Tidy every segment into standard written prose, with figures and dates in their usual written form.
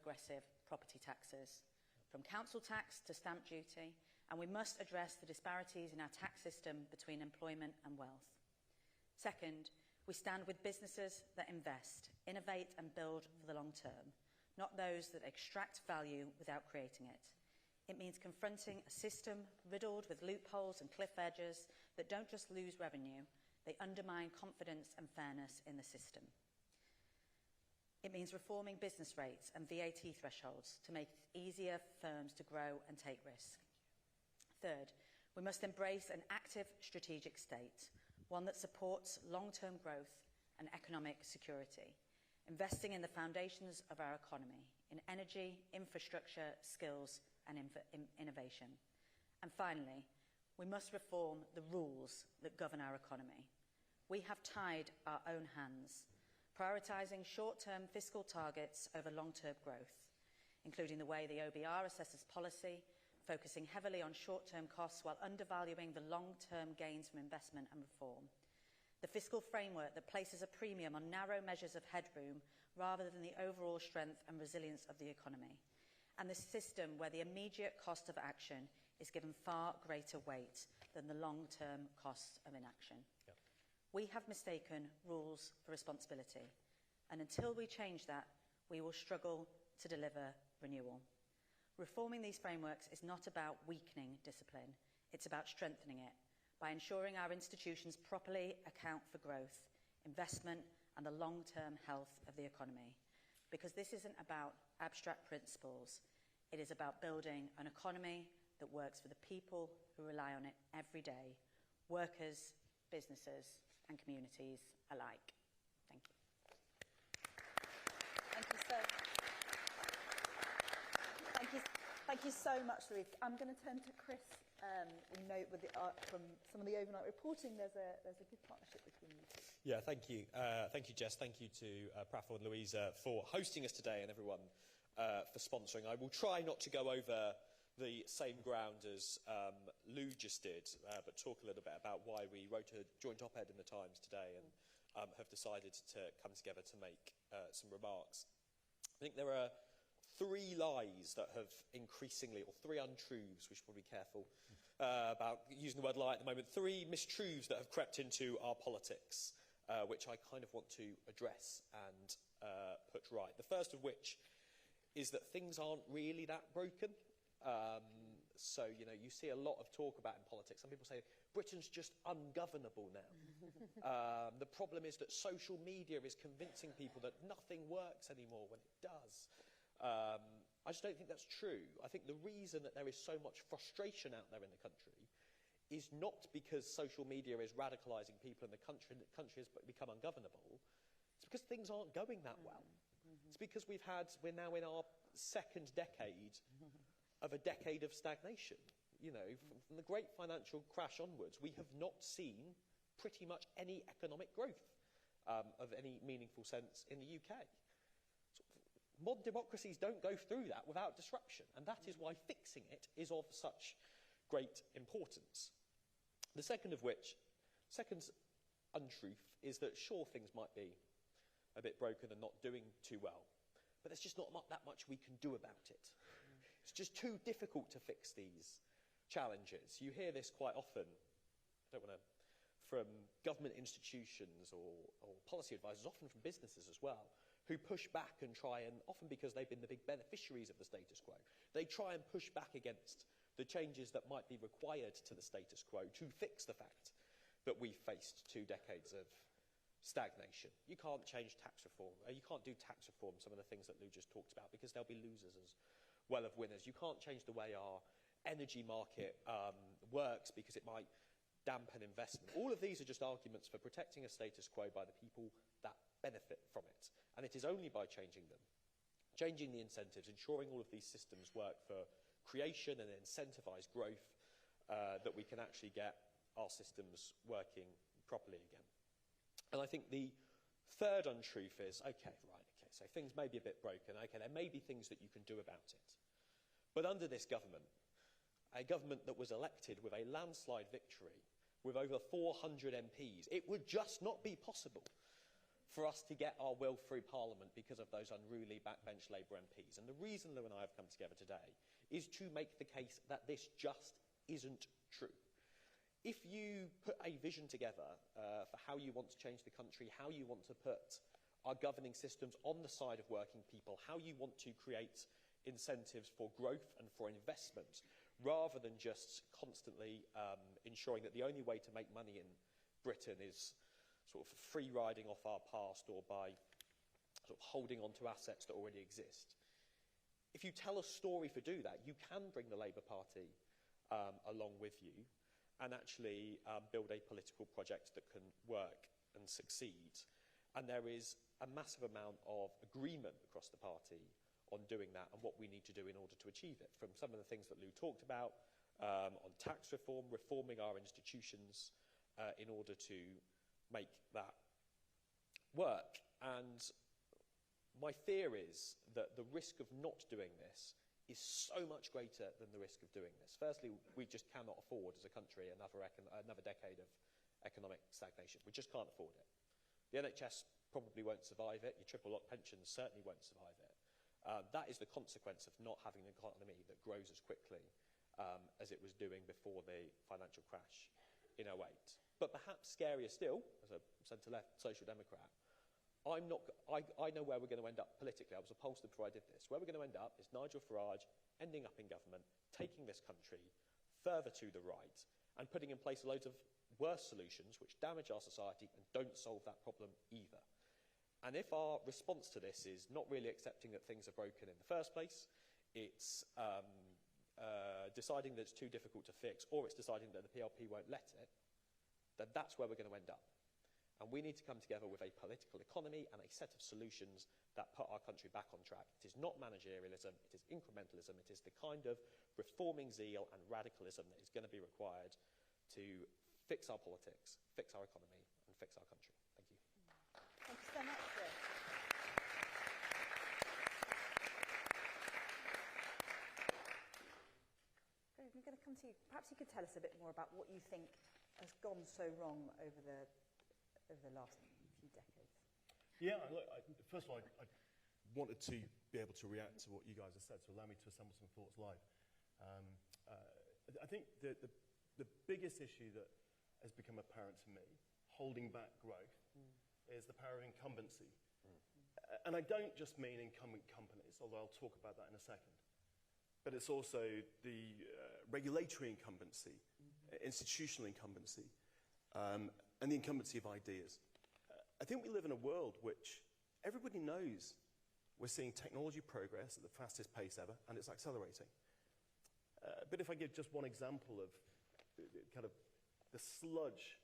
progressive property taxes, from council tax to stamp duty, and we must address the disparities in our tax system between employment and wealth. Second, we stand with businesses that invest, innovate and build for the long term, not those that extract value without creating it. It means confronting a system riddled with loopholes and cliff edges that don't just lose revenue, they undermine confidence and fairness in the system. It means reforming business rates and VAT thresholds to make it easier for firms to grow and take risk. Third, we must embrace an active strategic state, one that supports long-term growth and economic security, investing in the foundations of our economy, in energy, infrastructure, skills and innovation. And finally, we must reform the rules that govern our economy. We have tied our own hands, prioritising short-term fiscal targets over long-term growth, including the way the OBR assesses policy, focusing heavily on short-term costs while undervaluing the long-term gains from investment and reform. The fiscal framework that places a premium on narrow measures of headroom rather than the overall strength and resilience of the economy. And the system where the immediate cost of action is given far greater weight than the long-term costs of inaction. Yep. We have mistaken rules for responsibility, and until we change that, we will struggle to deliver renewal. Reforming these frameworks is not about weakening discipline, it's about strengthening it by ensuring our institutions properly account for growth, investment and the long-term health of the economy. Because this isn't about abstract principles, it is about building an economy that works for the people who rely on it every day, workers, businesses and communities alike. Thank you. Thank you so much. Thank you so much, Louise. I'm going to turn to Chris. We know with from some of the overnight reporting, there's a good partnership between you two. Yeah, thank you. Thank you, Jess. Thank you to Praful and Louisa for hosting us today and everyone for sponsoring. I will try not to go over the same ground as Lou just did, but talk a little bit about why we wrote a joint op-ed in the Times today and have decided to come together to make some remarks. I think there are three lies that have increasingly, or three untruths, we should probably be careful about using the word lie at the moment, three mistruths that have crept into our politics, which I kind of want to address and put right. The first of which is that things aren't really that broken. So, you know, you see a lot of talk about in politics. Some people say Britain's just ungovernable now. The problem is that social media is convincing people that nothing works anymore when it does. I just don't think that's true. I think the reason that there is so much frustration out there in the country is not because social media is radicalising people in the country and the country has become ungovernable. It's because things aren't going that well. It's because we're now in our second decade of a decade of stagnation. You know, from the great financial crash onwards, we have not seen pretty much any economic growth of any meaningful sense in the UK. So, modern democracies don't go through that without disruption, and that is why fixing it is of such great importance. The second untruth is that sure, things might be a bit broken and not doing too well, but there's just not that much we can do about it. It's just too difficult to fix these challenges. You hear this quite often, from government institutions or policy advisors, often from businesses as well, who push back and try and, often because they've been the big beneficiaries of the status quo, they try and push back against the changes that might be required to the status quo to fix the fact that we've faced 2 decades of stagnation. You can't change tax reform. You can't do tax reform, some of the things that Lou just talked about, because there'll be losers as well as winners. You can't change the way our energy market works because it might dampen investment. All of these are just arguments for protecting a status quo by the people that benefit from it. And it is only by changing them, changing the incentives, ensuring all of these systems work for creation and incentivise growth, that we can actually get our systems working properly again. And I think the third untruth is, so things may be a bit broken, there may be things that you can do about it. But under this government, a government that was elected with a landslide victory, with over 400 MPs, it would just not be possible for us to get our will through Parliament because of those unruly backbench Labour MPs. And the reason Lou and I have come together today is to make the case that this just isn't true. If you put a vision together for how you want to change the country, how you want to put our governing systems on the side of working people, how you want to create incentives for growth and for investment, rather than just constantly ensuring that the only way to make money in Britain is sort of free riding off our past or by sort of holding on to assets that already exist. If you tell a story for do that, you can bring the Labour Party along with you and actually build a political project that can work and succeed. And there is a massive amount of agreement across the party on doing that and what we need to do in order to achieve it. From some of the things that Lou talked about, on tax reform, reforming our institutions in order to make that work. And my fear is that the risk of not doing this is so much greater than the risk of doing this. Firstly, we just cannot afford as a country another decade of economic stagnation. We just can't afford it. The NHS probably won't survive it. Your triple-lock pensions certainly won't survive it. That is the consequence of not having an economy that grows as quickly as it was doing before the financial crash in 2008. But perhaps scarier still, as a centre-left social democrat, I know where we're going to end up politically. I was a pollster before I did this. Where we're going to end up is Nigel Farage ending up in government, taking this country further to the right and putting in place loads of worse solutions which damage our society and don't solve that problem either. And if our response to this is not really accepting that things are broken in the first place, it's deciding that it's too difficult to fix, or it's deciding that the PLP won't let it, then that's where we're going to end up. And we need to come together with a political economy and a set of solutions that put our country back on track. It is not managerialism, it is incrementalism, it is the kind of reforming zeal and radicalism that is going to be required to fix our politics, fix our economy, and fix our country. Thank you. Thank you so much, Chris. Dave, I'm going to come to you. Perhaps you could tell us a bit more about what you think has gone so wrong over the last few decades. Yeah, look, first of all, I wanted to be able to react to what you guys have said, so allow me to assemble some thoughts live. I think the biggest issue that has become apparent to me, holding back growth, is the power of incumbency. And I don't just mean incumbent companies, although I'll talk about that in a second. But it's also the regulatory incumbency, institutional incumbency, and the incumbency of ideas. I think we live in a world which everybody knows we're seeing technology progress at the fastest pace ever, and it's accelerating. But if I give just one example of kind of the sludge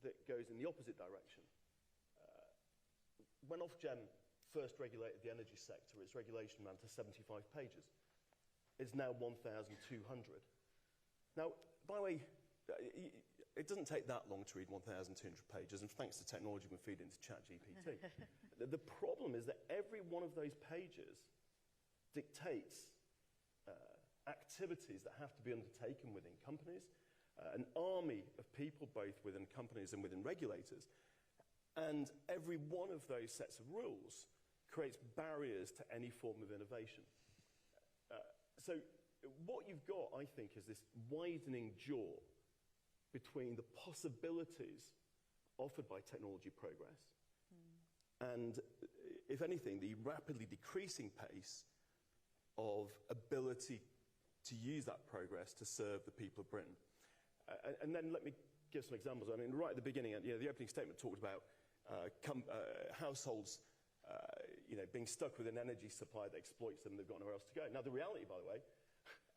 that goes in the opposite direction. When Ofgem first regulated the energy sector, its regulation ran to 75 pages. It's now 1,200. Now, by the way, it doesn't take that long to read 1,200 pages, and thanks to technology, we feed into ChatGPT. The problem is that every one of those pages dictates activities that have to be undertaken within companies, an army of people, both within companies and within regulators, and every one of those sets of rules creates barriers to any form of innovation. So what you've got, I think, is this widening jaw between the possibilities offered by technology progress and, if anything, the rapidly decreasing pace of ability to use that progress to serve the people of Britain. And then let me give some examples. I mean, right at the beginning, the opening statement talked about households being stuck with an energy supply that exploits them, they've got nowhere else to go. Now, the reality, by the way,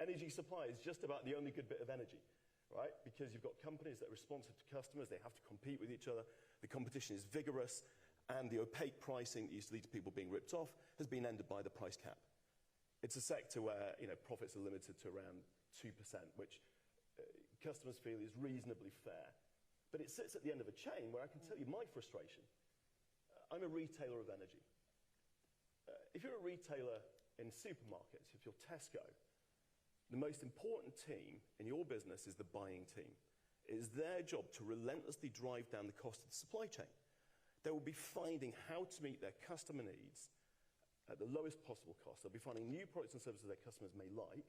energy supply is just about the only good bit of energy, right? Because you've got companies that are responsive to customers, they have to compete with each other, the competition is vigorous, and the opaque pricing that used to lead to people being ripped off has been ended by the price cap. It's a sector where profits are limited to around 2%, which customers feel is reasonably fair. But it sits at the end of a chain where I can tell you my frustration. I'm a retailer of energy. If you're a retailer in supermarkets, if you're Tesco, the most important team in your business is the buying team. It is their job to relentlessly drive down the cost of the supply chain. They will be finding how to meet their customer needs at the lowest possible cost. They'll be finding new products and services their customers may like,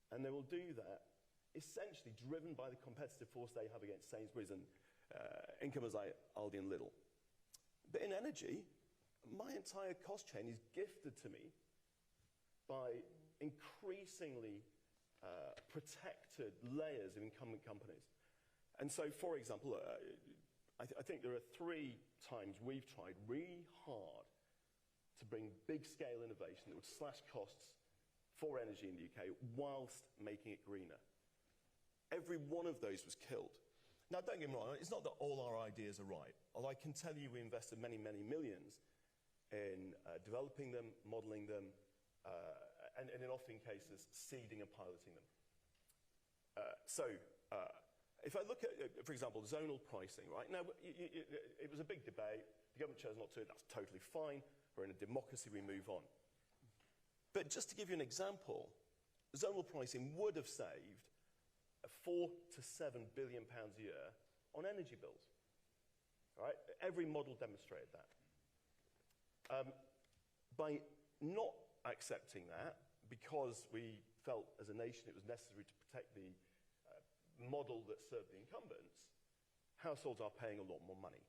and they will do that essentially driven by the competitive force they have against Sainsbury's and incumbents like Aldi and Lidl. But in energy, my entire cost chain is gifted to me by increasingly protected layers of incumbent companies. And so, for example, I think there are 3 times we've tried really hard to bring big-scale innovation that would slash costs for energy in the UK whilst making it greener. Every one of those was killed. Now, don't get me wrong, it's not that all our ideas are right, although I can tell you we invested many, many millions in developing them, modelling them, and in often cases, seeding and piloting them. If I look at, for example, zonal pricing, right? Now, it was a big debate. The government chose not to. That's totally fine. We're in a democracy. We move on. But just to give you an example, zonal pricing would have saved £4 to £7 billion a year on energy bills. Right? Every model demonstrated that. By not accepting that, because we felt as a nation it was necessary to protect the model that served the incumbents, households are paying a lot more money.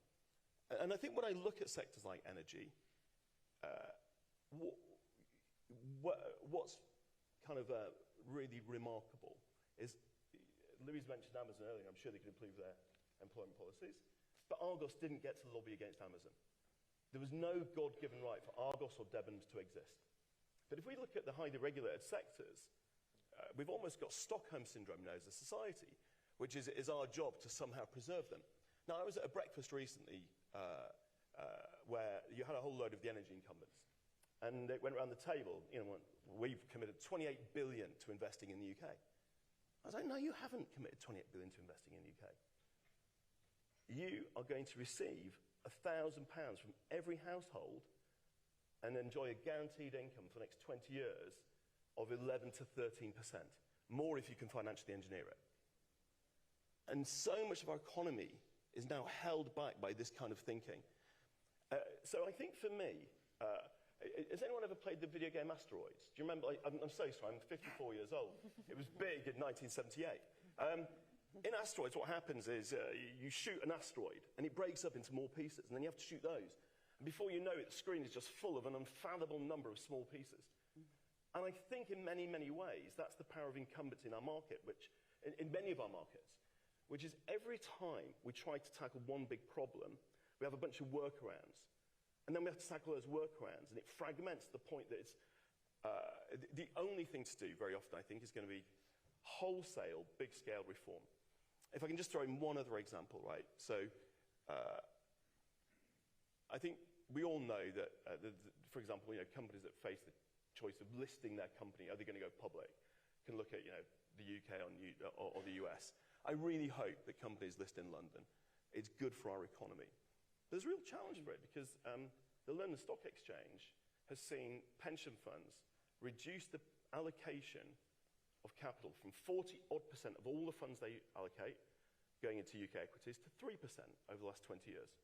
And I think when I look at sectors like energy, what's kind of really remarkable is, Louise mentioned Amazon earlier. I'm sure they could improve their employment policies, but Argos didn't get to lobby against Amazon. There was no God-given right for Argos or Debenhams to exist. But if we look at the highly regulated sectors, we've almost got Stockholm Syndrome now as a society, which is our job to somehow preserve them. Now, I was at a breakfast recently where you had a whole load of the energy incumbents. And it went around the table, we've committed 28 billion to investing in the UK. I was like, no, you haven't committed 28 billion to investing in the UK. You are going to receive £1,000 from every household and enjoy a guaranteed income for the next 20 years of 11 to 13%, more if you can financially engineer it. And so much of our economy is now held back by this kind of thinking. So I think for me, has anyone ever played the video game Asteroids? Do you remember? I'm so sorry, I'm 54 years old. It was big in 1978. In Asteroids, what happens is you shoot an asteroid, and it breaks up into more pieces, and then you have to shoot those. And before you know it, the screen is just full of an unfathomable number of small pieces. And I think in many, many ways, that's the power of incumbents in our market, which, in many of our markets, which is every time we try to tackle one big problem, we have a bunch of workarounds. And then we have to tackle those workarounds, and it fragments to the point that it's the only thing to do very often, I think, is going to be wholesale, big-scale reform. If I can just throw in one other example, right? So I think we all know that, for example, companies that face the choice of listing their company, are they going to go public, can look at the UK or the US. I really hope that companies list in London. It's good for our economy. There's a real challenge for it because the London Stock Exchange has seen pension funds reduce the allocation of capital from 40-odd% of all the funds they allocate going into UK equities to 3% over the last 20 years,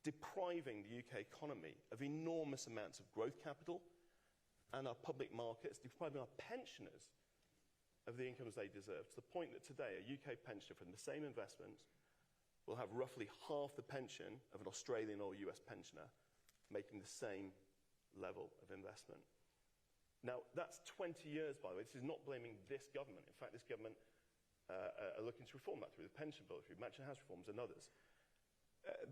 depriving the UK economy of enormous amounts of growth capital and our public markets, depriving our pensioners of the incomes they deserve, to the point that today a UK pensioner from the same investments will have roughly half the pension of an Australian or US pensioner making the same level of investment. Now, that's 20 years, by the way. This is not blaming this government. In fact, this government are looking to reform that through the pension bill, through mansion house reforms and others.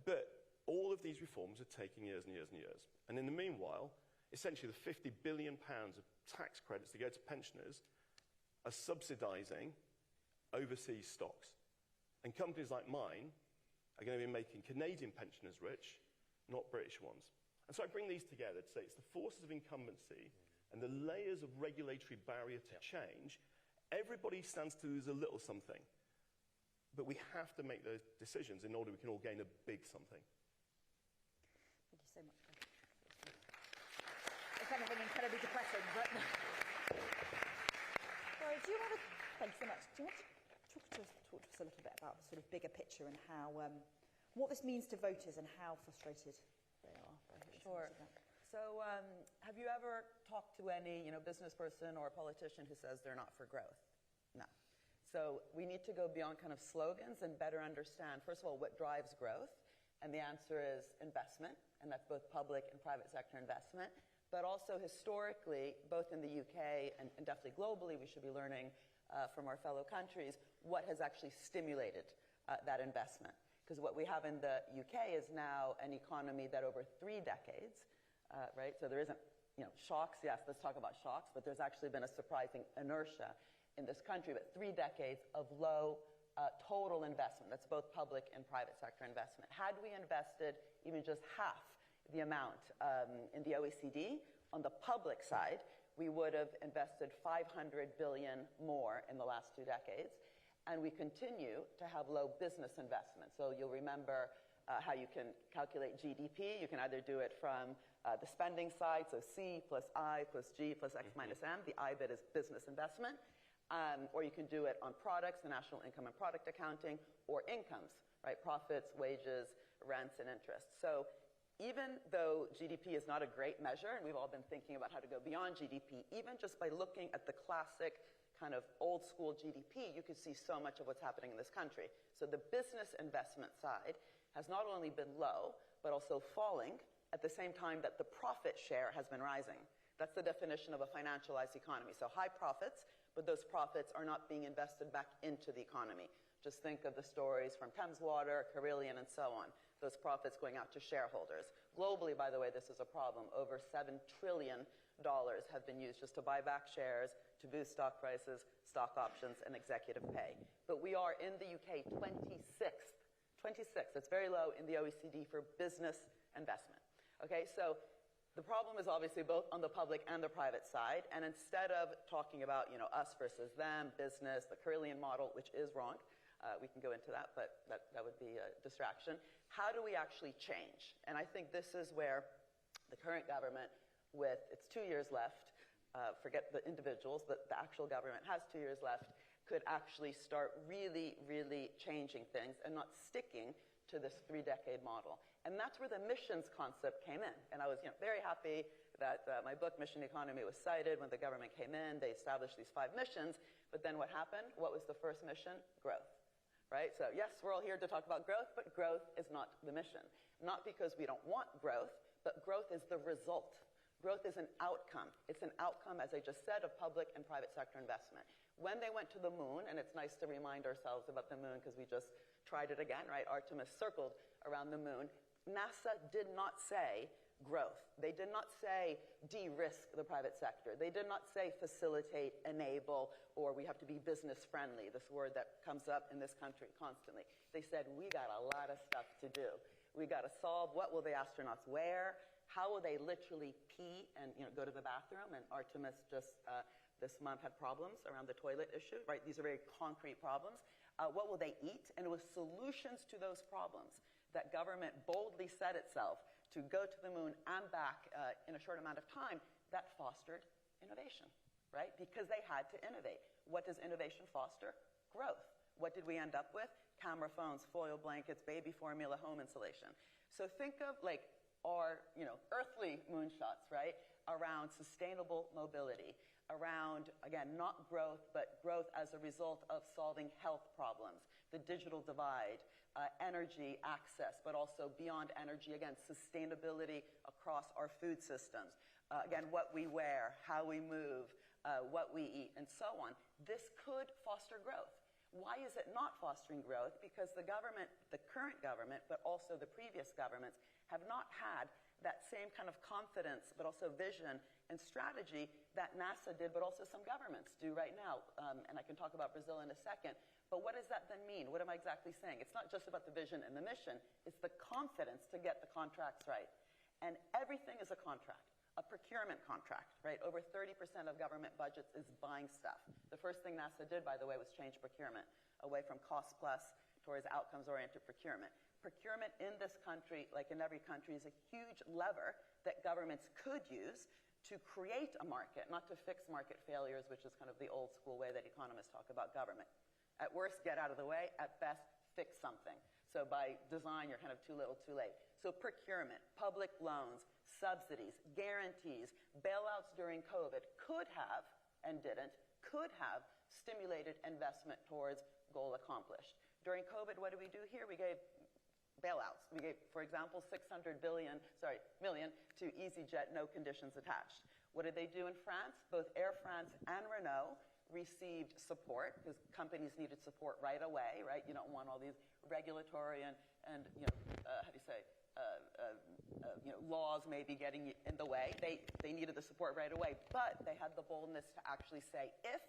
But all of these reforms are taking years and years and years. And in the meanwhile, essentially the £50 billion of tax credits that go to pensioners are subsidising overseas stocks. And companies like mine are going to be making Canadian pensioners rich, not British ones. And so I bring these together to say it's the forces of incumbency and the layers of regulatory barrier to change. Everybody stands to lose a little something. But we have to make those decisions in order we can all gain a big something. Thank you so much. It's anything incredibly depressing, but... Sorry, do you want to... Thanks so much. Do you want to talk to us a little bit about the sort of bigger picture and how what this means to voters and how frustrated they are by hearing so Sure. much of that. So have you ever talked to any business person or politician who says they're not for growth? No. So we need to go beyond kind of slogans and better understand, first of all, what drives growth. And the answer is investment, and that's both public and private sector investment. But also historically, both in the UK and definitely globally, we should be learning from our fellow countries what has actually stimulated that investment. Because what we have in the UK is now an economy that over 3 decades, right? So there isn't, shocks. Yes, let's talk about shocks. But there's actually been a surprising inertia in this country. But 3 decades of low total investment. That's both public and private sector investment. Had we invested even just half the amount in the OECD on the public side, we would have invested $500 billion more in the last 2 decades. And we continue to have low business investment. So you'll remember how you can calculate GDP. You can either do it from the spending side, so C plus I plus G plus X minus M. The I bit is business investment. Or you can do it on products, the national income and product accounting, or incomes, right? Profits, wages, rents, and interest. So even though GDP is not a great measure, and we've all been thinking about how to go beyond GDP, even just by looking at the classic kind of old school GDP, you can see so much of what's happening in this country. So the business investment side has not only been low, but also falling at the same time that the profit share has been rising. That's the definition of a financialized economy. So high profits, but those profits are not being invested back into the economy. Just think of the stories from Thames Water, Carillion, and so on. Those profits going out to shareholders. Globally, by the way, this is a problem. Over $7 trillion have been used just to buy back shares, to boost stock prices, stock options, and executive pay. But we are in the UK 26th. 26th. It's very low in the OECD for business investment. Okay, so the problem is obviously both on the public and the private side. And instead of talking about, us versus them, business, the Carillion model, which is wrong, we can go into that, but that would be a distraction. How do we actually change? And I think this is where the current government, with its 2 years left, forget the individuals, but the actual government has 2 years left, could actually start really, really changing things and not sticking to this 3-decade model. And that's where the missions concept came in. And I was very happy that my book, Mission Economy, was cited when the government came in. They established these 5 missions. But then what happened? What was the first mission? Growth. Right? So yes, we're all here to talk about growth, but growth is not the mission. Not because we don't want growth, but growth is the result. Growth is an outcome. It's an outcome, as I just said, of public and private sector investment. When they went to the moon, and it's nice to remind ourselves about the moon because we just tried it again, right? Artemis circled around the moon. NASA did not say growth. They did not say de-risk the private sector. They did not say facilitate, enable, or we have to be business friendly, this word that comes up in this country constantly. They said, we got a lot of stuff to do. We got to solve what will the astronauts wear, how will they literally pee and go to the bathroom, and Artemis just this month had problems around the toilet issue, right? These are very concrete problems. What will they eat? And it was solutions to those problems that government boldly set itself to go to the moon and back in a short amount of time that fostered innovation, right? Because they had to innovate. What does innovation foster? Growth. What did we end up with? Camera phones, foil blankets, baby formula, home insulation. So think of like our, earthly moonshots, right? Around sustainable mobility, around, again, not growth, but growth as a result of solving health problems, the digital divide, energy access, but also beyond energy, again, sustainability across our food systems. Again, what we wear, how we move, what we eat, and so on. This could foster growth. Why is it not fostering growth? Because the government, the current government, but also the previous governments, have not had that same kind of confidence, but also vision and strategy that NASA did, but also some governments do right now. And I can talk about Brazil in a second. But what does that then mean? What am I exactly saying? It's not just about the vision and the mission. It's the confidence to get the contracts right. And everything is a contract, a procurement contract, right? Over 30% of government budgets is buying stuff. The first thing NASA did, by the way, was change procurement away from cost plus towards outcomes-oriented procurement. Procurement in this country, like in every country, is a huge lever that governments could use to create a market, not to fix market failures, which is kind of the old school way that economists talk about government. At worst, get out of the way. At best, fix something. So by design, you're kind of too little, too late. So procurement, public loans, subsidies, guarantees, bailouts during COVID could have, and didn't, could have stimulated investment towards goal accomplished. During COVID, what did we do here? We gave bailouts. We gave, for example, million to EasyJet, no conditions attached. What did they do in France? Both Air France and Renault received support because companies needed support right away, right? You don't want all these regulatory and laws maybe getting in the way. They needed the support right away, but they had the boldness to actually say if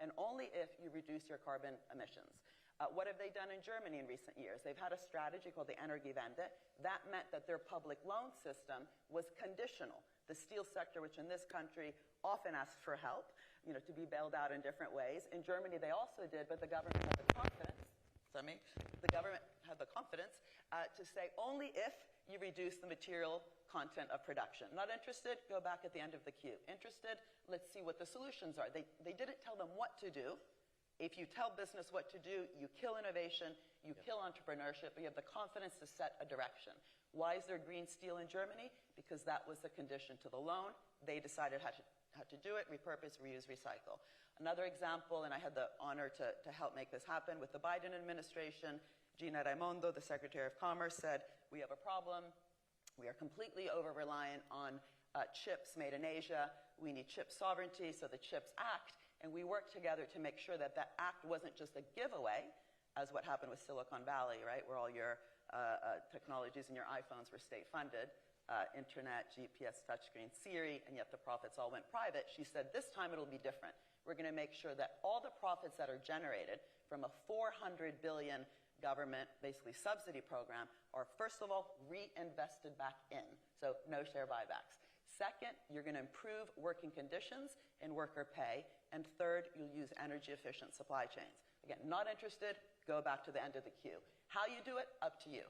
and only if you reduce your carbon emissions. What have they done in Germany in recent years? They've had a strategy called the Energiewende. That meant that their public loan system was conditional. The steel sector, which in this country often asks for help, to be bailed out in different ways. In Germany, they also did, but the government had the confidence. To say only if you reduce the material content of production. Not interested? Go back at the end of the queue. Interested? Let's see what the solutions are. They didn't tell them what to do. If you tell business what to do, you kill innovation, you kill entrepreneurship, but you have the confidence to set a direction. Why is there green steel in Germany? Because that was the condition to the loan. They decided how to do it, repurpose, reuse, recycle. Another example, and I had the honor to help make this happen with the Biden administration, Gina Raimondo, the Secretary of Commerce, said, we have a problem. We are completely over-reliant on chips made in Asia. We need chip sovereignty, so the CHIPS Act. And we worked together to make sure that that act wasn't just a giveaway, as what happened with Silicon Valley, right, where all your technologies and your iPhones were state-funded, internet, GPS, touchscreen, Siri, and yet the profits all went private. She said, this time it'll be different. We're going to make sure that all the profits that are generated from a $400 billion government, basically subsidy program, are first of all reinvested back in. So no share buybacks. Second, you're going to improve working conditions and worker pay. And third, you'll use energy efficient supply chains. Again, not interested, go back to the end of the queue. How you do it, up to you.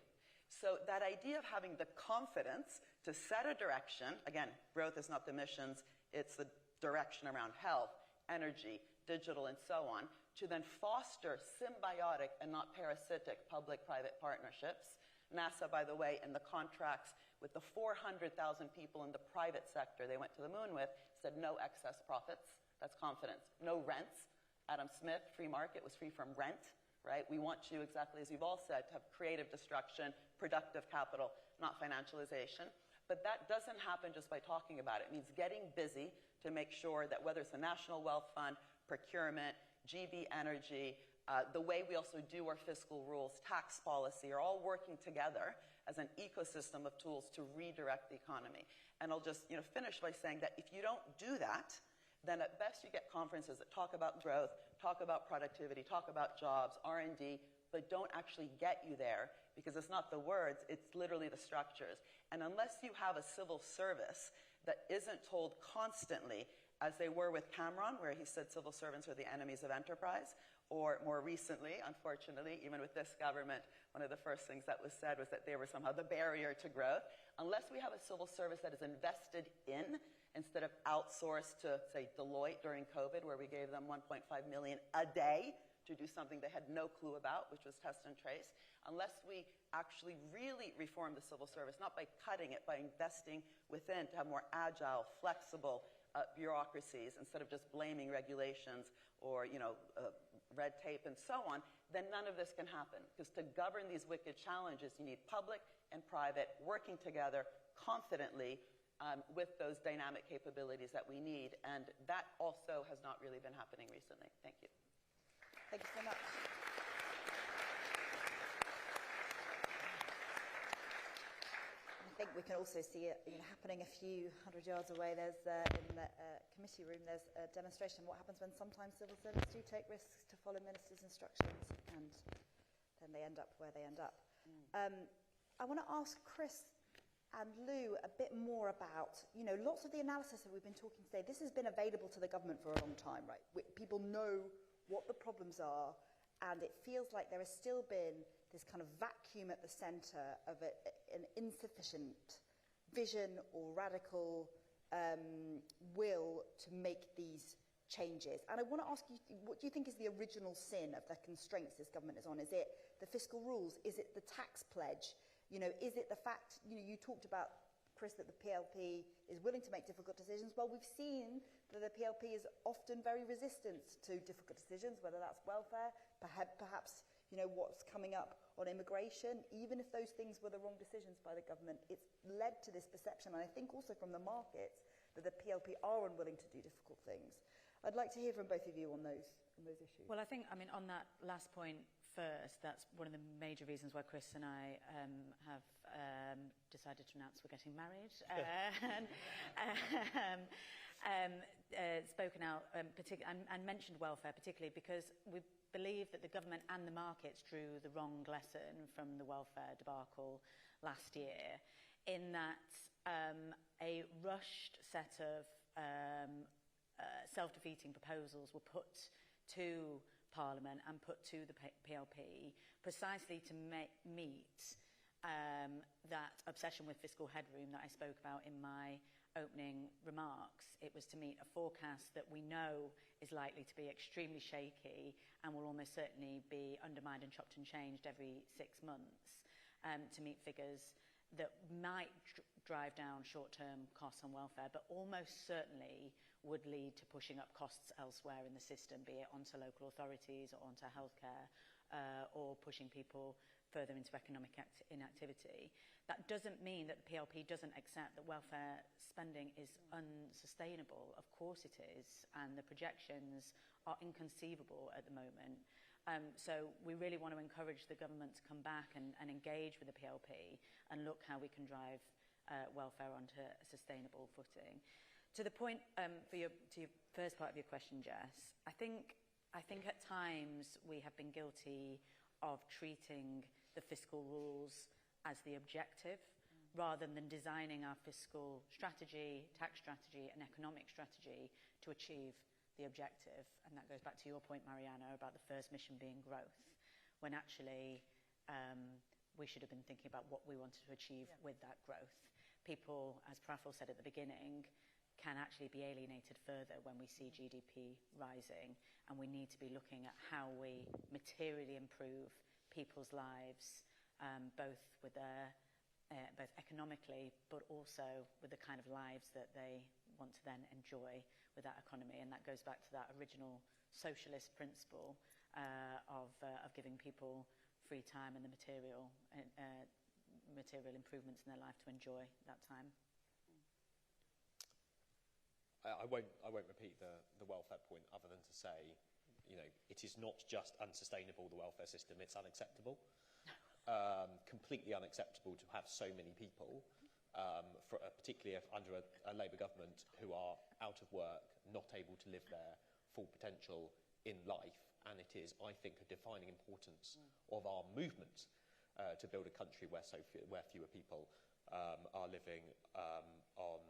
So that idea of having the confidence to set a direction, again, growth is not the missions, it's the direction around health, energy, digital, and so on, to then foster symbiotic and not parasitic public-private partnerships. NASA, by the way, in the contracts with the 400,000 people in the private sector they went to the moon with, said no excess profits. That's confidence. No rents. Adam Smith, free market, was free from rent, right? We want you, exactly as you've all said, to have creative destruction, productive capital, not financialization. But that doesn't happen just by talking about it. It means getting busy to make sure that whether it's the National Wealth Fund, procurement, GB Energy, the way we also do our fiscal rules, tax policy, are all working together as an ecosystem of tools to redirect the economy. And I'll just finish by saying that if you don't do that, then at best you get conferences that talk about growth, talk about productivity, talk about jobs, R&D, but don't actually get you there because it's not the words, it's literally the structures. And unless you have a civil service that isn't told constantly, as they were with Cameron, where he said civil servants are the enemies of enterprise, or more recently, unfortunately, even with this government, one of the first things that was said was that they were somehow the barrier to growth. Unless we have a civil service that is invested in, instead of outsourced to, say, Deloitte during COVID, where we gave them $1.5 million a day to do something they had no clue about, which was test and trace, unless we actually really reform the civil service, not by cutting it, by investing within to have more agile, flexible bureaucracies instead of just blaming regulations or red tape and so on, then none of this can happen. Because to govern these wicked challenges, you need public and private working together confidently with those dynamic capabilities that we need. And that also has not really been happening recently. Thank you. Thank you so much. I think we can also see it happening a few hundred yards away. There's in the committee room, there's a demonstration of what happens when sometimes civil servants do take risks to follow ministers' instructions, and then they end up where they end up. I want to ask Chris and Lou a bit more about, lots of the analysis that we've been talking today. This has been available to the government for a long time, right? People know what the problems are, and it feels like there has still been this kind of vacuum at the centre of an insufficient vision or radical will to make these changes. And I want to ask you, what do you think is the original sin of the constraints this government is on? Is it the fiscal rules? Is it the tax pledge? You know, is it the fact, you know, you talked about, Chris, that the PLP is willing to make difficult decisions? Well, we've seen that the PLP is often very resistant to difficult decisions, whether that's welfare, perhaps you know, what's coming up on immigration. Even if those things were the wrong decisions by the government, it's led to this perception, and I think also from the markets, that the PLP are unwilling to do difficult things. I'd like to hear from both of you on those issues. Well, I think, I mean, on that last point first, that's one of the major reasons why Chris and I have decided to announce we're getting married. Spoken out and mentioned welfare particularly because we believe that the government and the markets drew the wrong lesson from the welfare debacle last year, in that a rushed set of self-defeating proposals were put to Parliament and put to the PLP precisely to meet that obsession with fiscal headroom that I spoke about in my opening remarks. It was to meet a forecast that we know is likely to be extremely shaky and will almost certainly be undermined and chopped and changed every 6 months, to meet figures that might drive down short-term costs on welfare, but almost certainly would lead to pushing up costs elsewhere in the system, be it onto local authorities or onto healthcare, or pushing people further into economic inactivity. That doesn't mean that the PLP doesn't accept that welfare spending is unsustainable. Of course it is, and the projections are inconceivable at the moment. So we really want to encourage the government to come back and engage with the PLP and look how we can drive welfare onto a sustainable footing. To the point, to your first part of your question, Jess, I think at times we have been guilty of treating the fiscal rules as the objective, rather than designing our fiscal strategy, tax strategy and economic strategy to achieve the objective. And that goes back to your point, Mariana, about the first mission being growth, when actually we should have been thinking about what we wanted to achieve with that growth. People, as Praful said at the beginning, can actually be alienated further when we see GDP rising, and we need to be looking at how we materially improve people's lives, both with their both economically, but also with the kind of lives that they want to then enjoy with that economy. And that goes back to that original socialist principle of giving people free time and the material improvements in their life to enjoy that time. I won't repeat the welfare point, other than to say, you know, it is not just unsustainable, the welfare system, it's unacceptable. Completely unacceptable to have so many people, particularly under a Labour government, who are out of work, not able to live their full potential in life. And it is, I think, a defining importance of our movement to build a country where fewer people are living on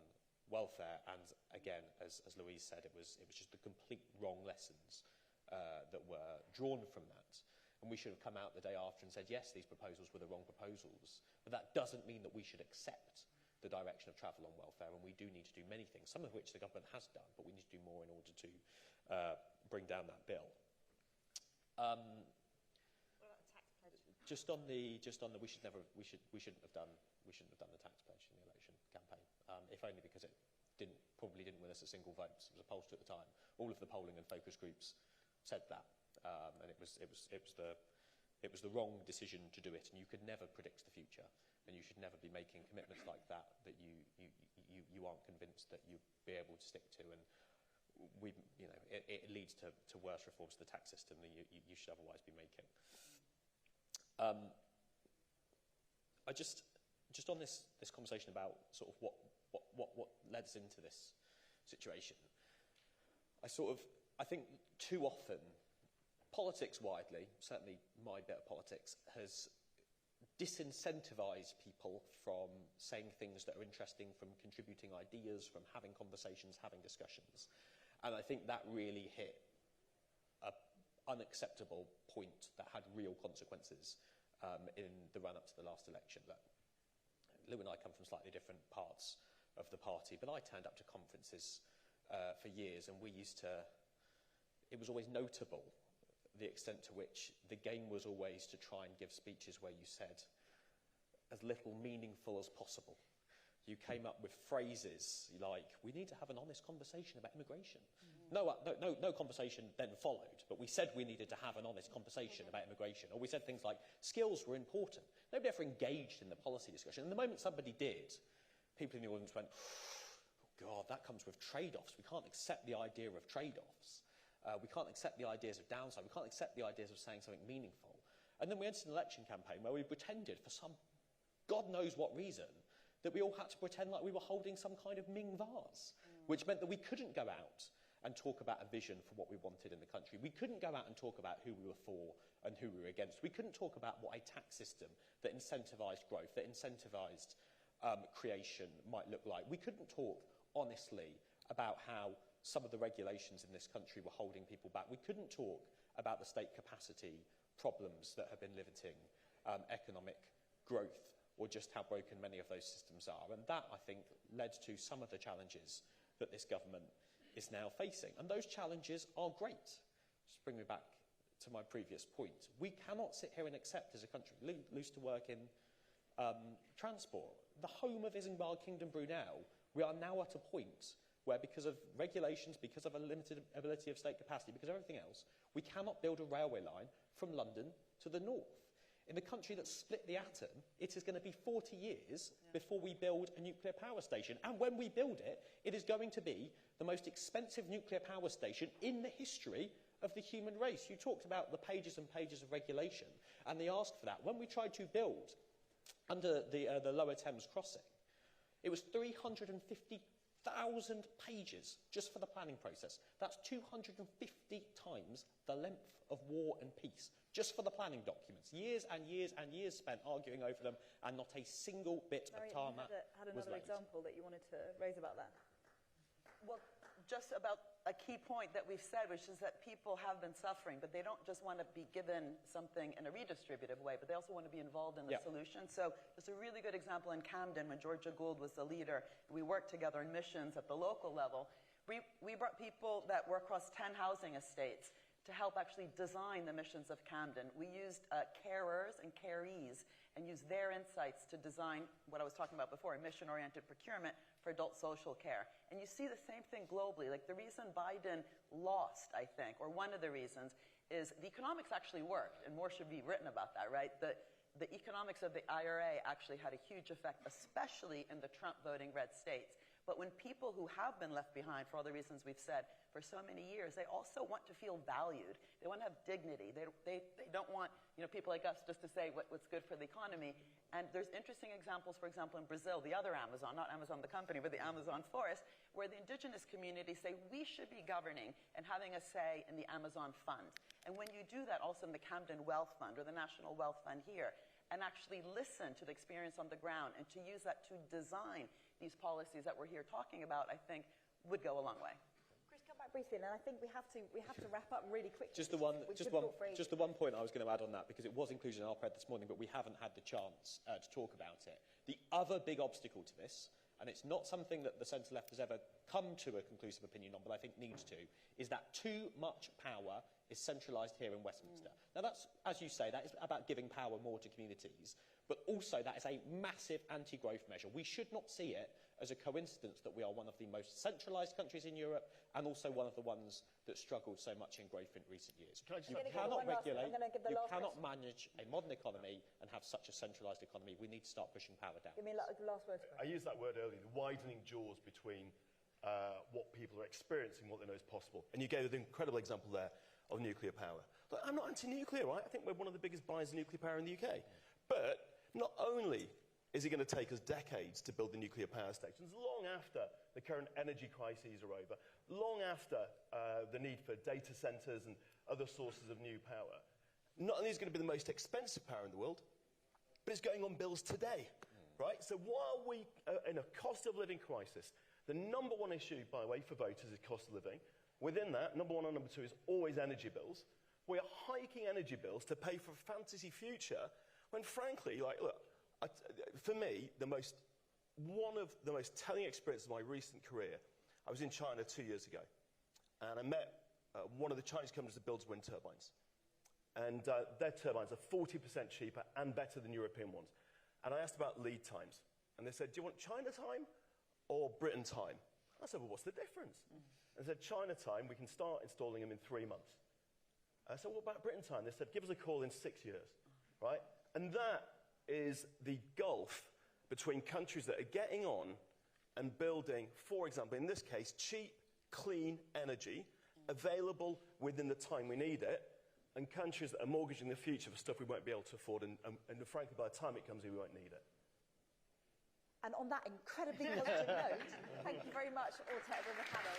welfare. And again, as Louise said, it was just the complete wrong lessons that were drawn from that. And we should have come out the day after and said, yes, these proposals were the wrong proposals. But that doesn't mean that we should accept the direction of travel on welfare. And we do need to do many things, some of which the government has done, but we need to do more in order to bring down that bill. What about a tax pledge? Just on the, we shouldn't have done the tax pledge in the election campaign, if only because it probably didn't win us a single vote. It was opposed to at the time. All of the polling and focus groups said that, and it was the wrong decision to do it. And you could never predict the future, and you should never be making commitments like that you aren't convinced that you'll be able to stick to. And it leads to worse reforms to the tax system than you should otherwise be making. I just on this conversation about sort of what led us into this situation, I think too often politics widely, certainly my bit of politics, has disincentivised people from saying things that are interesting, from contributing ideas, from having conversations, having discussions. And I think that really hit an unacceptable point that had real consequences in the run-up to the last election. That Lou and I come from slightly different parts of the party, but I turned up to conferences for years, and we used to it was always notable the extent to which the game was always to try and give speeches where you said as little meaningful as possible. You came up with phrases like, we need to have an honest conversation about immigration. No conversation then followed, but we said we needed to have an honest conversation about immigration. Or we said things like, skills were important. Nobody ever engaged in the policy discussion. And the moment somebody did, people in the audience went, oh God, that comes with trade-offs. We can't accept the idea of trade-offs. We can't accept the ideas of downside. We can't accept the ideas of saying something meaningful. And then we entered an election campaign where we pretended, for some God knows what reason, that we all had to pretend like we were holding some kind of Ming vase, which meant that we couldn't go out and talk about a vision for what we wanted in the country. We couldn't go out and talk about who we were for and who we were against. We couldn't talk about what a tax system that incentivised growth, that incentivised creation might look like. We couldn't talk honestly about how some of the regulations in this country were holding people back. We couldn't talk about the state capacity problems that have been limiting economic growth, or just how broken many of those systems are. And that, I think, led to some of the challenges that this government is now facing. And those challenges are great. Just bring me back to my previous point. We cannot sit here and accept as a country, used to work in transport, the home of Isambard Kingdom Brunel, we are now at a point where, because of regulations, because of a limited ability of state capacity, because of everything else, we cannot build a railway line from London to the north. In the country that split the atom, it is going to be 40 years before we build a nuclear power station. And when we build it, it is going to be the most expensive nuclear power station in the history of the human race. You talked about the pages and pages of regulation and the ask for that. When we tried to build under the Lower Thames crossing, it was 350,000 pages just for the planning process. That's 250 times the length of War and Peace, just for the planning documents. Years and years and years spent arguing over them, and not a single bit of tarmac had was another laid. example that you wanted to raise about that. Well, just about a key point that we've said, which is that people have been suffering, but they don't just want to be given something in a redistributive way, but they also want to be involved in the solution. So there's a really good example in Camden when Georgia Gould was the leader. We worked together in missions at the local level. We brought people that were across 10 housing estates to help actually design the missions of Camden. We used carers and carees and used their insights to design what I was talking about before, mission-oriented procurement for adult social care. And you see the same thing globally. Like, the reason Biden lost, I think, or one of the reasons, is the economics actually worked, and more should be written about that, right? The economics of the IRA actually had a huge effect, especially in the Trump-voting red states. But when people who have been left behind, for all the reasons we've said, for so many years, they also want to feel valued. They want to have dignity. They don't want people like us just to say what's good for the economy. And there's interesting examples, for example, in Brazil, the other Amazon, not Amazon the company, but the Amazon forest, where the indigenous community say, we should be governing and having a say in the Amazon Fund. And when you do that, also in the Camden Wealth Fund or the National Wealth Fund here, and actually listen to the experience on the ground and to use that to design these policies that we're here talking about, I think would go a long way. Chris, come back briefly, and I think we have to wrap up really quickly. Just the one point I was going to add on that, because it was included in our pred this morning, but we haven't had the chance to talk about it. The other big obstacle to this, and it's not something that the centre-left has ever come to a conclusive opinion on, but I think needs to, is that too much power is centralised here in Westminster. Now that's, as you say, that is about giving power more to communities, but also that is a massive anti-growth measure. We should not see it as a coincidence that we are one of the most centralised countries in Europe and also one of the ones that struggled so much in growth in recent years. You cannot regulate, you cannot manage a modern economy and have such a centralised economy. We need to start pushing power down. Give me the last word. I used that word earlier, the widening jaws between what people are experiencing, what they know is possible. And you gave an incredible example there of nuclear power. Look, I'm not anti-nuclear, right? I think we're one of the biggest buyers of nuclear power in the UK. But not only is it going to take us decades to build the nuclear power stations, long after the current energy crises are over, long after the need for data centres and other sources of new power, not only is it going to be the most expensive power in the world, but it's going on bills today, right? So while we are in a cost of living crisis, the number one issue, by the way, for voters is cost of living. Within that, number one and number two is always energy bills. We are hiking energy bills to pay for a fantasy future when, frankly, like, look, for me, one of the most telling experiences of my recent career, I was in China 2 years ago, and I met one of the Chinese companies that builds wind turbines. And their turbines are 40% cheaper and better than European ones. And I asked about lead times. And they said, do you want China time or Britain time? I said, well, what's the difference? And they said, China time, we can start installing them in 3 months. I said, what about Britain time? They said, give us a call in 6 years, right? And that is the gulf between countries that are getting on and building, for example, in this case, cheap, clean energy available within the time we need it, and countries that are mortgaging the future for stuff we won't be able to afford, and frankly, by the time it comes here, we won't need it. And on that incredibly positive note, thank you very much, all to everyone on the panel.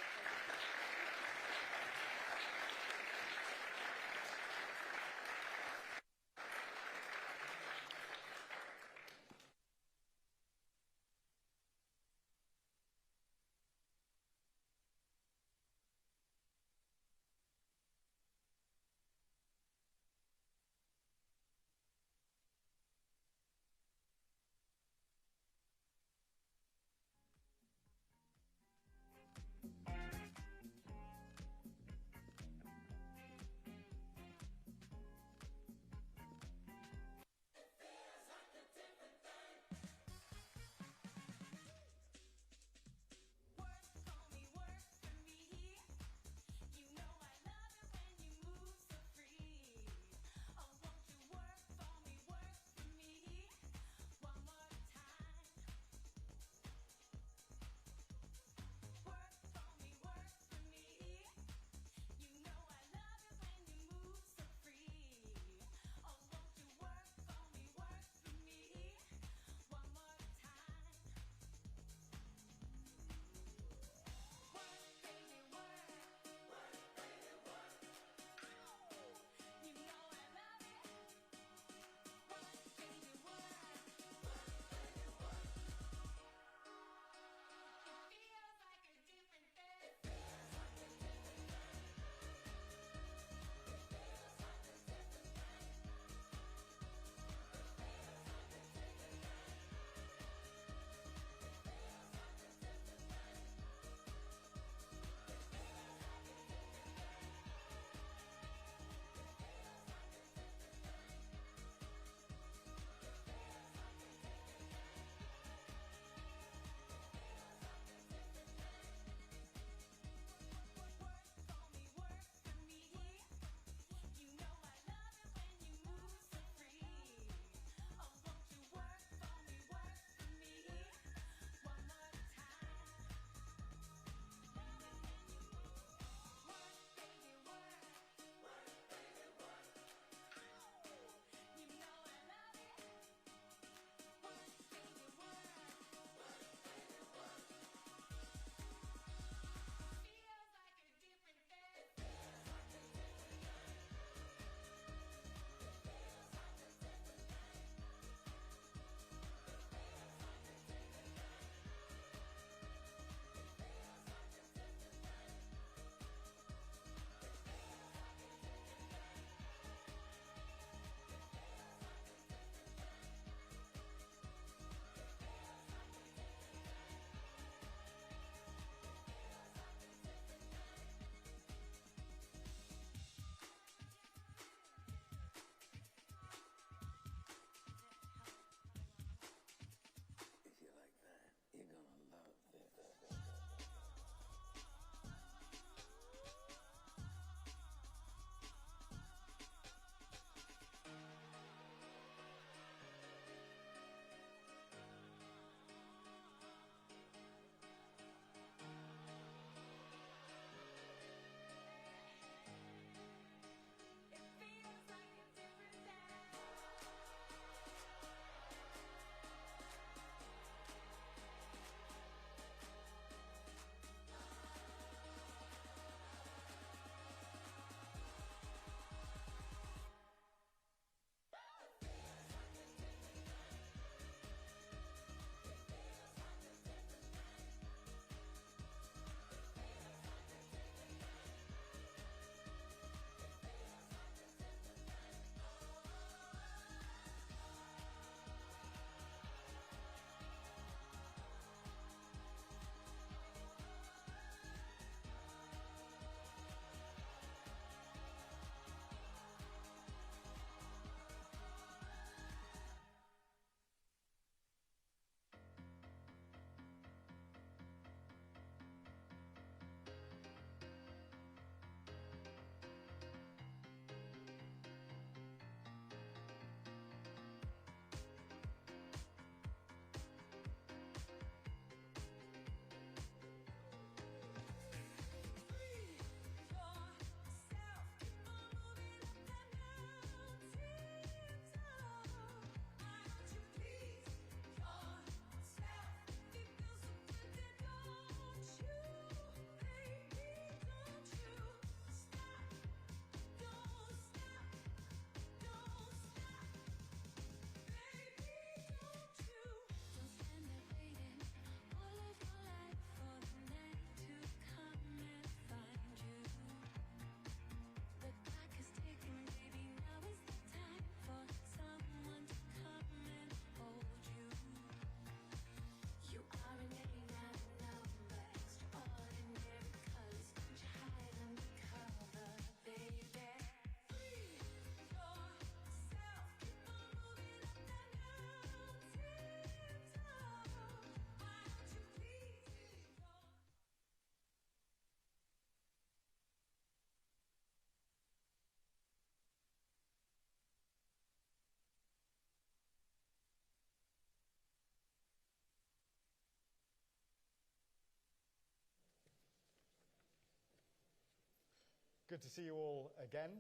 good to see you all again.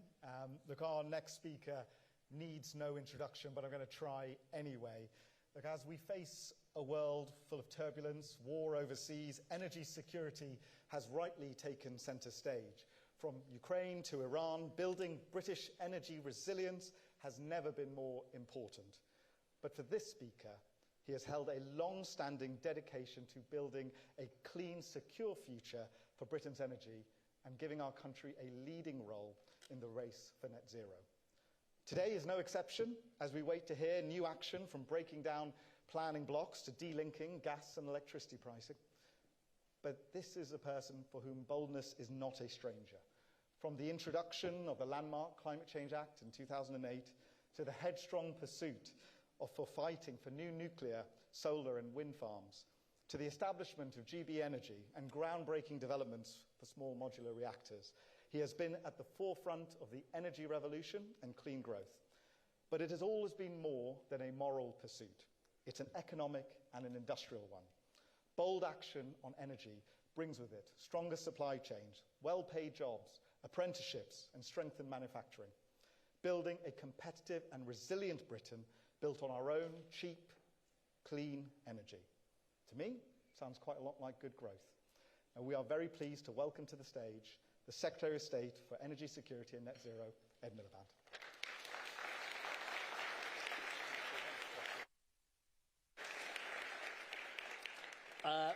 Look, our next speaker needs no introduction, but I'm going to try anyway. Look, as we face a world full of turbulence, war overseas, energy security has rightly taken centre stage. From Ukraine to Iran, building British energy resilience has never been more important. But for this speaker, he has held a long-standing dedication to building a clean, secure future for Britain's energy and giving our country a leading role in the race for net zero. Today is no exception as we wait to hear new action from breaking down planning blocks to delinking gas and electricity pricing. But this is a person for whom boldness is not a stranger. From the introduction of the landmark Climate Change Act in 2008 to the headstrong pursuit for fighting for new nuclear, solar and wind farms, to the establishment of GB Energy and groundbreaking developments for small modular reactors, he has been at the forefront of the energy revolution and clean growth. But it has always been more than a moral pursuit. It's an economic and an industrial one. Bold action on energy brings with it stronger supply chains, well-paid jobs, apprenticeships, and strengthened manufacturing, building a competitive and resilient Britain built on our own cheap, clean energy. To me, sounds quite a lot like good growth. And we are very pleased to welcome to the stage the Secretary of State for Energy Security and Net Zero, Ed Miliband.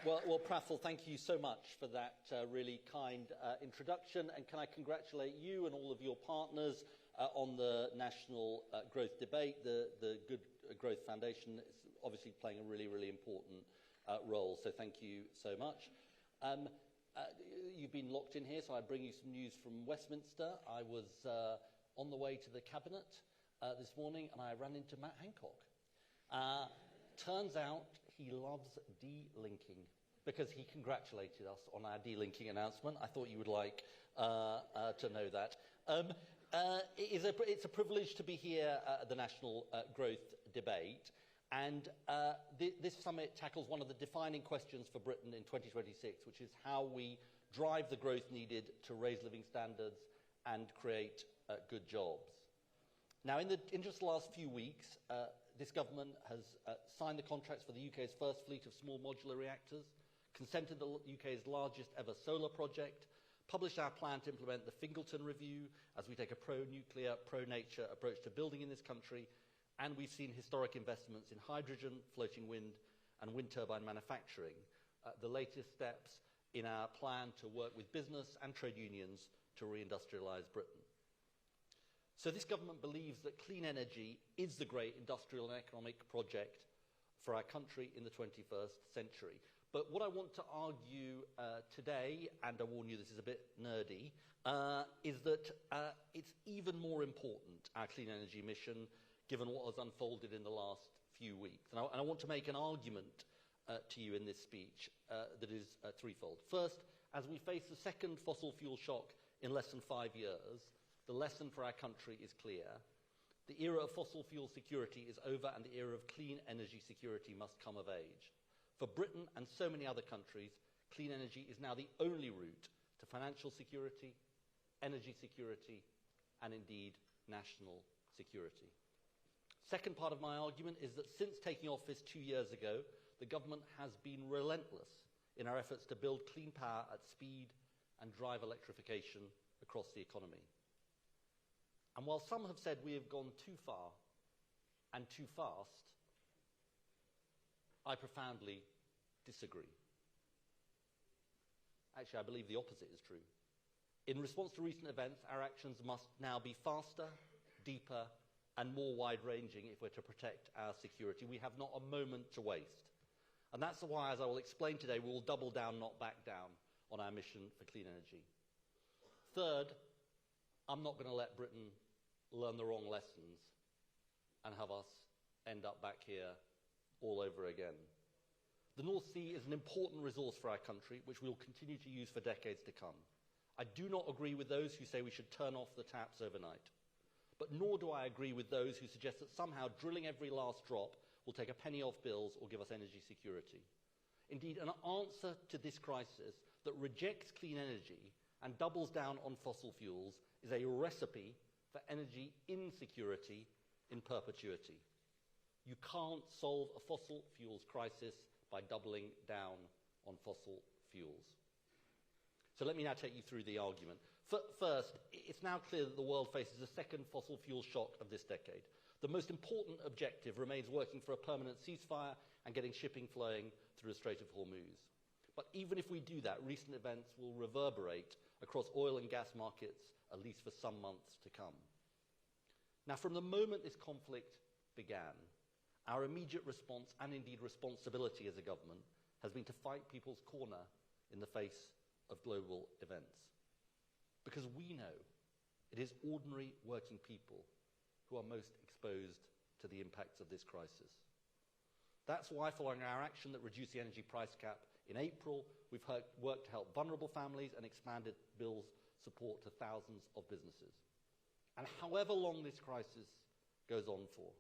Well, Praful, thank you so much for that really kind introduction. And can I congratulate you and all of your partners on the national growth debate. The Good Growth Foundation is obviously playing a really, really important role. So thank you so much. You've been locked in here, so I bring you some news from Westminster. I was on the way to the Cabinet this morning, and I ran into Matt Hancock. Turns out he loves de-linking, because he congratulated us on our de-linking announcement. I thought you would like to know that. It's a privilege to be here at the National Growth Debate, and this summit tackles one of the defining questions for Britain in 2026, which is how we drive the growth needed to raise living standards and create good jobs. Now, in just the last few weeks, this government has signed the contracts for the UK's first fleet of small modular reactors, consented the UK's largest ever solar project, published our plan to implement the Fingleton Review as we take a pro-nuclear, pro-nature approach to building in this country, and we've seen historic investments in hydrogen, floating wind, and wind turbine manufacturing, the latest steps in our plan to work with business and trade unions to reindustrialise Britain. So this government believes that clean energy is the great industrial and economic project for our country in the 21st century. But what I want to argue today, and I warn you this is a bit nerdy, is that it's even more important, our clean energy mission, given what has unfolded in the last few weeks. And I want to make an argument to you in this speech that is threefold. First, as we face the second fossil fuel shock in less than 5 years, the lesson for our country is clear. The era of fossil fuel security is over, and the era of clean energy security must come of age. For Britain and so many other countries, clean energy is now the only route to financial security, energy security, and indeed national security. Second part of my argument is that since taking office 2 years ago, the government has been relentless in our efforts to build clean power at speed and drive electrification across the economy. And while some have said we have gone too far and too fast, I profoundly disagree. Actually, I believe the opposite is true. In response to recent events, our actions must now be faster, deeper, and more wide-ranging if we're to protect our security. We have not a moment to waste. And that's why, as I will explain today, we will double down, not back down, on our mission for clean energy. Third, I'm not going to let Britain learn the wrong lessons and have us end up back here all over again. The North Sea is an important resource for our country, which we will continue to use for decades to come. I do not agree with those who say we should turn off the taps overnight. But nor do I agree with those who suggest that somehow drilling every last drop will take a penny off bills or give us energy security. Indeed, an answer to this crisis that rejects clean energy and doubles down on fossil fuels is a recipe for energy insecurity in perpetuity. You can't solve a fossil fuels crisis by doubling down on fossil fuels. So let me now take you through the argument. First, it's now clear that the world faces a second fossil fuel shock of this decade. The most important objective remains working for a permanent ceasefire and getting shipping flowing through the Strait of Hormuz. But even if we do that, recent events will reverberate across oil and gas markets, at least for some months to come. Now, from the moment this conflict began, our immediate response, and indeed responsibility as a government, has been to fight people's corner in the face of global events. Because we know it is ordinary working people who are most exposed to the impacts of this crisis. That's why, following our action that reduced the energy price cap in April, we've worked to help vulnerable families and expanded bills support to thousands of businesses. And however long this crisis goes on for,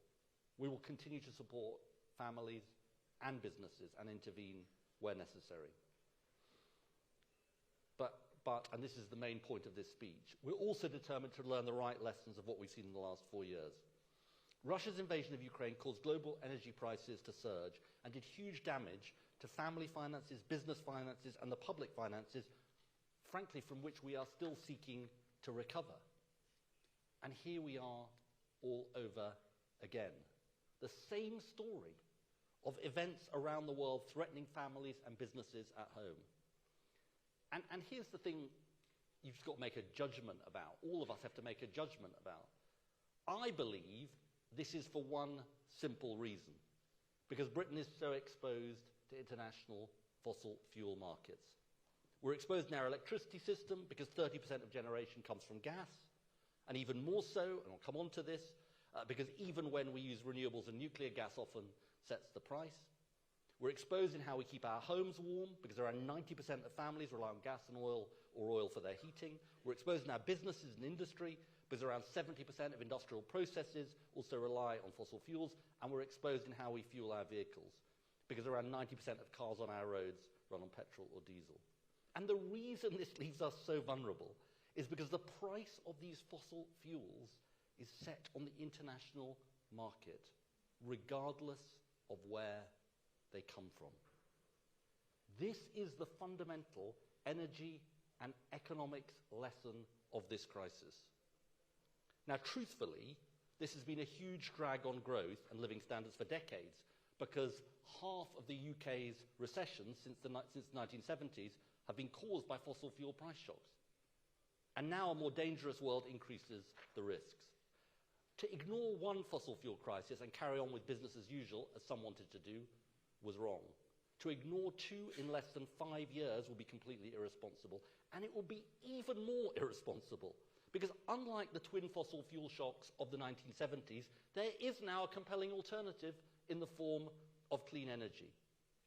we will continue to support families and businesses and intervene where necessary. But, and this is the main point of this speech, we're also determined to learn the right lessons of what we've seen in the last 4 years. Russia's invasion of Ukraine caused global energy prices to surge and did huge damage to family finances, business finances, and the public finances, frankly, from which we are still seeking to recover. And here we are all over again. The same story of events around the world threatening families and businesses at home. And here's the thing you've just got to make a judgment about. All of us have to make a judgment about. I believe this is for one simple reason. Because Britain is so exposed to international fossil fuel markets. We're exposed in our electricity system because 30% of generation comes from gas. And even more so, and I'll come on to this, because even when we use renewables and nuclear, gas often sets the price. We're exposed in how we keep our homes warm, because around 90% of families rely on gas and oil or oil for their heating. We're exposed in our businesses and industry, because around 70% of industrial processes also rely on fossil fuels. And we're exposed in how we fuel our vehicles, because around 90% of cars on our roads run on petrol or diesel. And the reason this leaves us so vulnerable is because the price of these fossil fuels is set on the international market, regardless of where they come from. This is the fundamental energy and economics lesson of this crisis. Now, truthfully, this has been a huge drag on growth and living standards for decades, because half of the UK's recessions since the 1970s have been caused by fossil fuel price shocks. And now a more dangerous world increases the risks. To ignore one fossil fuel crisis and carry on with business as usual, as some wanted to do, was wrong. To ignore two in less than 5 years will be completely irresponsible. And it will be even more irresponsible, because unlike the twin fossil fuel shocks of the 1970s, there is now a compelling alternative in the form of clean energy.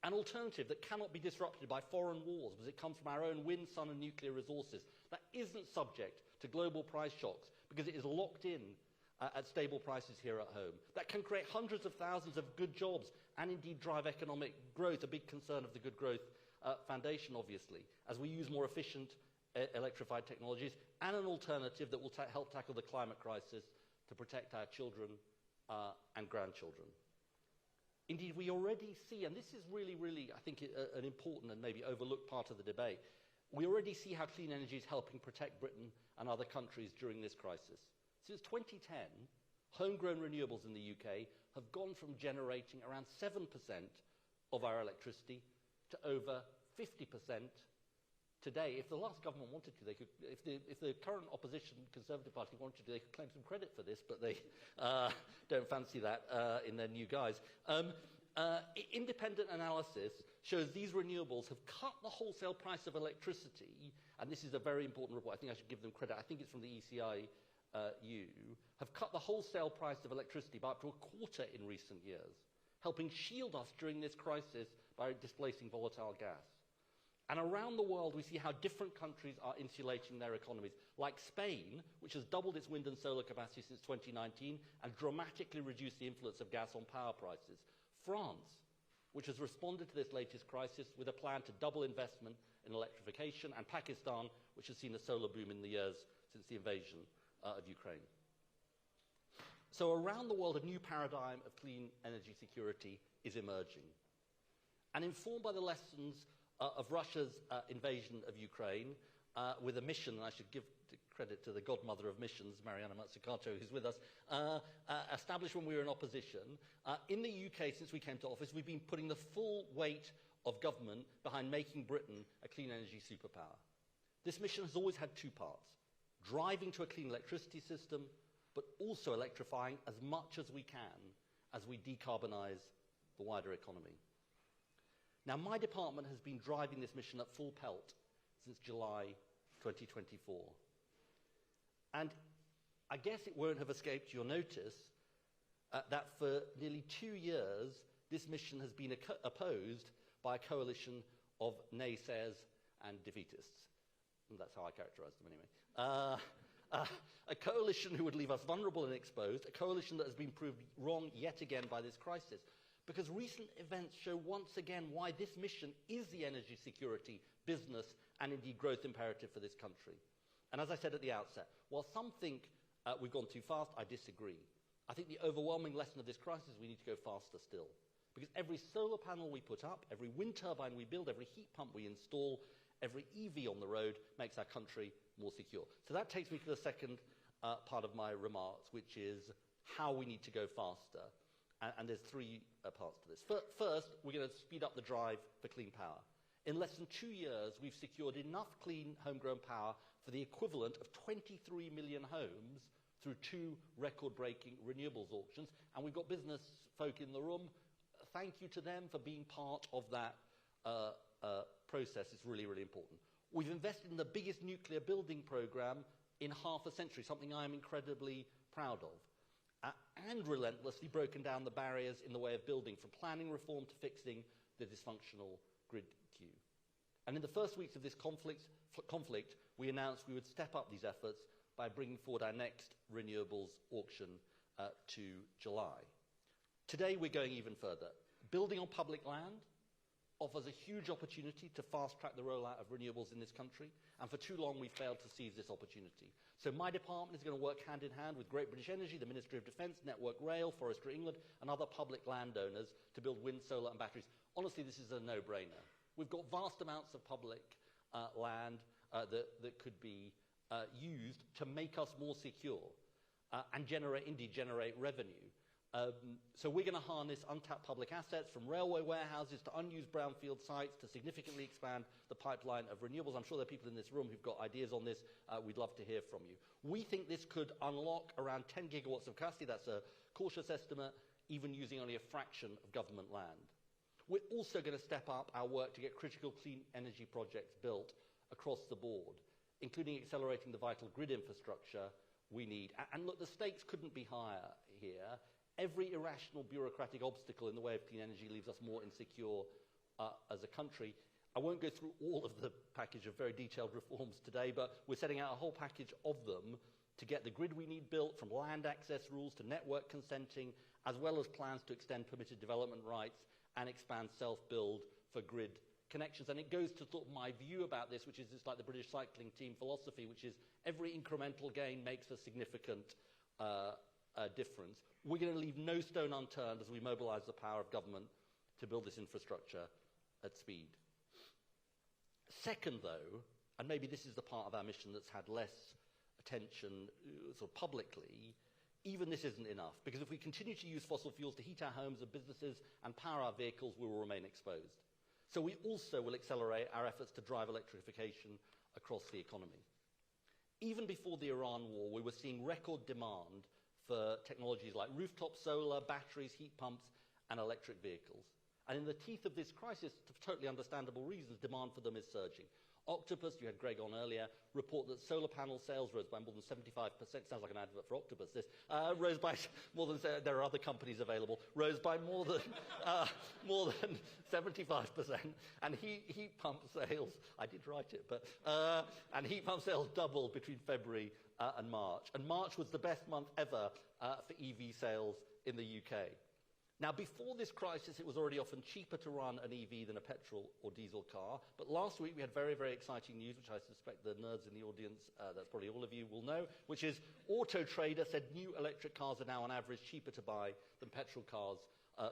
An alternative that cannot be disrupted by foreign wars, because it comes from our own wind, sun, and nuclear resources. That isn't subject to global price shocks, because it is locked in at stable prices here at home. That can create hundreds of thousands of good jobs and indeed drive economic growth, a big concern of the Good Growth Foundation, obviously, as we use more efficient electrified technologies, and an alternative that will help tackle the climate crisis to protect our children and grandchildren. Indeed, we already see, and this is really, really, I think, an important and maybe overlooked part of the debate, we already see how clean energy is helping protect Britain and other countries during this crisis. Since 2010, homegrown renewables in the UK have gone from generating around 7% of our electricity to over 50% today. If the last government wanted to, they could, if the current opposition Conservative Party wanted to, they could claim some credit for this, but they don't fancy that in their new guise. Independent analysis shows these renewables have cut the wholesale price of electricity, and this is a very important report, I think I should give them credit, I think it's from the ECI, have cut the wholesale price of electricity by up to a quarter in recent years, helping shield us during this crisis by displacing volatile gas. And around the world, we see how different countries are insulating their economies, like Spain, which has doubled its wind and solar capacity since 2019 and dramatically reduced the influence of gas on power prices. France, which has responded to this latest crisis with a plan to double investment in electrification, and Pakistan, which has seen a solar boom in the years since the invasion of Ukraine. So around the world, a new paradigm of clean energy security is emerging. And informed by the lessons of Russia's invasion of Ukraine, with a mission, and I should give credit to the godmother of missions, Mariana Mazzucato, who's with us, established when we were in opposition. In the UK, since we came to office, we've been putting the full weight of government behind making Britain a clean energy superpower. This mission has always had two parts: driving to a clean electricity system, but also electrifying as much as we can as we decarbonise the wider economy. Now, my department has been driving this mission at full pelt since July 2024. And I guess it won't have escaped your notice that for nearly 2 years, this mission has been opposed by a coalition of naysayers and defeatists. And that's how I characterise them anyway. A coalition who would leave us vulnerable and exposed, a coalition that has been proved wrong yet again by this crisis. Because recent events show once again why this mission is the energy security, business, and indeed growth imperative for this country. And as I said at the outset, while some think we've gone too fast, I disagree. I think the overwhelming lesson of this crisis is we need to go faster still. Because every solar panel we put up, every wind turbine we build, every heat pump we install, every EV on the road makes our country more secure. So that takes me to the second part of my remarks, which is how we need to go faster. And there's three parts to this. First, we're going to speed up the drive for clean power. In less than 2 years, we've secured enough clean homegrown power for the equivalent of 23 million homes through 2 record-breaking renewables auctions. And we've got business folk in the room. Thank you to them for being part of that process. It's really, really important. We've invested in the biggest nuclear building program in half a century, something I'm incredibly proud of. And relentlessly broken down the barriers in the way of building, from planning reform to fixing the dysfunctional grid queue. And in the first weeks of this conflict, we announced we would step up these efforts by bringing forward our next renewables auction to July. Today, we're going even further. Building on public land offers a huge opportunity to fast-track the rollout of renewables in this country, and for too long we've failed to seize this opportunity. So my department is going to work hand-in-hand with Great British Energy, the Ministry of Defence, Network Rail, Forestry England, and other public landowners to build wind, solar and batteries. Honestly, this is a no-brainer. We've got vast amounts of public land that could be used to make us more secure and generate revenue. So we're going to harness untapped public assets, from railway warehouses to unused brownfield sites, to significantly expand the pipeline of renewables. I'm sure there are people in this room who've got ideas on this. We'd love to hear from you. We think this could unlock around 10 gigawatts of capacity. That's a cautious estimate, even using only a fraction of government land. We're also going to step up our work to get critical clean energy projects built across the board, including accelerating the vital grid infrastructure we need. And look, the stakes couldn't be higher here. Every irrational bureaucratic obstacle in the way of clean energy leaves us more insecure as a country. I won't go through all of the package of very detailed reforms today, but we're setting out a whole package of them to get the grid we need built, from land access rules to network consenting, as well as plans to extend permitted development rights and expand self-build for grid connections. And it goes to sort of my view about this, which is it's like the British cycling team philosophy, which is every incremental gain makes a significant difference. We're going to leave no stone unturned as we mobilise the power of government to build this infrastructure at speed. Second, though, and maybe this is the part of our mission that's had less attention sort of publicly, even this isn't enough, because if we continue to use fossil fuels to heat our homes and businesses and power our vehicles, we will remain exposed. So we also will accelerate our efforts to drive electrification across the economy. Even before the Iran war, we were seeing record demand for technologies like rooftop solar, batteries, heat pumps, and electric vehicles. And in the teeth of this crisis, for totally understandable reasons, demand for them is surging. Octopus, you had Greg on earlier, report that solar panel sales rose by more than 75%. Sounds like an advert for Octopus, this. Rose by more than, there are other companies available, rose by more than 75%. And heat pump sales, I did write it, but, and heat pump sales doubled between February and March. And March was the best month ever for EV sales in the UK. Now, before this crisis, it was already often cheaper to run an EV than a petrol or diesel car. But last week, we had very, very exciting news, which I suspect the nerds in the audience, that's probably all of you, will know, which is Auto Trader said new electric cars are now on average cheaper to buy than petrol cars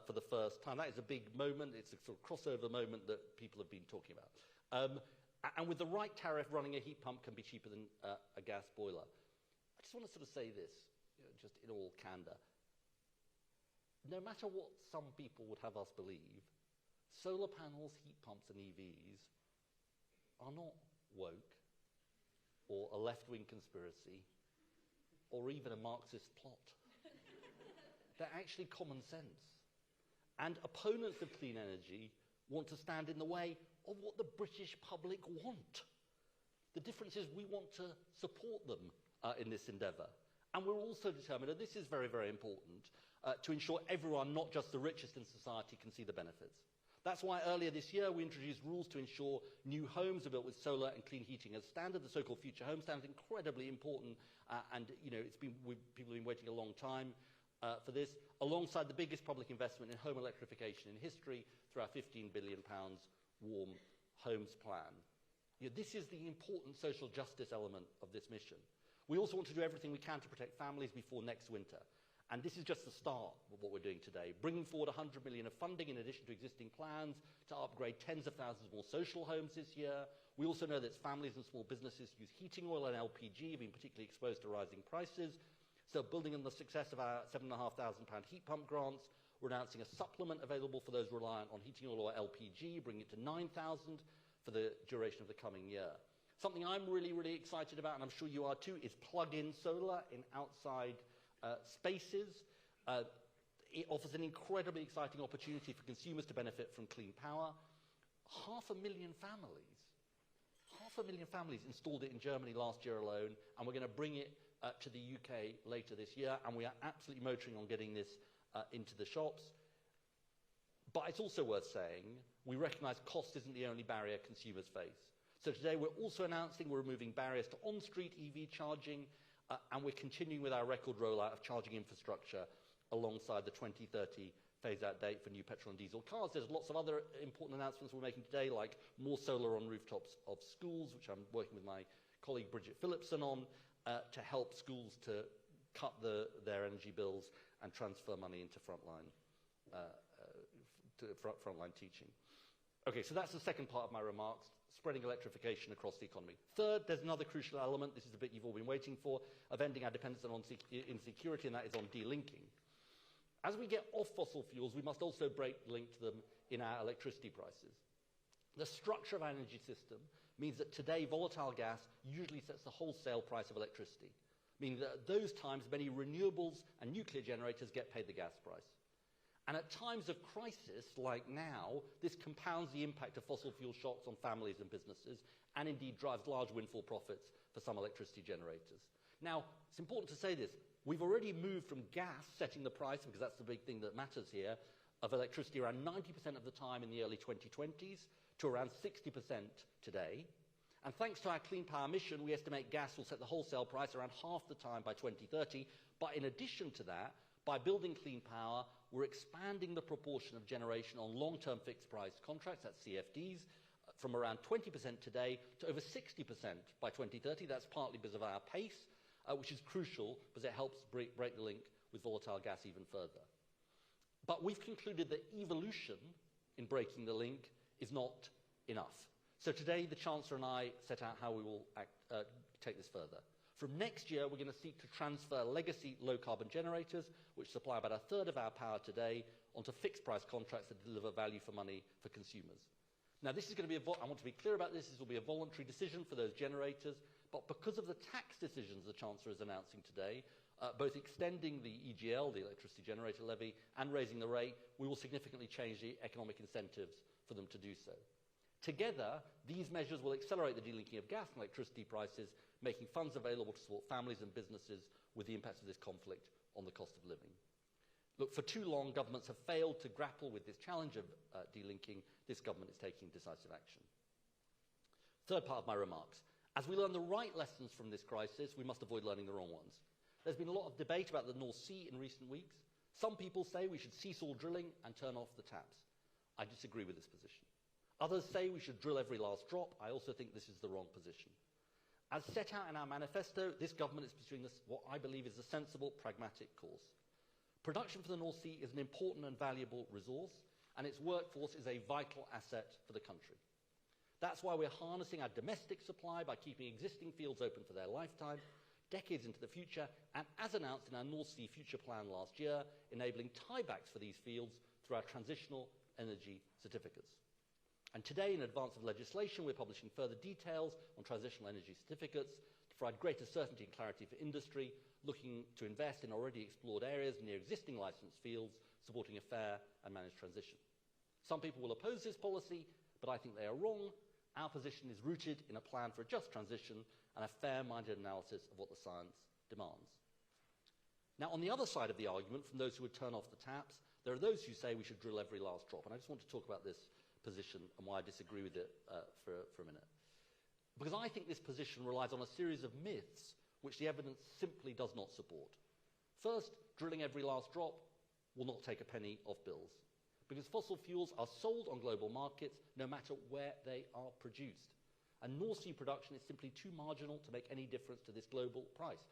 for the first time. That is a big moment. It's a sort of crossover moment that people have been talking about. And with the right tariff, running a heat pump can be cheaper than a gas boiler. I just want to sort of say this, just in all candor. No matter what some people would have us believe, solar panels, heat pumps and EVs are not woke or a left-wing conspiracy or even a Marxist plot. They're actually common sense. And opponents of clean energy want to stand in the way of what the British public want. The difference is we want to support them in this endeavour. And we're also determined, and this is very, very important, to ensure everyone, not just the richest in society, can see the benefits. That's why earlier this year we introduced rules to ensure new homes are built with solar and clean heating as standard. The so-called Future Home Standard is incredibly important, and people have been waiting a long time for this, alongside the biggest public investment in home electrification in history through our £15 billion Warm Homes Plan. This is the important social justice element of this mission. We also want to do everything we can to protect families before next winter. And this is just the start of what we're doing today, bringing forward £100 million of funding in addition to existing plans to upgrade tens of thousands more social homes this year. We also know that families and small businesses use heating oil and LPG, being particularly exposed to rising prices. So building on the success of our £7,500 heat pump grants, we're announcing a supplement available for those reliant on heating oil or LPG, bringing it to £9,000 for the duration of the coming year. Something I'm really, really excited about, and I'm sure you are too, is plug-in solar in outside spaces. It offers an incredibly exciting opportunity for consumers to benefit from clean power. 500,000 families installed it in Germany last year alone, and we're going to bring it to the UK later this year, and we are absolutely motoring on getting this into the shops. But it's also worth saying, we recognise cost isn't the only barrier consumers face. So today we're also announcing we're removing barriers to on-street EV charging, and we're continuing with our record rollout of charging infrastructure alongside the 2030 phase-out date for new petrol and diesel cars. There's lots of other important announcements we're making today, like more solar on rooftops of schools, which I'm working with my colleague Bridget Phillipson on, to help schools to cut their energy bills and transfer money into frontline teaching. Okay, so that's the second part of my remarks, spreading electrification across the economy. Third, there's another crucial element, this is the bit you've all been waiting for, of ending our dependence on insecurity, and that is on delinking. As we get off fossil fuels, we must also break the link to them in our electricity prices. The structure of our energy system means that today volatile gas usually sets the wholesale price of electricity, meaning that at those times many renewables and nuclear generators get paid the gas price. And at times of crisis, like now, this compounds the impact of fossil fuel shocks on families and businesses, and indeed drives large windfall profits for some electricity generators. Now, it's important to say this. We've already moved from gas setting the price, because that's the big thing that matters here, of electricity around 90% of the time in the early 2020s to around 60% today. And thanks to our clean power mission, we estimate gas will set the wholesale price around half the time by 2030. But in addition to that, by building clean power, we're expanding the proportion of generation on long-term fixed-price contracts, that's CFDs, from around 20% today to over 60% by 2030. That's partly because of our pace, which is crucial because it helps break the link with volatile gas even further. But we've concluded that evolution in breaking the link is not enough. So today, the Chancellor and I set out how we will take this further. From next year, we're going to seek to transfer legacy low-carbon generators, which supply about a third of our power today, onto fixed-price contracts that deliver value for money for consumers. Now, this is going to be I want to be clear about this. This will be a voluntary decision for those generators, but because of the tax decisions the Chancellor is announcing today, both extending the EGL, the electricity generator levy, and raising the rate, we will significantly change the economic incentives for them to do so. Together, these measures will accelerate the delinking of gas and electricity prices, making funds available to support families and businesses with the impacts of this conflict on the cost of living. Look, for too long, governments have failed to grapple with this challenge of delinking. This government is taking decisive action. Third part of my remarks. As we learn the right lessons from this crisis, we must avoid learning the wrong ones. There's been a lot of debate about the North Sea in recent weeks. Some people say we should cease all drilling and turn off the taps. I disagree with this position. Others say we should drill every last drop. I also think this is the wrong position. As set out in our manifesto, this government is pursuing what I believe is a sensible, pragmatic course. Production for the North Sea is an important and valuable resource, and its workforce is a vital asset for the country. That's why we're harnessing our domestic supply by keeping existing fields open for their lifetime, decades into the future, and as announced in our North Sea Future Plan last year, enabling tiebacks for these fields through our transitional energy certificates. And today, in advance of legislation, we're publishing further details on transitional energy certificates to provide greater certainty and clarity for industry, looking to invest in already explored areas near existing licensed fields, supporting a fair and managed transition. Some people will oppose this policy, but I think they are wrong. Our position is rooted in a plan for a just transition and a fair-minded analysis of what the science demands. Now, on the other side of the argument, from those who would turn off the taps, there are those who say we should drill every last drop. And I just want to talk about this position and why I disagree with it for a minute. Because I think this position relies on a series of myths which the evidence simply does not support. First, drilling every last drop will not take a penny off bills, because fossil fuels are sold on global markets no matter where they are produced. And North Sea production is simply too marginal to make any difference to this global price.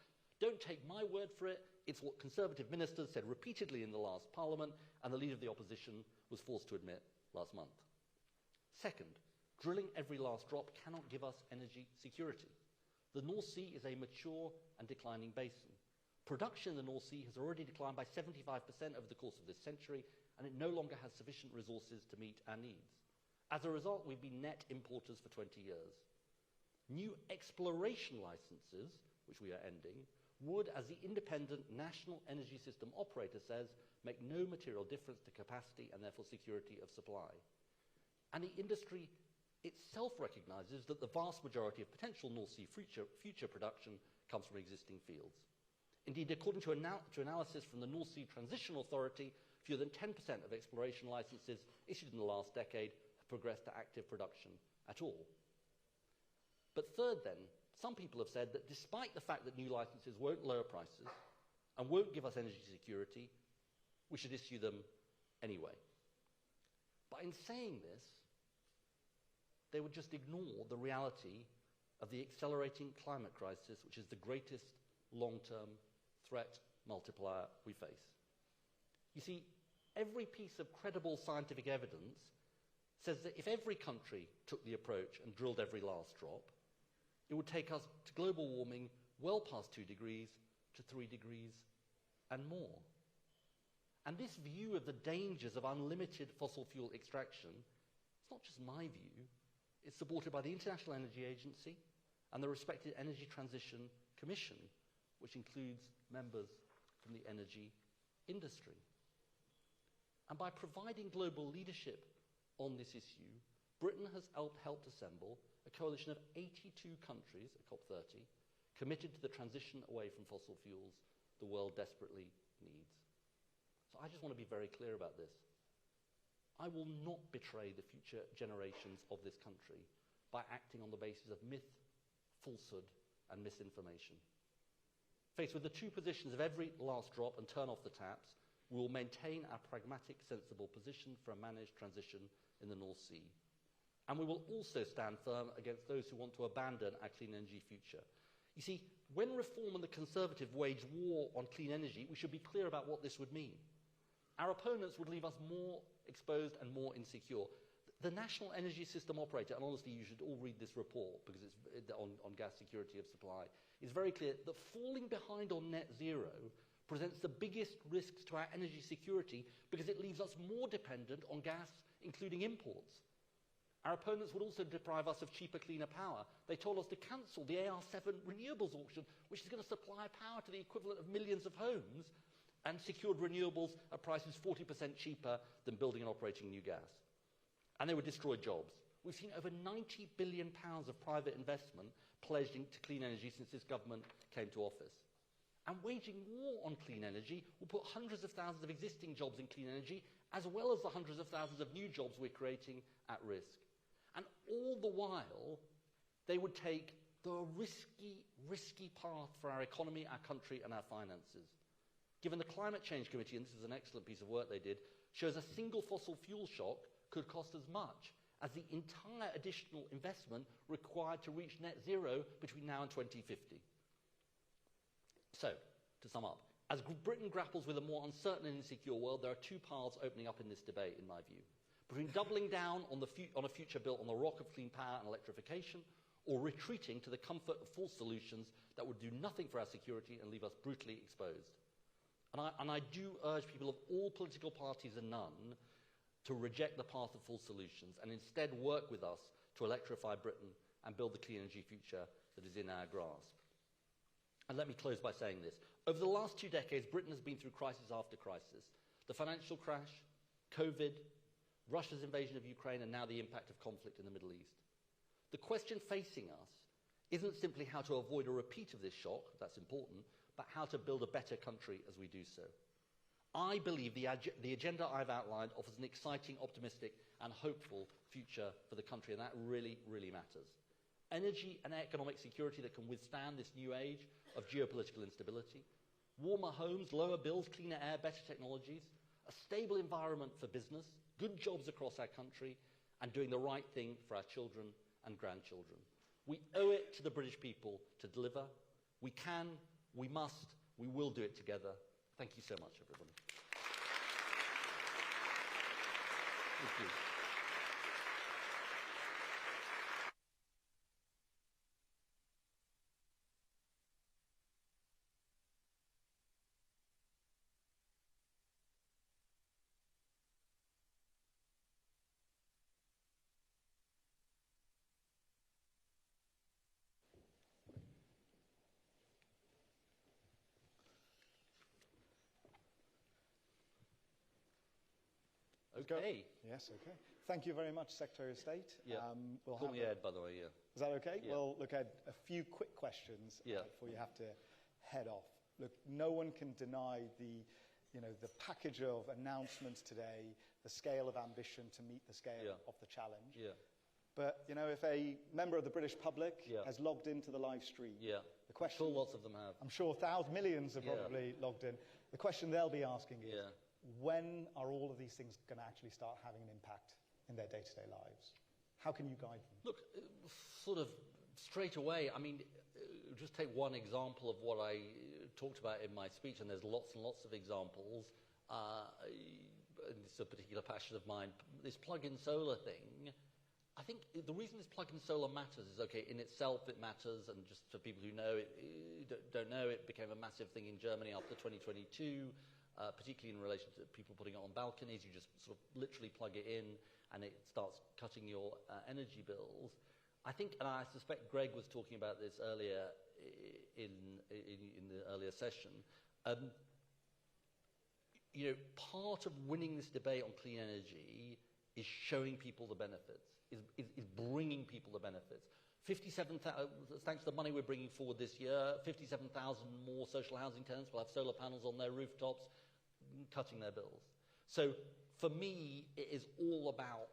Don't take my word for it. It's what Conservative ministers said repeatedly in the last Parliament, and the Leader of the Opposition was forced to admit last month. Second, drilling every last drop cannot give us energy security. The North Sea is a mature and declining basin. Production in the North Sea has already declined by 75% over the course of this century, and it no longer has sufficient resources to meet our needs. As a result, we've been net importers for 20 years. New exploration licenses, which we are ending, would, as the independent National Energy System operator says, make no material difference to capacity and therefore security of supply. And the industry itself recognises that the vast majority of potential North Sea future production comes from existing fields. Indeed, according to analysis from the North Sea Transition Authority, fewer than 10% of exploration licenses issued in the last decade have progressed to active production at all. But third then, some people have said that despite the fact that new licenses won't lower prices and won't give us energy security, we should issue them anyway. But in saying this, they would just ignore the reality of the accelerating climate crisis, which is the greatest long-term threat multiplier we face. You see, every piece of credible scientific evidence says that if every country took the approach and drilled every last drop, it would take us to global warming well past 2 degrees to 3 degrees and more. And this view of the dangers of unlimited fossil fuel extraction, it's not just my view, it's supported by the International Energy Agency and the respected Energy Transition Commission, which includes members from the energy industry. And by providing global leadership on this issue, Britain has helped assemble a coalition of 82 countries, at COP30, committed to the transition away from fossil fuels the world desperately needs. So I just want to be very clear about this. I will not betray the future generations of this country by acting on the basis of myth, falsehood, and misinformation. Faced with the two positions of every last drop and turn off the taps, we will maintain our pragmatic, sensible position for a managed transition in the North Sea. And we will also stand firm against those who want to abandon our clean energy future. You see, when Reform and the Conservative wage war on clean energy, we should be clear about what this would mean. Our opponents would leave us more exposed and more insecure. The National Energy System operator, and honestly you should all read this report because it's on gas security of supply, is very clear that falling behind on net zero presents the biggest risks to our energy security because it leaves us more dependent on gas, including imports. Our opponents would also deprive us of cheaper, cleaner power. They told us to cancel the AR7 renewables auction, which is going to supply power to the equivalent of millions of homes and secured renewables at prices 40% cheaper than building and operating new gas. And they would destroy jobs. We've seen over £90 billion of private investment pledged into clean energy since this government came to office. And waging war on clean energy will put hundreds of thousands of existing jobs in clean energy, as well as the hundreds of thousands of new jobs we're creating, at risk. And all the while, they would take the risky path for our economy, our country, and our finances. given the Climate Change Committee, and this is an excellent piece of work they did, shows a single fossil fuel shock could cost as much as the entire additional investment required to reach net zero between now and 2050. So, to sum up, as Britain grapples with a more uncertain and insecure world, there are two paths opening up in this debate, in my view. Between doubling down on a future built on the rock of clean power and electrification, or retreating to the comfort of false solutions that would do nothing for our security and leave us brutally exposed. And I do urge people of all political parties and none to reject the path of false solutions and instead work with us to electrify Britain and build the clean energy future that is in our grasp. And let me close by saying this. Over the last 2 decades, Britain has been through crisis after crisis. The financial crash, COVID, Russia's invasion of Ukraine, and now the impact of conflict in the Middle East. The question facing us isn't simply how to avoid a repeat of this shock, that's important, but how to build a better country as we do so. I believe the agenda I've outlined offers an exciting, optimistic, and hopeful future for the country, and that really, really matters. Energy and economic security that can withstand this new age of geopolitical instability, warmer homes, lower bills, cleaner air, better technologies, a stable environment for business, good jobs across our country, and doing the right thing for our children and grandchildren. We owe it to the British people to deliver. We can, we must, we will do it together. Thank you so much, everybody. Thank you. Okay. Yes, okay. Thank you very much, Secretary of State. Yeah. Call me Ed, by the way, yeah. Is that okay? Yeah. Well, look, Ed, a few quick questions before you have to head off. Look, no one can deny the package of announcements today, the scale of ambition to meet the scale of the challenge. Yeah. But, if a member of the British public has logged into the live stream, the question... I'm sure lots of them have. I'm sure millions have probably logged in. The question they'll be asking is, when are all of these things going to actually start having an impact in their day-to-day lives? How can you guide them? Look, sort of straight away, I mean, just take one example of what I talked about in my speech, and there's lots and lots of examples. And it's a particular passion of mine. This plug-in solar thing, I think the reason this plug-in solar matters is, okay, in itself it matters, and just for people who know it, don't know, it became a massive thing in Germany after 2022. Particularly in relation to people putting it on balconies. You just sort of literally plug it in and it starts cutting your energy bills. I think, and I suspect Greg was talking about this earlier in the earlier session, part of winning this debate on clean energy is showing people the benefits, is bringing people the benefits. 57,000, thanks to the money we're bringing forward this year, 57,000 more social housing tenants will have solar panels on their rooftops, cutting their bills. So for me, it is all about,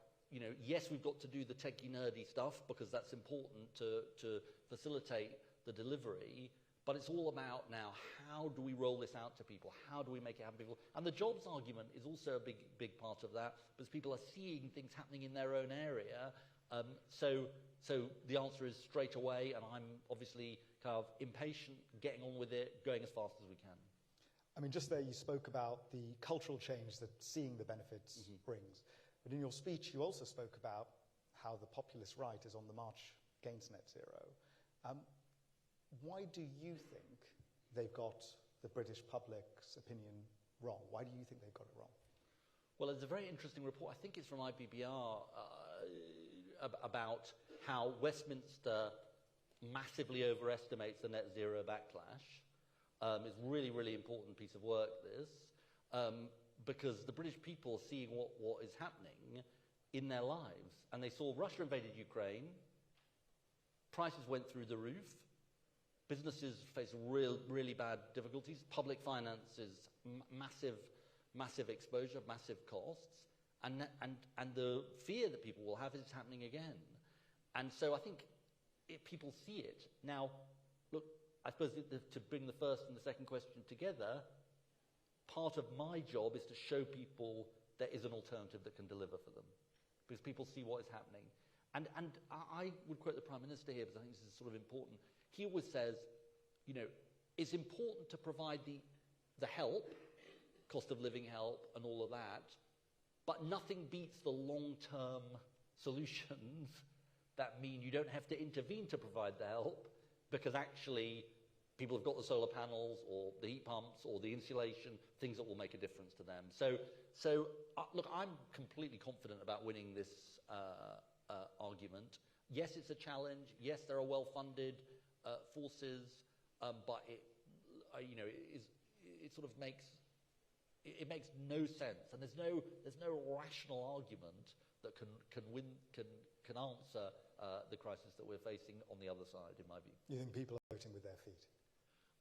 yes, we've got to do the techie nerdy stuff because that's important to facilitate the delivery, but it's all about now, how do we roll this out to people? How do we make it happen to people? And the jobs argument is also a big part of that, because people are seeing things happening in their own area. So the answer is straight away, and I'm obviously kind of impatient, getting on with it, going as fast as we can. I mean, just there you spoke about the cultural change that seeing the benefits brings. But in your speech, you also spoke about how the populist right is on the march against net zero. Why do you think they've got the British public's opinion wrong? Why do you think they've got it wrong? Well, it's a very interesting report. I think it's from IBBR about how Westminster massively overestimates the net zero backlash. It's a really, really important piece of work, this, because the British people are seeing what is happening in their lives. And they saw Russia invaded Ukraine, prices went through the roof, businesses face really bad difficulties, public finances, massive exposure, massive costs, and the fear that people will have is it's happening again. And so I think people see it. Now, look, I suppose to bring the first and the second question together, part of my job is to show people there is an alternative that can deliver for them, because people see what is happening. And I would quote the Prime Minister here, because I think this is sort of important. He always says, you know, it's important to provide the help, cost of living help and all of that, but nothing beats the long-term solutions that mean you don't have to intervene to provide the help, because actually people have got the solar panels or the heat pumps or the insulation, things that will make a difference to them. So look, I'm completely confident about winning this argument. Yes, it's a challenge. Yes, there are well-funded forces, but it sort of makes no sense, and there's no rational argument that can answer the crisis that we're facing on the other side, in my view. You think people are voting with their feet?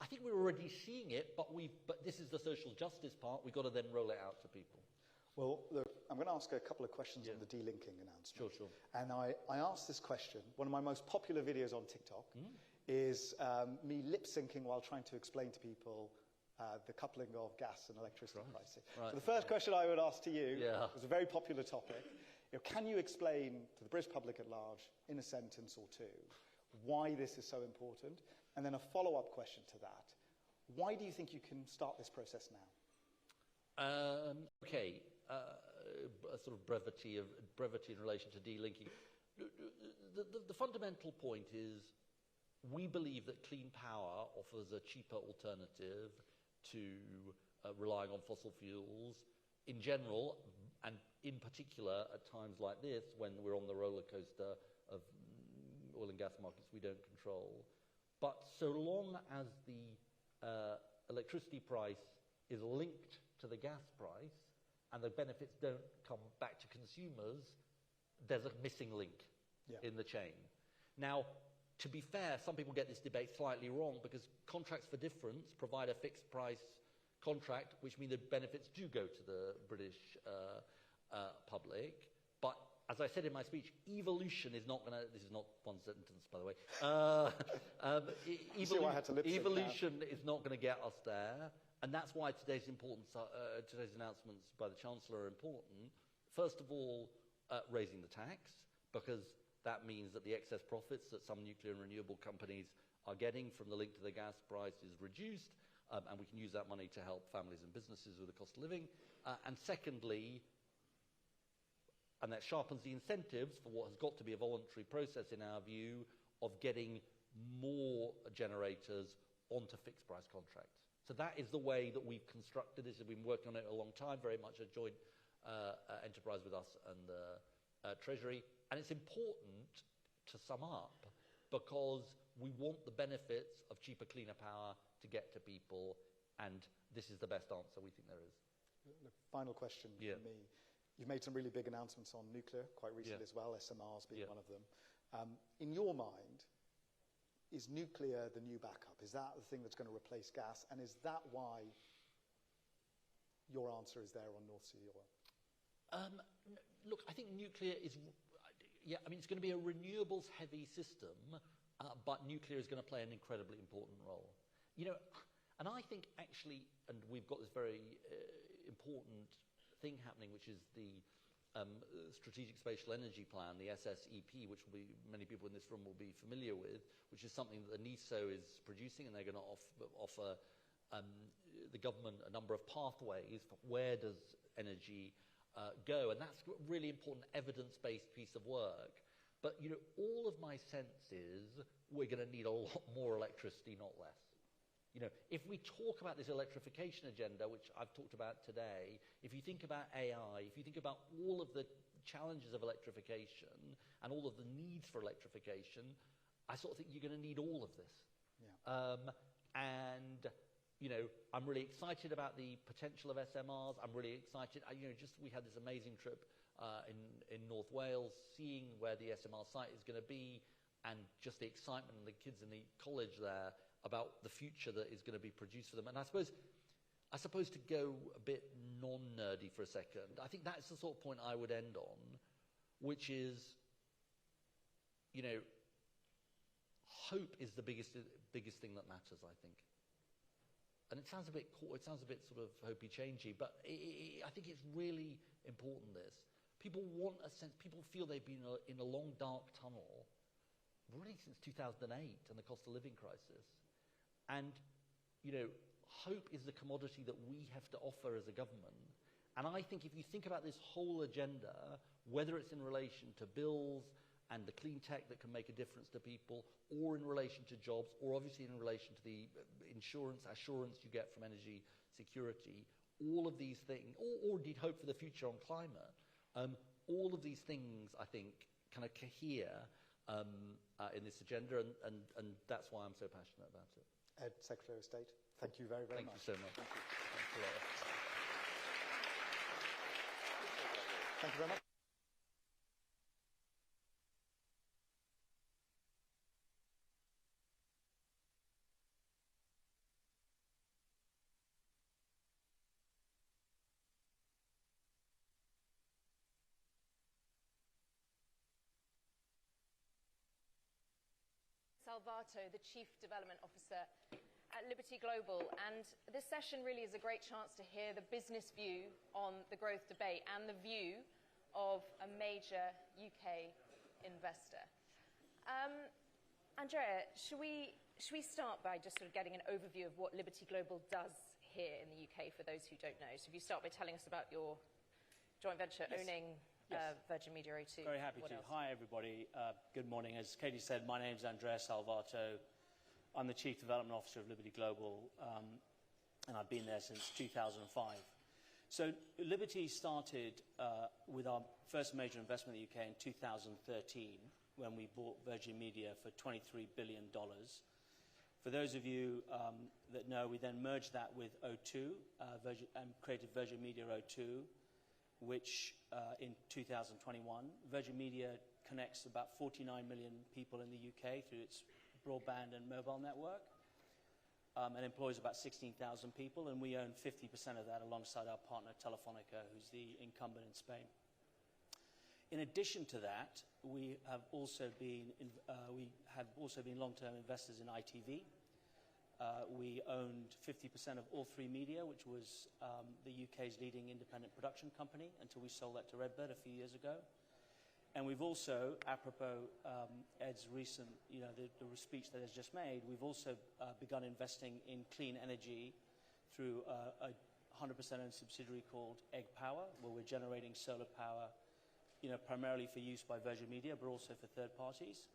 I think we're already seeing it, but this is the social justice part. We've got to then roll it out to people. Well, look, I'm going to ask a couple of questions on the delinking announcement. Sure. And I asked this question. One of my most popular videos on TikTok is me lip-syncing while trying to explain to people the coupling of gas and electricity pricing. Right. So the first question I would ask to you was a very popular topic. You know, can you explain to the British public at large, in a sentence or two, why this is so important? And then a follow-up question to that. Why do you think you can start this process now? Okay. A sort of brevity in relation to delinking. The fundamental point is we believe that clean power offers a cheaper alternative to relying on fossil fuels in general, and in particular at times like this when we're on the roller coaster of oil and gas markets we don't control. But so long as the electricity price is linked to the gas price and the benefits don't come back to consumers, there's a missing link in the chain. Now, to be fair, some people get this debate slightly wrong, because contracts for difference provide a fixed price contract, which means the benefits do go to the British public. But as I said in my speech, evolution is not going to... This is not one sentence, by the way. Evolution is not going to get us there. And that's why today's announcements by the Chancellor are important. First of all, raising the tax, because that means that the excess profits that some nuclear and renewable companies are getting from the link to the gas price is reduced, and we can use that money to help families and businesses with the cost of living. And secondly, and that sharpens the incentives for what has got to be a voluntary process, in our view, of getting more generators onto fixed price contracts. So that is the way that we've constructed this. We've been working on it a long time, very much a joint enterprise with us and the Treasury. And it's important to sum up, because we want the benefits of cheaper, cleaner power to get to people, and this is the best answer we think there is. The final question from me. You've made some really big announcements on nuclear quite recently as well, SMRs being one of them. In your mind, is nuclear the new backup? Is that the thing that's going to replace gas? And is that why your answer is there on North Sea oil? Look, I think nuclear is... it's going to be a renewables-heavy system, but nuclear is going to play an incredibly important role. You know, and I think actually, and we've got this very important thing happening, which is the Strategic Spatial Energy Plan, the SSEP, which many people in this room will be familiar with, which is something that the NESO is producing, and they're going to offer the government a number of pathways for where does energy go, and that's a really important evidence-based piece of work. But you know, all of my sense is we're going to need a lot more electricity, not less. You know, if we talk about this electrification agenda, which I've talked about today, if you think about AI, if you think about all of the challenges of electrification and all of the needs for electrification, I sort of think you're going to need all of this. And you know, I'm really excited about the potential of SMRs. I'm really excited. We had this amazing trip in North Wales, seeing where the SMR site is going to be, and just the excitement of the kids in the college there about the future that is going to be produced for them. And I suppose to go a bit non-nerdy for a second, I think that's the sort of point I would end on, which is, you know, hope is the biggest thing that matters, I think. and it sounds a bit sort of hopey-changey, but I think it's really important, this. People want a sense, people feel they've been in a long, dark tunnel really since 2008 and the cost of living crisis. And, hope is the commodity that we have to offer as a government. And I think if you think about this whole agenda, whether it's in relation to bills and the clean tech that can make a difference to people, or in relation to jobs, or obviously in relation to the assurance you get from energy security, all of these things, or indeed hope for the future on climate, all of these things, I think, kind of cohere in this agenda, and that's why I'm so passionate about it. Ed, Secretary of State, thank you very, very much. Thank you so much. Thank you. Thanks a lot. Thank you very much. Salvato, the Chief Development Officer at Liberty Global. And this session really is a great chance to hear the business view on the growth debate and the view of a major UK investor. Andrea, should we start by just sort of getting an overview of what Liberty Global does here in the UK for those who don't know? So if you start by telling us about your joint venture owning Virgin Media O2. Very happy to. Hi, everybody. Good morning. As Katie said, my name is Andrea Salvato. I'm the Chief Development Officer of Liberty Global, and I've been there since 2005. So Liberty started with our first major investment in the UK in 2013, when we bought Virgin Media for $23 billion. For those of you that know, we then merged that with O2 and created Virgin Media O2, which in 2021, Virgin Media connects about 49 million people in the UK through its broadband and mobile network, and employs about 16,000 people, and we own 50% of that alongside our partner Telefonica, who's the incumbent in Spain. In addition to that, we have also been long-term investors in ITV. We owned 50% of All3Media, which was the UK's leading independent production company, until we sold that to Redbird a few years ago. And we've also, apropos Ed's recent, the speech that Ed's just made, we've also begun investing in clean energy through a 100% owned subsidiary called Egg Power, where we're generating solar power, primarily for use by Virgin Media, but also for third parties.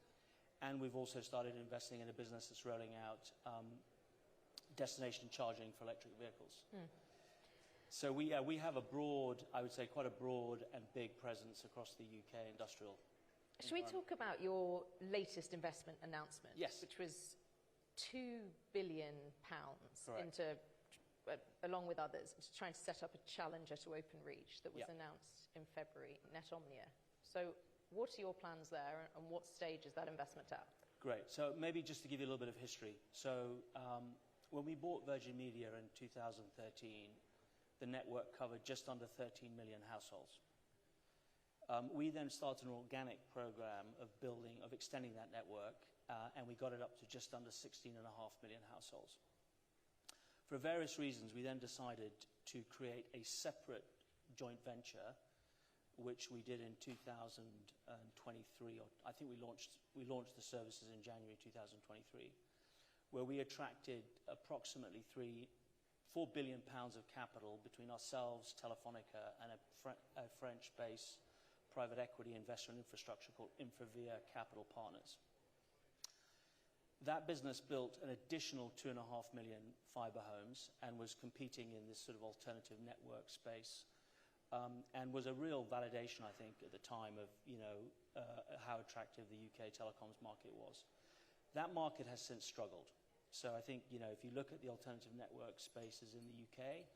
And we've also started investing in a business that's rolling out destination charging for electric vehicles. So we have a broad, I would say quite a broad and big presence across the UK industrial. Should we talk about your latest investment announcement? Yes. Which was £2 billion Correct. into, along with others, trying to set up a challenger to Openreach that was announced in February, NetOmnia. So what are your plans there, and what stage is that investment at? Great. So maybe just to give you a little bit of history. So when we bought Virgin Media in 2013, the network covered just under 13 million households. We then started an organic program of extending that network, and we got it up to just under 16.5 million households. For various reasons, we then decided to create a separate joint venture, which we did in 2023, or I think we launched the services in January 2023, where we attracted approximately £4 billion of capital between ourselves, Telefonica, and a French-based private equity investor in infrastructure called Infravia Capital Partners. That business built an additional 2.5 million fibre homes and was competing in this sort of alternative network space, and was a real validation, I think, at the time of how attractive the UK telecoms market was. That market has since struggled. So I think, if you look at the alternative network spaces in the UK,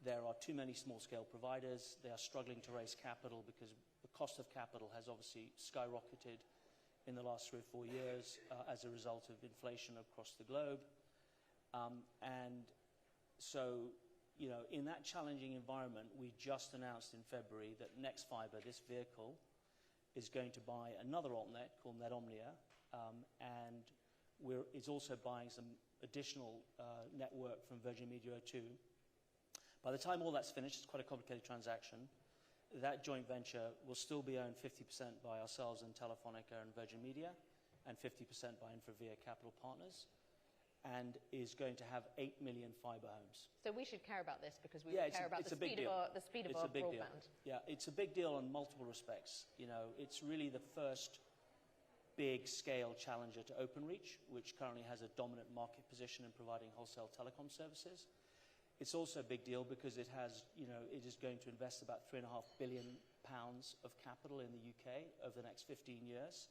there are too many small-scale providers. They are struggling to raise capital because the cost of capital has obviously skyrocketed in the last 3 or 4 years as a result of inflation across the globe. And so, in that challenging environment, we just announced in February that nexfibre, this vehicle, is going to buy another altnet called NetOmnia, and it's also buying some additional network from Virgin Media O2. By the time all that's finished, it's quite a complicated transaction. That joint venture will still be owned 50% by ourselves and Telefonica and Virgin Media, and 50% by Infravia Capital Partners, and is going to have 8 million fibre homes. So we should care about this because we care about the speed of our broadband. Yeah, it's a big deal on multiple respects. You know, it's really the first big-scale challenger to Openreach, which currently has a dominant market position in providing wholesale telecom services. It's also a big deal because it has, you know, it is going to invest about £3.5 billion of capital in the UK over the next 15 years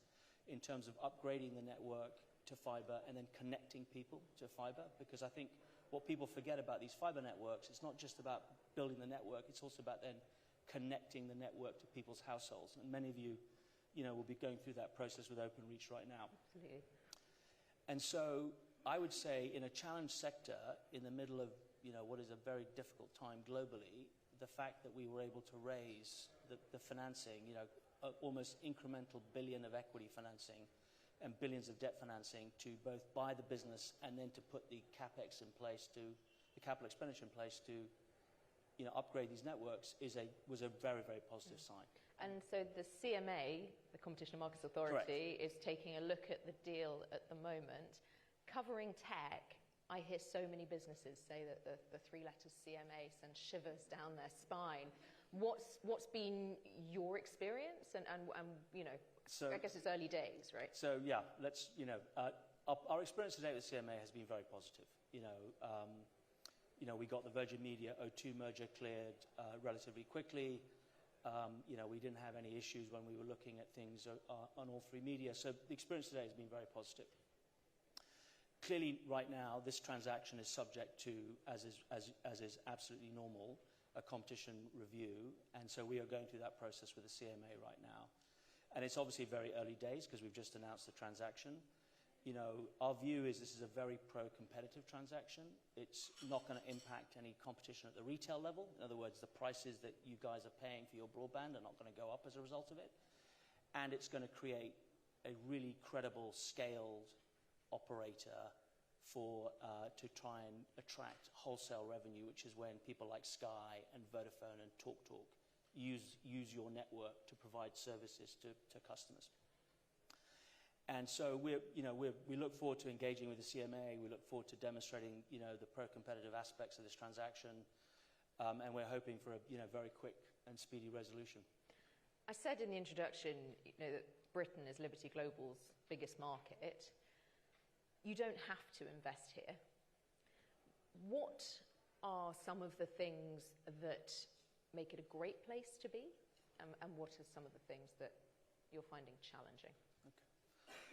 in terms of upgrading the network to fibre and then connecting people to fibre. Because I think what people forget about these fibre networks, it's not just about building the network, it's also about then connecting the network to people's households. And many of you, will be going through that process with Openreach right now. Absolutely. And so I would say in a challenged sector, in the middle of what is a very difficult time globally, the fact that we were able to raise the financing, almost incremental billion of equity financing and billions of debt financing to both buy the business and then to put the capex in place, the capital expenditure in place to upgrade these networks was a very, very positive sign. And so the CMA, the Competition and Markets Authority, is taking a look at the deal at the moment. Covering tech, I hear so many businesses say that the three letters CMA send shivers down their spine. What's been your experience? And so, I guess it's early days, right? So yeah, our experience today with CMA has been very positive. We got the Virgin Media O2 merger cleared relatively quickly. We didn't have any issues when we were looking at things on all three media. So the experience today has been very positive. Clearly, right now, this transaction is subject to, as is absolutely normal, a competition review. And so we are going through that process with the CMA right now. And it's obviously very early days because we've just announced the transaction. Our view is this is a very pro-competitive transaction. It's not going to impact any competition at the retail level. In other words, the prices that you guys are paying for your broadband are not going to go up as a result of it. And it's going to create a really credible, scaled operator to try and attract wholesale revenue, which is when people like Sky and Vodafone and TalkTalk use your network to provide services to customers. And so we look forward to engaging with the CMA. We look forward to demonstrating the pro-competitive aspects of this transaction, and we're hoping for a very quick and speedy resolution. I said in the introduction that Britain is Liberty Global's biggest market. You don't have to invest here. What are some of the things that make it a great place to be, and what are some of the things that you're finding challenging?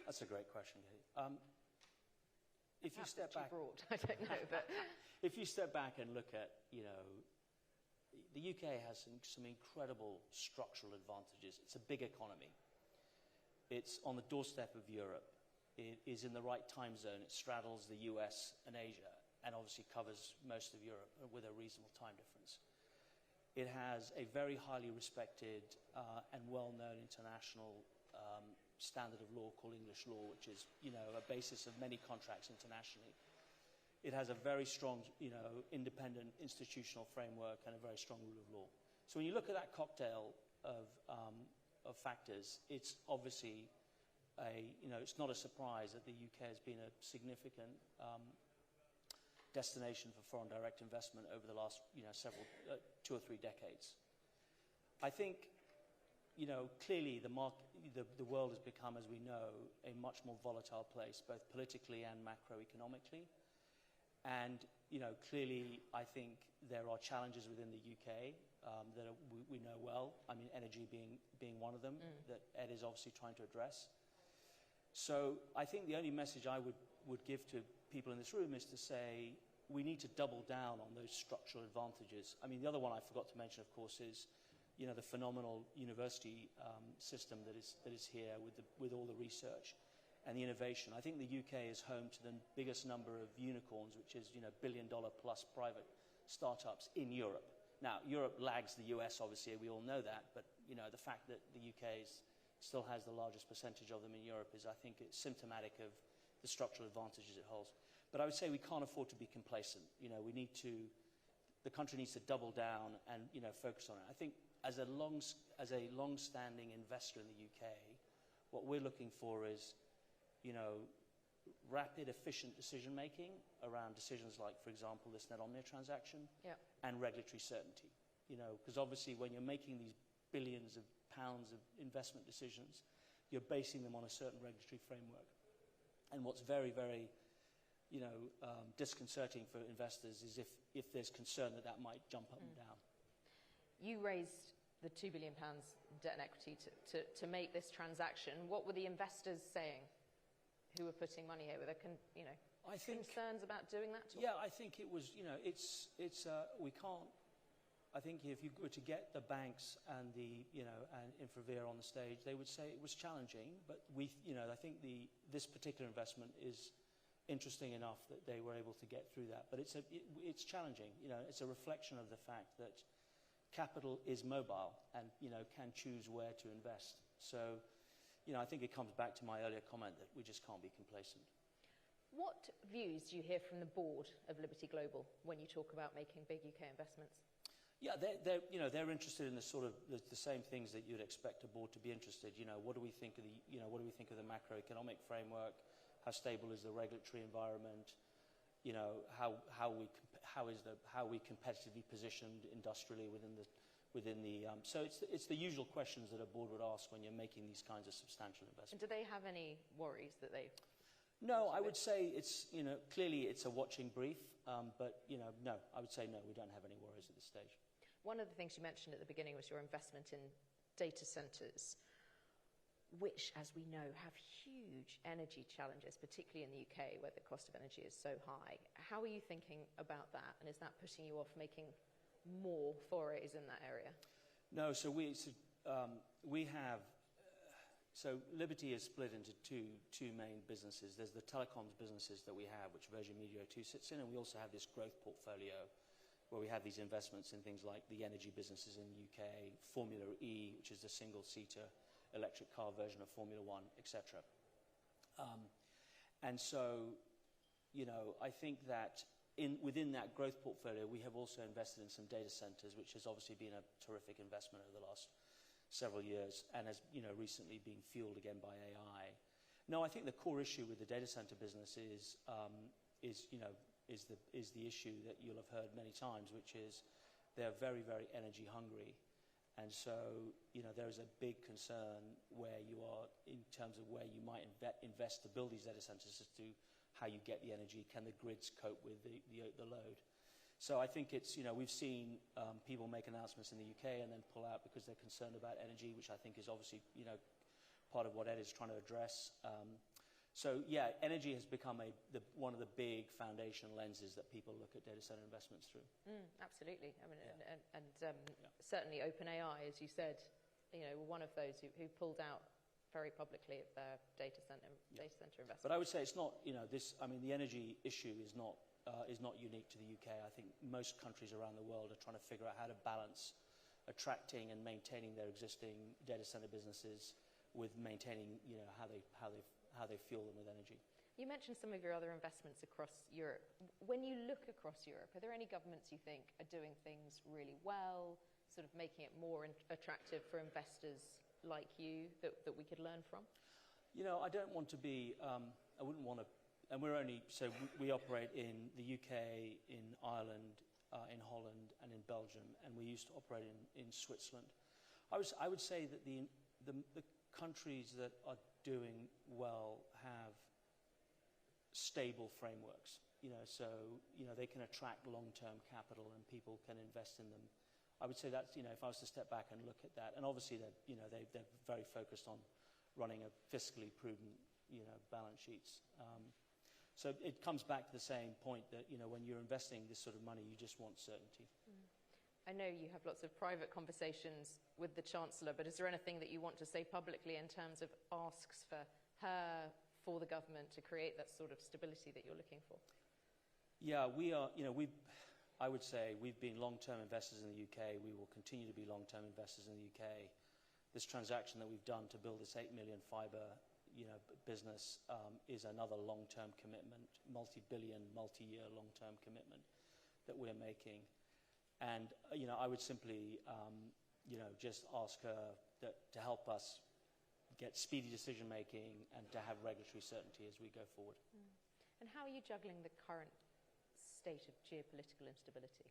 That's a great question, Katie. If you step back, broad, I don't know, but if you step back and look at, the UK has some incredible structural advantages. It's a big economy. It's on the doorstep of Europe. It is in the right time zone. It straddles the US and Asia, and obviously covers most of Europe with a reasonable time difference. It has a very highly respected and well-known international standard of law called English law, which is, a basis of many contracts internationally. It has a very strong, independent institutional framework and a very strong rule of law. So when you look at that cocktail of factors, it's obviously it's not a surprise that the UK has been a significant destination for foreign direct investment over the last, several 2 or 3 decades. I think, clearly the world has become, as we know, a much more volatile place, both politically and macroeconomically. And, clearly, I think there are challenges within the UK that we know well. I mean, energy being one of them that Ed is obviously trying to address. So I think the only message I would give to people in this room is to say we need to double down on those structural advantages. I mean, the other one I forgot to mention, of course, is the phenomenal university system that is here with all the research and the innovation. I think the UK is home to the biggest number of unicorns, which is billion-dollar plus private startups in Europe. Now, Europe lags the US, obviously, we all know that, but the fact that the UK still has the largest percentage of them in Europe is, I think, it's symptomatic of the structural advantages it holds. But I would say we can't afford to be complacent. The country needs to double down and focus on it. I think as a long-standing investor in the UK, what we're looking for is, rapid, efficient decision-making around decisions like, for example, this Net Omnia transaction, and regulatory certainty. Because obviously when you're making these billions of pounds of investment decisions, you're basing them on a certain regulatory framework. And what's very, very, disconcerting for investors is if there's concern that might jump up and down. You raised the £2 billion debt and equity to make this transaction. What were the investors saying who were putting money here? Were there concerns about doing that? Yeah, I think it was, we can't, I think if you were to get the banks and and Infravia on the stage, they would say it was challenging, but I think this particular investment is interesting enough that they were able to get through that. But it's challenging, it's a reflection of the fact that capital is mobile and, can choose where to invest. So, I think it comes back to my earlier comment that we just can't be complacent. What views do you hear from the board of Liberty Global when you talk about making big UK investments? Yeah, they're interested in the sort of the same things that you'd expect a board to be interested. What do we think of the macroeconomic framework? How stable is the regulatory environment? How we competitively positioned industrially within the. So it's the usual questions that a board would ask when you're making these kinds of substantial investments. And do they have any worries that they? No, I would say it's clearly it's a watching brief, but no, I would say no, we don't have any worries at this stage. One of the things you mentioned at the beginning was your investment in data centres, which, as we know, have huge energy challenges, particularly in the UK, where the cost of energy is so high. How are you thinking about that, and is that putting you off making more forays in that area? No, so Liberty is split into two main businesses. There's the telecoms businesses that we have, which Virgin Media O2 sits in, and we also have this growth portfolio where we have these investments in things like the energy businesses in the UK, Formula E, which is the single-seater electric car version of Formula One, etc. And so, I think that within that growth portfolio, we have also invested in some data centers, which has obviously been a terrific investment over the last several years and has, recently been fueled again by AI. No, I think the core issue with the data center business is the issue that you'll have heard many times, which is they're very, very energy hungry. And so, there is a big concern where you are in terms of where you might invest to build these data centers as to how you get the energy. Can the grids cope with the load? So I think it's, we've seen people make announcements in the UK and then pull out because they're concerned about energy, which I think is obviously, part of what Ed is trying to address. So yeah, energy has become one of the big foundation lenses that people look at data center investments through. Absolutely. I mean, certainly OpenAI, as you said, were one of those who pulled out very publicly of their data center investments. But I would say it's not, the energy issue is not unique to the UK. I think most countries around the world are trying to figure out how to balance attracting and maintaining their existing data center businesses with maintaining, how they fuel them with energy. You mentioned some of your other investments across Europe. When you look across Europe, are there any governments you think are doing things really well, sort of making it more attractive for investors like you that we could learn from? I don't want to be, I wouldn't want to, and we operate in the UK, in Ireland, in Holland, and in Belgium, and we used to operate in Switzerland. I would say that the countries that are doing well have stable frameworks, so they can attract long-term capital and people can invest in them. I would say that's, if I was to step back and look at that, and obviously they're very focused on running a fiscally prudent, balance sheets. So it comes back to the same point that, when you're investing this sort of money, you just want certainty. I know you have lots of private conversations with the Chancellor, but is there anything that you want to say publicly in terms of asks for her, for the government to create that sort of stability that you're looking for? Yeah, we are, I would say we've been long-term investors in the UK. We will continue to be long-term investors in the UK. This transaction that we've done to build this 8 million fibre, business is another long-term commitment, multi-billion, multi-year long-term commitment that we're making. And, I would simply, just ask her to help us get speedy decision-making and to have regulatory certainty as we go forward. And how are you juggling the current state of geopolitical instability?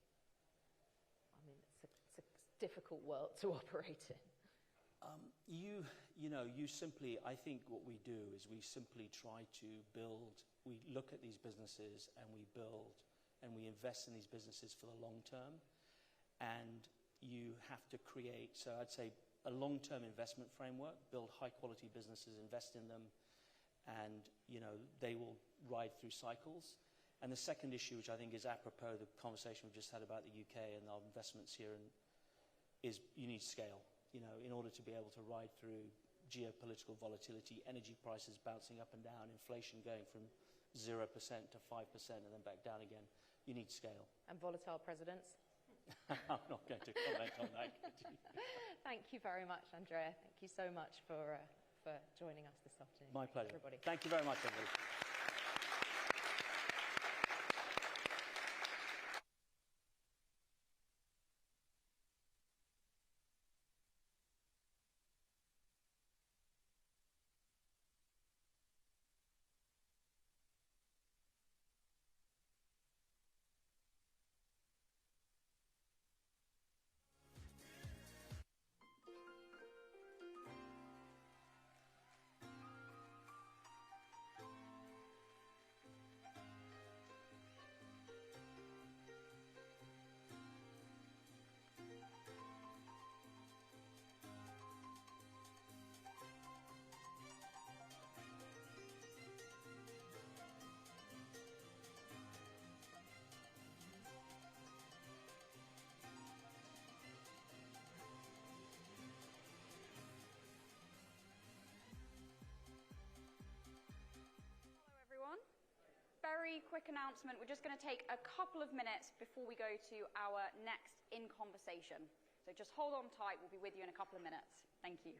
I mean, it's a difficult world to operate in. I think what we do is we simply try to we look at these businesses and we build and we invest in these businesses for the long term. And you have to create, so I'd say, a long-term investment framework, build high-quality businesses, invest in them, and, they will ride through cycles. And the second issue, which I think is apropos the conversation we've just had about the UK and our investments here, is you need scale. In order to be able to ride through geopolitical volatility, energy prices bouncing up and down, inflation going from 0% to 5% and then back down again, you need scale. And volatile presidents? I'm not going to comment on that. Thank you very much, Andrea. Thank you so much for joining us this afternoon. My pleasure. Everybody. Thank you very much, everybody. Very quick announcement. We're just going to take a couple of minutes before we go to our next In Conversation. So just hold on tight. We'll be with you in a couple of minutes. Thank you.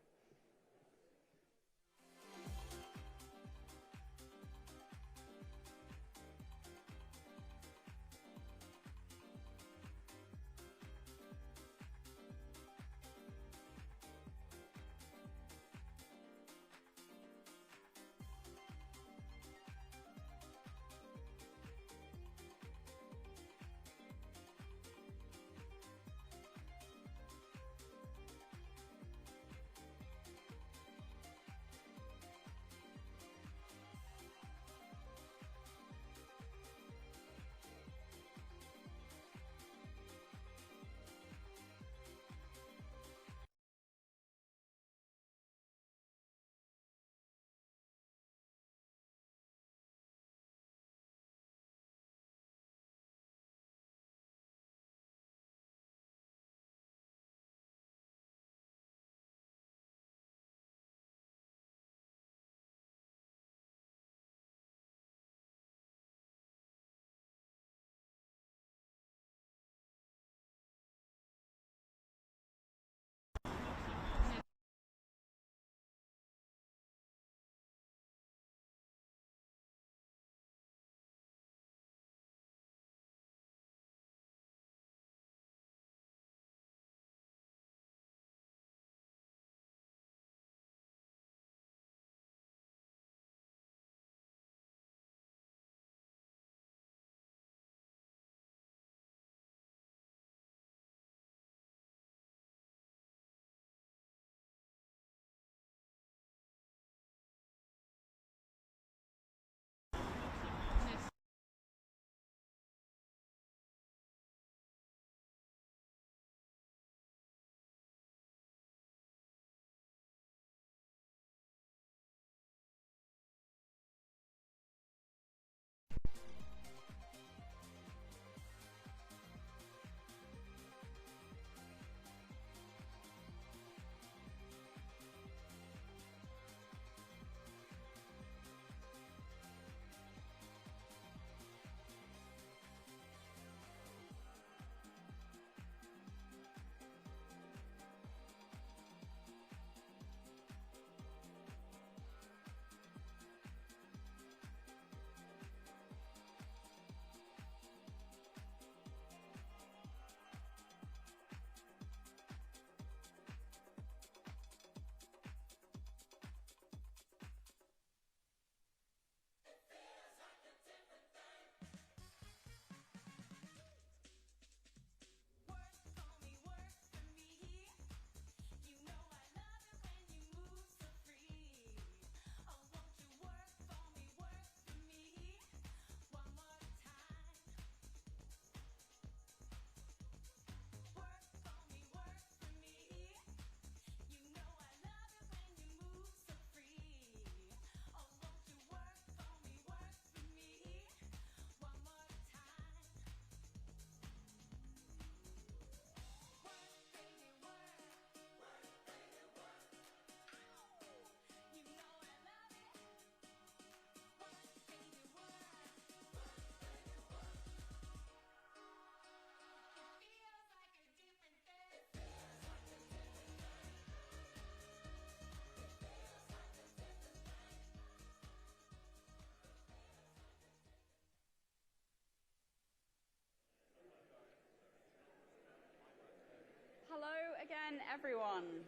again, everyone.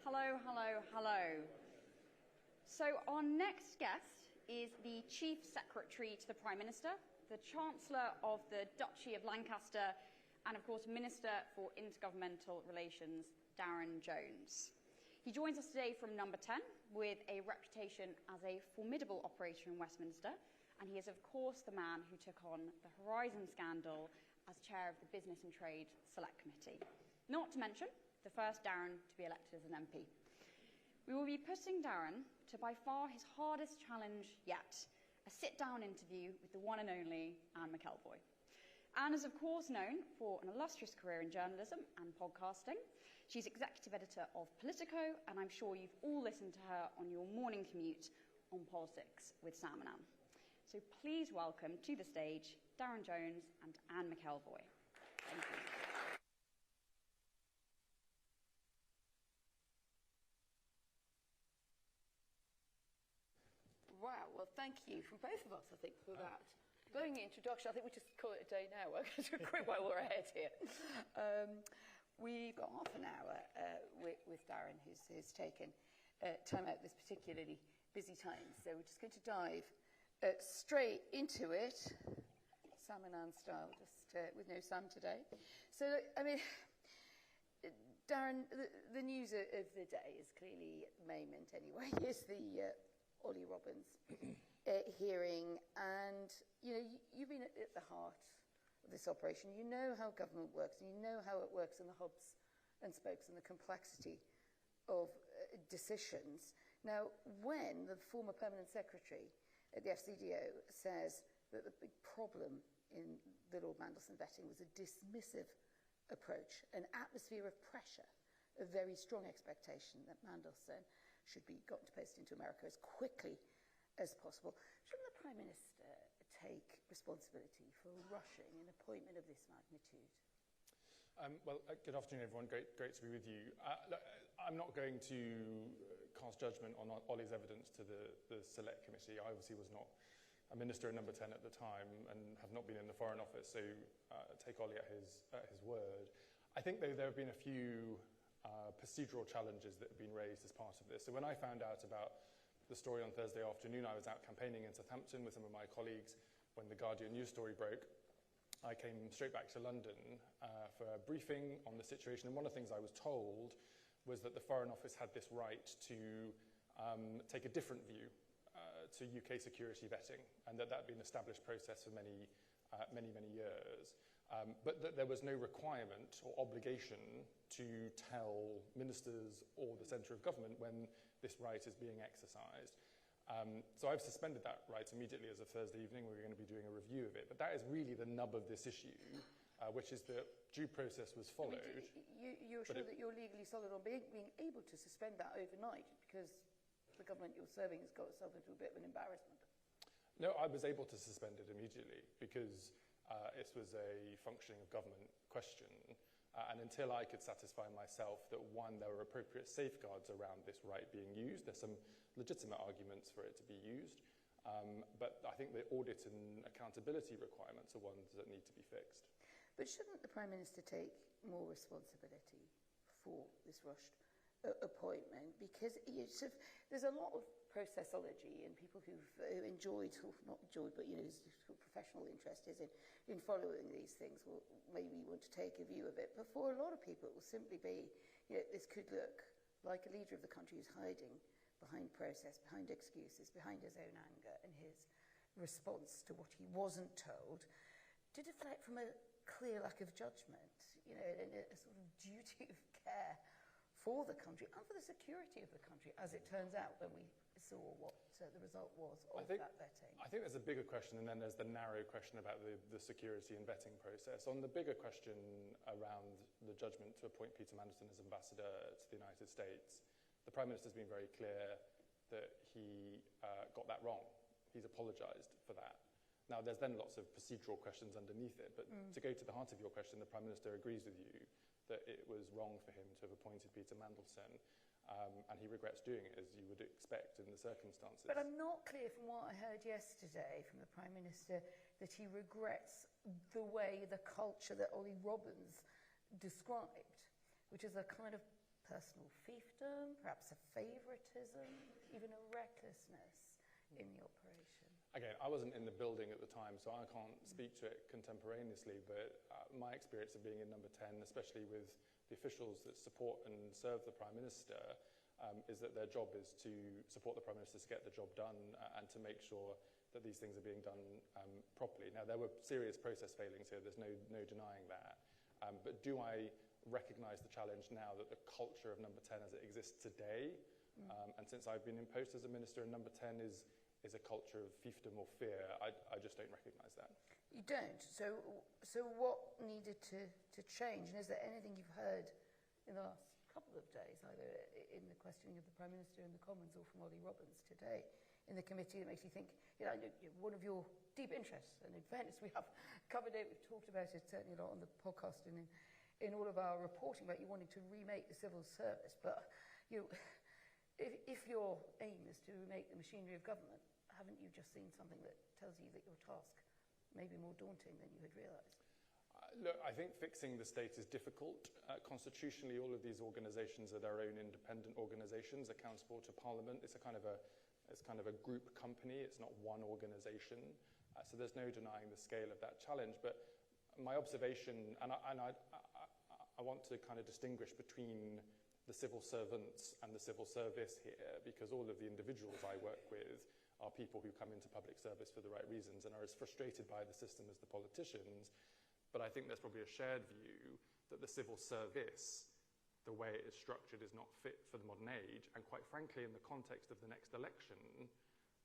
Hello, hello, hello. So our next guest is the Chief Secretary to the Prime Minister, the Chancellor of the Duchy of Lancaster, and of course, Minister for Intergovernmental Relations, Darren Jones. He joins us today from Number 10 with a reputation as a formidable operator in Westminster, and he is of course the man who took on the Horizon scandal as chair of the Business and Trade Select Committee. Not to mention the first Darren to be elected as an MP. We will be putting Darren to by far his hardest challenge yet, a sit-down interview with the one and only Anne McElvoy. Anne is of course known for an illustrious career in journalism and podcasting. She's executive editor of Politico, and I'm sure you've all listened to her on your morning commute on Politics with Sam and Anne. So please welcome to the stage Darren Jones and Anne McElvoy. Thank you. Wow, well, thank you from both of us, I think, for that glowing introduction. I think we just call it a day now. We're going to quit while we're ahead here. We've got half an hour with Darren, who's taken time out this particularly busy time. So we're just going to dive straight into it, Sam and Anne style, just with no Sam today. So, I mean, Darren, the news of the day is clearly, at the moment anyway, is the Ollie Robbins hearing, and you've been at the heart of this operation. You know how government works, and you know how it works in the hubs and spokes and the complexity of decisions. Now, when the former permanent secretary at the FCDO says that the big problem in the Lord Mandelson vetting was a dismissive approach, an atmosphere of pressure, a very strong expectation that Mandelson should be gotten to post into America as quickly as possible. Shouldn't the Prime Minister take responsibility for rushing an appointment of this magnitude? Well, good afternoon, everyone. Great to be with you. Look, I'm not going to cast judgment on Ollie's evidence to the Select Committee. I obviously was not a minister in Number 10 at the time and have not been in the Foreign Office, so take Ollie at his word. I think, though, there have been a few procedural challenges that have been raised as part of this. So when I found out about the story on Thursday afternoon, I was out campaigning in Southampton with some of my colleagues. When the Guardian news story broke, I came straight back to London for a briefing on the situation. And one of the things I was told was that the Foreign Office had this right to take a different view to UK security vetting, and that had been an established process for many years. But that there was no requirement or obligation to tell ministers or the centre of government when this right is being exercised. So I've suspended that right immediately as of Thursday evening. We're going to be doing a review of it. But that is really the nub of this issue, which is that due process was followed. You're sure that you're legally solid on being able to suspend that overnight, because the government you're serving has got itself into a bit of an embarrassment? No, I was able to suspend it immediately because it was a functioning of government question. And until I could satisfy myself that, one, there were appropriate safeguards around this right being used, there's some legitimate arguments for it to be used, but I think the audit and accountability requirements are ones that need to be fixed. But shouldn't the Prime Minister take more responsibility for this rushed appointment? Because there's a lot of processology, and people who've enjoyed, or not enjoyed, but whose professional interest is in following these things will maybe want to take a view of it. But for a lot of people, it will simply be, this could look like a leader of the country who's hiding behind process, behind excuses, behind his own anger and his response to what he wasn't told, to deflect from a clear lack of judgment, and a sort of duty of care for the country and for the security of the country, as it turns out when we saw what the result was of that vetting. I think there's a bigger question, and then there's the narrow question about the security and vetting process. On the bigger question around the judgment to appoint Peter Mandelson as ambassador to the United States, the Prime Minister's been very clear that he got that wrong. He's apologised for that. Now, there's then lots of procedural questions underneath it, but to go to the heart of your question, the Prime Minister agrees with you that it was wrong for him to have appointed Peter Mandelson, and he regrets doing it, as you would expect in the circumstances. But I'm not clear from what I heard yesterday from the Prime Minister that he regrets the way, the culture that Ollie Robbins described which is a kind of personal fiefdom, perhaps a favouritism, even a recklessness in the operation? Again, I wasn't in the building at the time, so I can't speak to it contemporaneously, but my experience of being in number 10, especially with the officials that support and serve the Prime Minister, is that their job is to support the Prime Minister to get the job done and to make sure that these things are being done properly. Now, there were serious process failings here, there's no denying that. But do I recognise the challenge now that the culture of number 10 as it exists today, and since I've been imposed as a minister in number 10 is a culture of fiefdom or fear, I just don't recognise that. You don't? So what needed to change? And is there anything you've heard in the last couple of days, either in the questioning of the Prime Minister in the Commons or from Ollie Robbins today in the committee, that makes you think, one of your deep interests, and in fairness, we have covered it, we've talked about it certainly a lot on the podcast and in all of our reporting about you wanting to remake the civil service. But if your aim is to remake the machinery of government, haven't you just seen something that tells you that your task may be more daunting than you had realised? Look, I think fixing the state is difficult. Constitutionally, all of these organisations are their own independent organisations, accountable to Parliament. It's kind of a group company. It's not one organisation. So there's no denying the scale of that challenge. But my observation, and I want to kind of distinguish between the civil servants and the civil service here, because all of the individuals I work with are people who come into public service for the right reasons and are as frustrated by the system as the politicians. But I think there's probably a shared view that the civil service, the way it is structured, is not fit for the modern age. And quite frankly, in the context of the next election,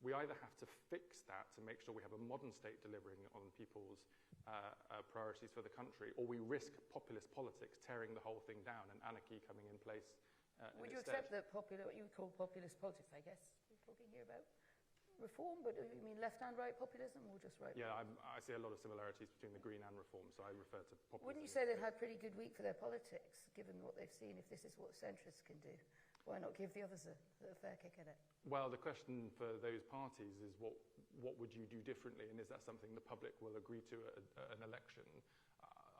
we either have to fix that to make sure we have a modern state delivering on people's priorities for the country, or we risk populist politics tearing the whole thing down and anarchy coming in place. Would you accept that what you call populist politics, I guess? We're talking here about reform, but you mean left and right populism, or just right? Yeah, I see a lot of similarities between the Green and Reform, so I refer to populism. Wouldn't you say they've had a pretty good week for their politics, given what they've seen? If this is what centrists can do, why not give the others a fair kick at it? Well, the question for those parties is what would you do differently, and is that something the public will agree to at an election?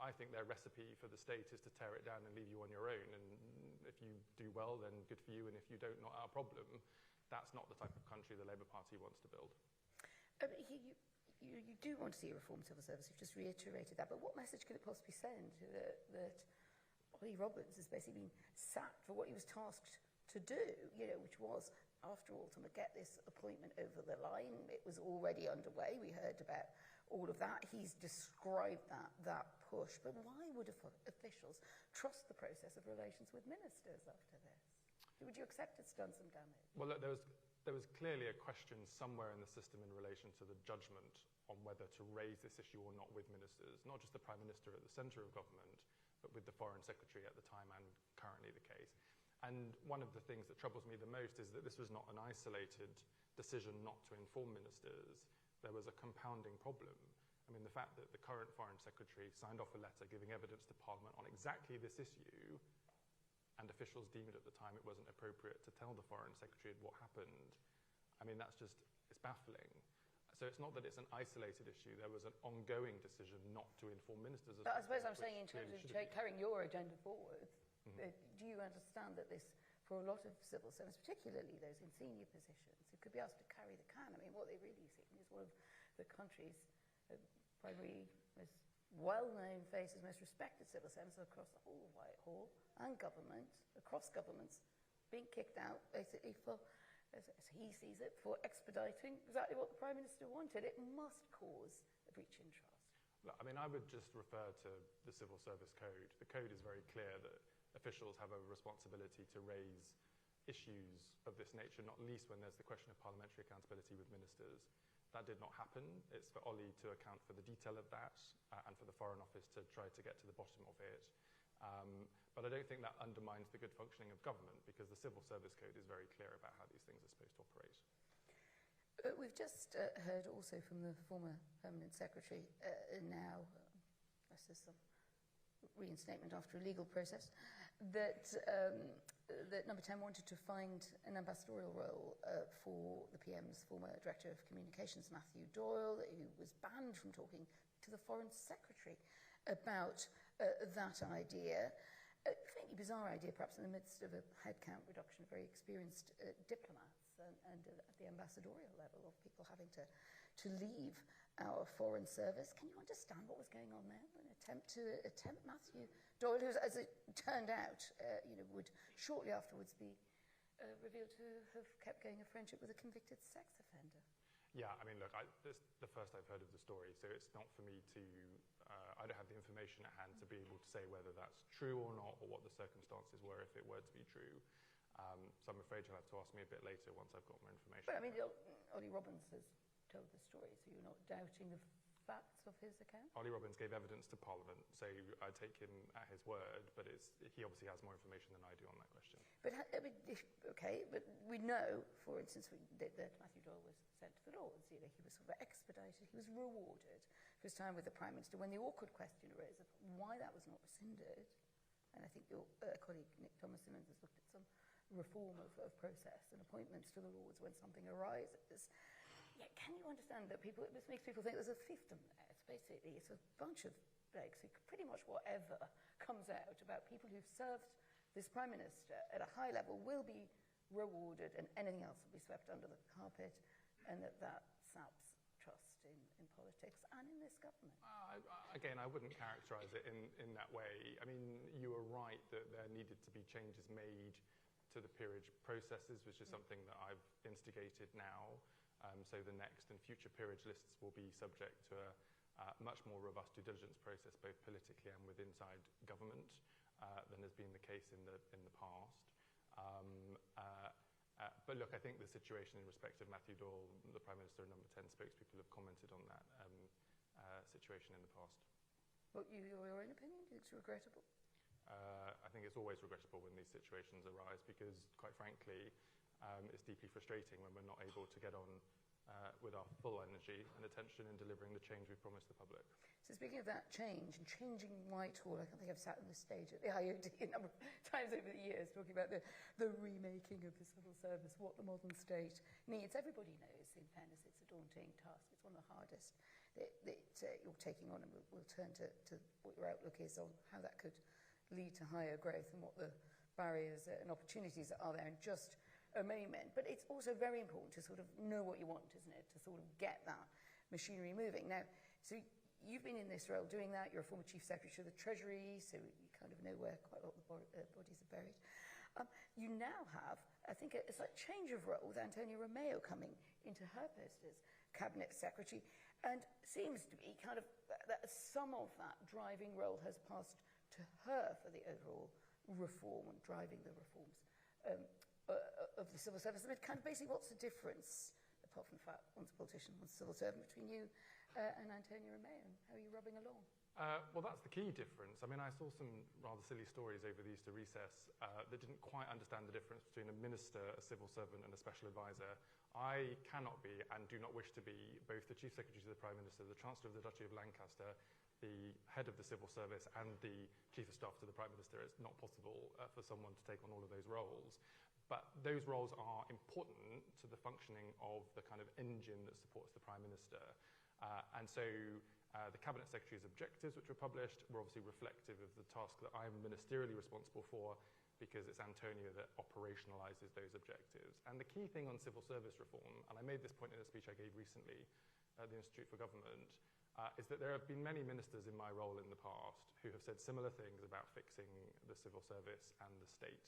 I think their recipe for the state is to tear it down and leave you on your own, and if you do well, then good for you, and if you don't, not our problem. That's not the type of country the Labour Party wants to build. You do want to see a reformed civil service. You've just reiterated that. But what message could it possibly send that Ollie Robbins has basically been sacked for what he was tasked to do, which was, after all, to get this appointment over the line? It was already underway. We heard about all of that. He's described that push. But why would officials trust the process of relations with ministers after this? Would you accept it's done some damage? Well, look, there was clearly a question somewhere in the system in relation to the judgment on whether to raise this issue or not with ministers, not just the Prime Minister at the centre of government, but with the Foreign Secretary at the time and currently the case. And one of the things that troubles me the most is that this was not an isolated decision not to inform ministers. There was a compounding problem. I mean, the fact that the current Foreign Secretary signed off a letter giving evidence to Parliament on exactly this issue, and officials deemed at the time it wasn't appropriate to tell the Foreign Secretary what happened, I mean, it's baffling. So it's not that it's an isolated issue. There was an ongoing decision not to inform ministers. But I suppose I'm saying in terms of carrying your agenda forward, do you understand that this, for a lot of civil servants, particularly those in senior positions, who could be asked to carry the can, I mean, what they really see is one of the country's primary, most well-known faces, most respected civil servants across the whole of Whitehall and government, across governments, being kicked out basically for, as he sees it, for expediting exactly what the Prime Minister wanted. It must cause a breach in trust. I mean, I would just refer to the Civil Service Code. The code is very clear that officials have a responsibility to raise issues of this nature, not least when there's the question of parliamentary accountability with ministers. That did not happen. It's for Ollie to account for the detail of that and for the Foreign Office to try to get to the bottom of it. But I don't think that undermines the good functioning of government, because the Civil Service Code is very clear about how these things are supposed to operate. We've just heard also from the former Permanent Secretary now, this is some reinstatement after a legal process, that Number 10 wanted to find an ambassadorial role for the PM's former Director of Communications, Matthew Doyle, who was banned from talking to the Foreign Secretary about that idea. slightly bizarre idea, perhaps in the midst of a headcount reduction of very experienced diplomats and at the ambassadorial level of people having to leave our foreign service. Can you understand what was going on there? An attempt Matthew Doyle, who, as it turned out, would shortly afterwards be revealed to have kept going a friendship with a convicted sex offender. Yeah, I mean, look, this is the first I've heard of the story, so it's not for me to, I don't have the information at hand to be able to say whether that's true or not, or what the circumstances were if it were to be true. So I'm afraid you'll have to ask me a bit later once I've got more information. But I mean, Ollie Robbins has told the story, so you're not doubting the facts of his account? Ollie Robbins gave evidence to Parliament, so I take him at his word, but he obviously has more information than I do on that question. But, but we know, for instance, that Matthew Doyle was sent to the Lords. He was sort of expedited, he was rewarded for his time with the Prime Minister. When the awkward question arose of why that was not rescinded, and I think your colleague Nick Thomas-Simmons has looked at some reform of process and appointments to the Lords when something arises. Yeah, can you understand that this makes people think there's a fiefdom there? It's a bunch of blokes who pretty much whatever comes out about people who've served this Prime Minister at a high level will be rewarded and anything else will be swept under the carpet, and that saps trust in politics and in this government. Again, I wouldn't characterise it in that way. I mean, you are right that there needed to be changes made to the peerage processes, which is something that I've instigated now. So the next and future peerage lists will be subject to a much more robust due diligence process, both politically and with inside government, than has been the case in the past. But look, I think the situation in respect of Matthew Doyle, the Prime Minister and Number 10 spokespeople have commented on that situation in the past. Well, your own opinion? Do you think it's regrettable? I think it's always regrettable when these situations arise because, quite frankly, it's deeply frustrating when we're not able to get on with our full energy and attention in delivering the change we promised the public. So speaking of that change and changing Whitehall, I think I've sat on this stage at the IOD a number of times over the years talking about the remaking of the civil service, what the modern state needs. Everybody knows, in fairness, it's a daunting task. It's one of the hardest that you're taking on, and we'll turn to what your outlook is on how that could lead to higher growth and what the barriers and opportunities that are there in just a moment. But it's also very important to sort of know what you want, isn't it, to sort of get that machinery moving. Now, so you've been in this role doing that. You're a former Chief Secretary of the Treasury, so you kind of know where quite a lot of the bodies are buried. You now have, I think, it's like change of role with Antonia Romeo coming into her post as Cabinet Secretary, and seems to be kind of that some of that driving role has passed to her for the overall reform and driving the reforms of the civil service. I mean, kind of basically, what's the difference, apart from the fact one's a politician, one's a civil servant, between you and Antonia Romeo, and how are you rubbing along? Well, that's the key difference. I mean, I saw some rather silly stories over the Easter recess that didn't quite understand the difference between a minister, a civil servant, and a special advisor. I cannot be, and do not wish to be, both the Chief Secretary to the Prime Minister, the Chancellor of the Duchy of Lancaster, the head of the civil service, and the Chief of Staff to the Prime Minister. It's not possible for someone to take on all of those roles. But those roles are important to the functioning of the kind of engine that supports the Prime Minister. And so the Cabinet Secretary's objectives, which were published, were obviously reflective of the task that I'm ministerially responsible for, because it's Antonia that operationalises those objectives. And the key thing on civil service reform, and I made this point in a speech I gave recently at the Institute for Government, is that there have been many ministers in my role in the past who have said similar things about fixing the civil service and the state.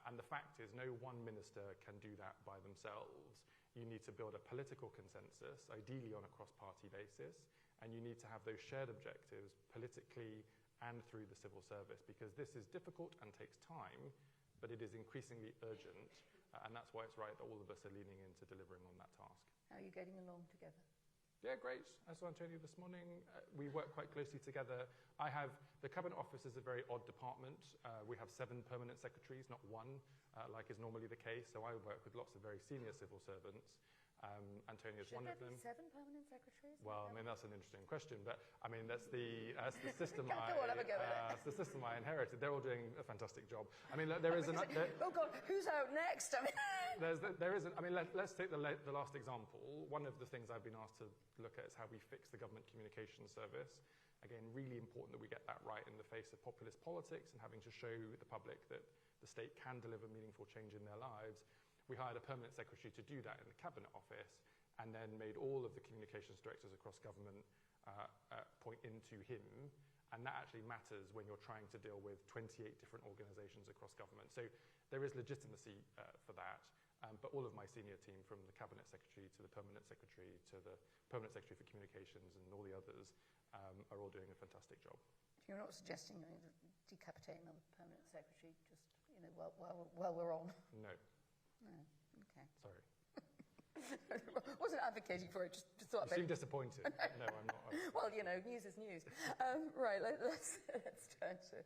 And the fact is, no one minister can do that by themselves. You need to build a political consensus, ideally on a cross-party basis, and you need to have those shared objectives politically and through the civil service, because this is difficult and takes time, but it is increasingly urgent, and that's why it's right that all of us are leaning into delivering on that task. How are you getting along together? Yeah, great. I saw Antonia this morning. We work quite closely together. The Cabinet Office is a very odd department. We have 7 permanent secretaries, not 1, like is normally the case. So I work with lots of very senior civil servants. Antonia is one of them. Should there be 7 permanent secretaries? Well, I mean, that's an interesting question, but I mean, that's the system That's the system I inherited. They're all doing a fantastic job. I mean, there is an... Oh God, who's out next? I mean, let's take the last example. One of the things I've been asked to look at is how we fix the government communications service. Again, really important that we get that right in the face of populist politics and having to show the public that the state can deliver meaningful change in their lives. We hired a permanent secretary to do that in the Cabinet Office, and then made all of the communications directors across government point into him. And that actually matters when you're trying to deal with 28 different organisations across government. So there is legitimacy for that. But all of my senior team, from the Cabinet Secretary to the Permanent Secretary to the Permanent Secretary for Communications and all the others, are all doing a fantastic job. You're not suggesting decapitating the Permanent Secretary just, while we're on? No. No, okay. Sorry. Wasn't advocating for it, just thought. You seem disappointed. No, I'm not. Well, news is news. Right, let's turn to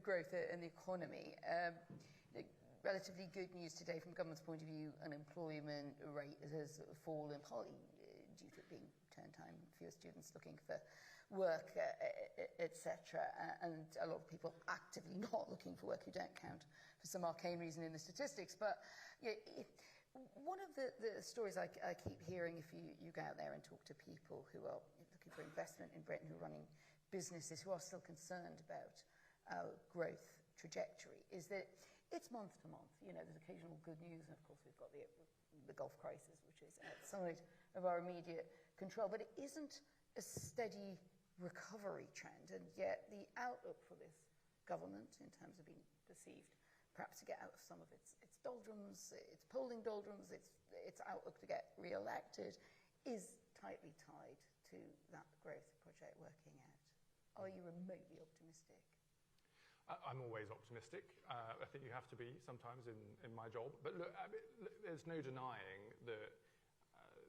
growth in the economy. Relatively good news today from the government's point of view. Unemployment rate has fallen, partly due to it being term time, fewer students looking for work, etc. And a lot of people actively not looking for work who don't count for some arcane reason in the statistics. But one of the stories I keep hearing, if you go out there and talk to people who are looking for investment in Britain, who are running businesses, who are still concerned about our growth trajectory, is that it's month to month. There's occasional good news, and of course we've got the Gulf crisis, which is outside of our immediate control, but it isn't a steady recovery trend, and yet the outlook for this government, in terms of being perceived perhaps to get out of some of its doldrums, its polling doldrums, its outlook to get re-elected, is tightly tied to that growth project working out. Are you remotely optimistic? I'm always optimistic. I think you have to be sometimes in my job. But look, there's no denying that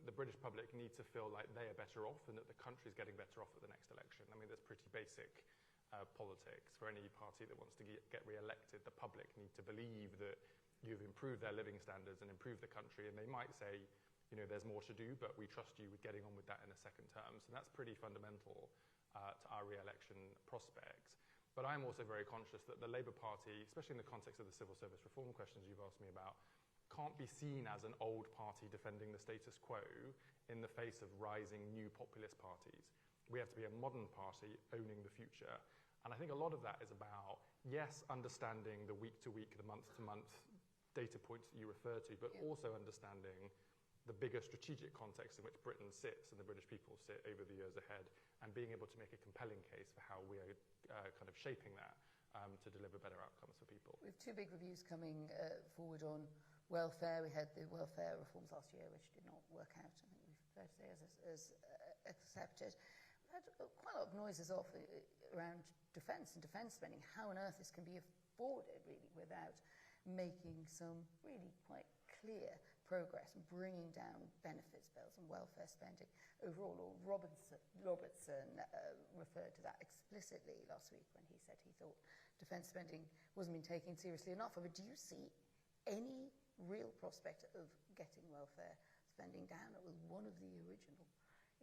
the British public need to feel like they are better off and that the country's getting better off at the next election. I mean, that's pretty basic politics. For any party that wants to get re-elected, the public need to believe that you've improved their living standards and improved the country. And they might say, there's more to do, but we trust you with getting on with that in a second term. So that's pretty fundamental to our re-election prospects. But I'm also very conscious that the Labour Party, especially in the context of the civil service reform questions you've asked me about, can't be seen as an old party defending the status quo in the face of rising new populist parties. We have to be a modern party owning the future. And I think a lot of that is about, yes, understanding the week-to-week, the month-to-month data points that you refer to, but also understanding the bigger strategic context in which Britain sits and the British people sit over the years ahead, and being able to make a compelling case for how we are kind of shaping that to deliver better outcomes for people. We have two big reviews coming forward on welfare. We had the welfare reforms last year, which did not work out, I think we've fair to say, as accepted. We had quite a lot of noises off around defence and defence spending, how on earth this can be afforded, really, without making some really quite clear progress and bringing down benefits bills and welfare spending overall. Or Robertson referred to that explicitly last week when he said he thought defence spending wasn't being taken seriously enough. But do you see any real prospect of getting welfare spending down? It was one of the original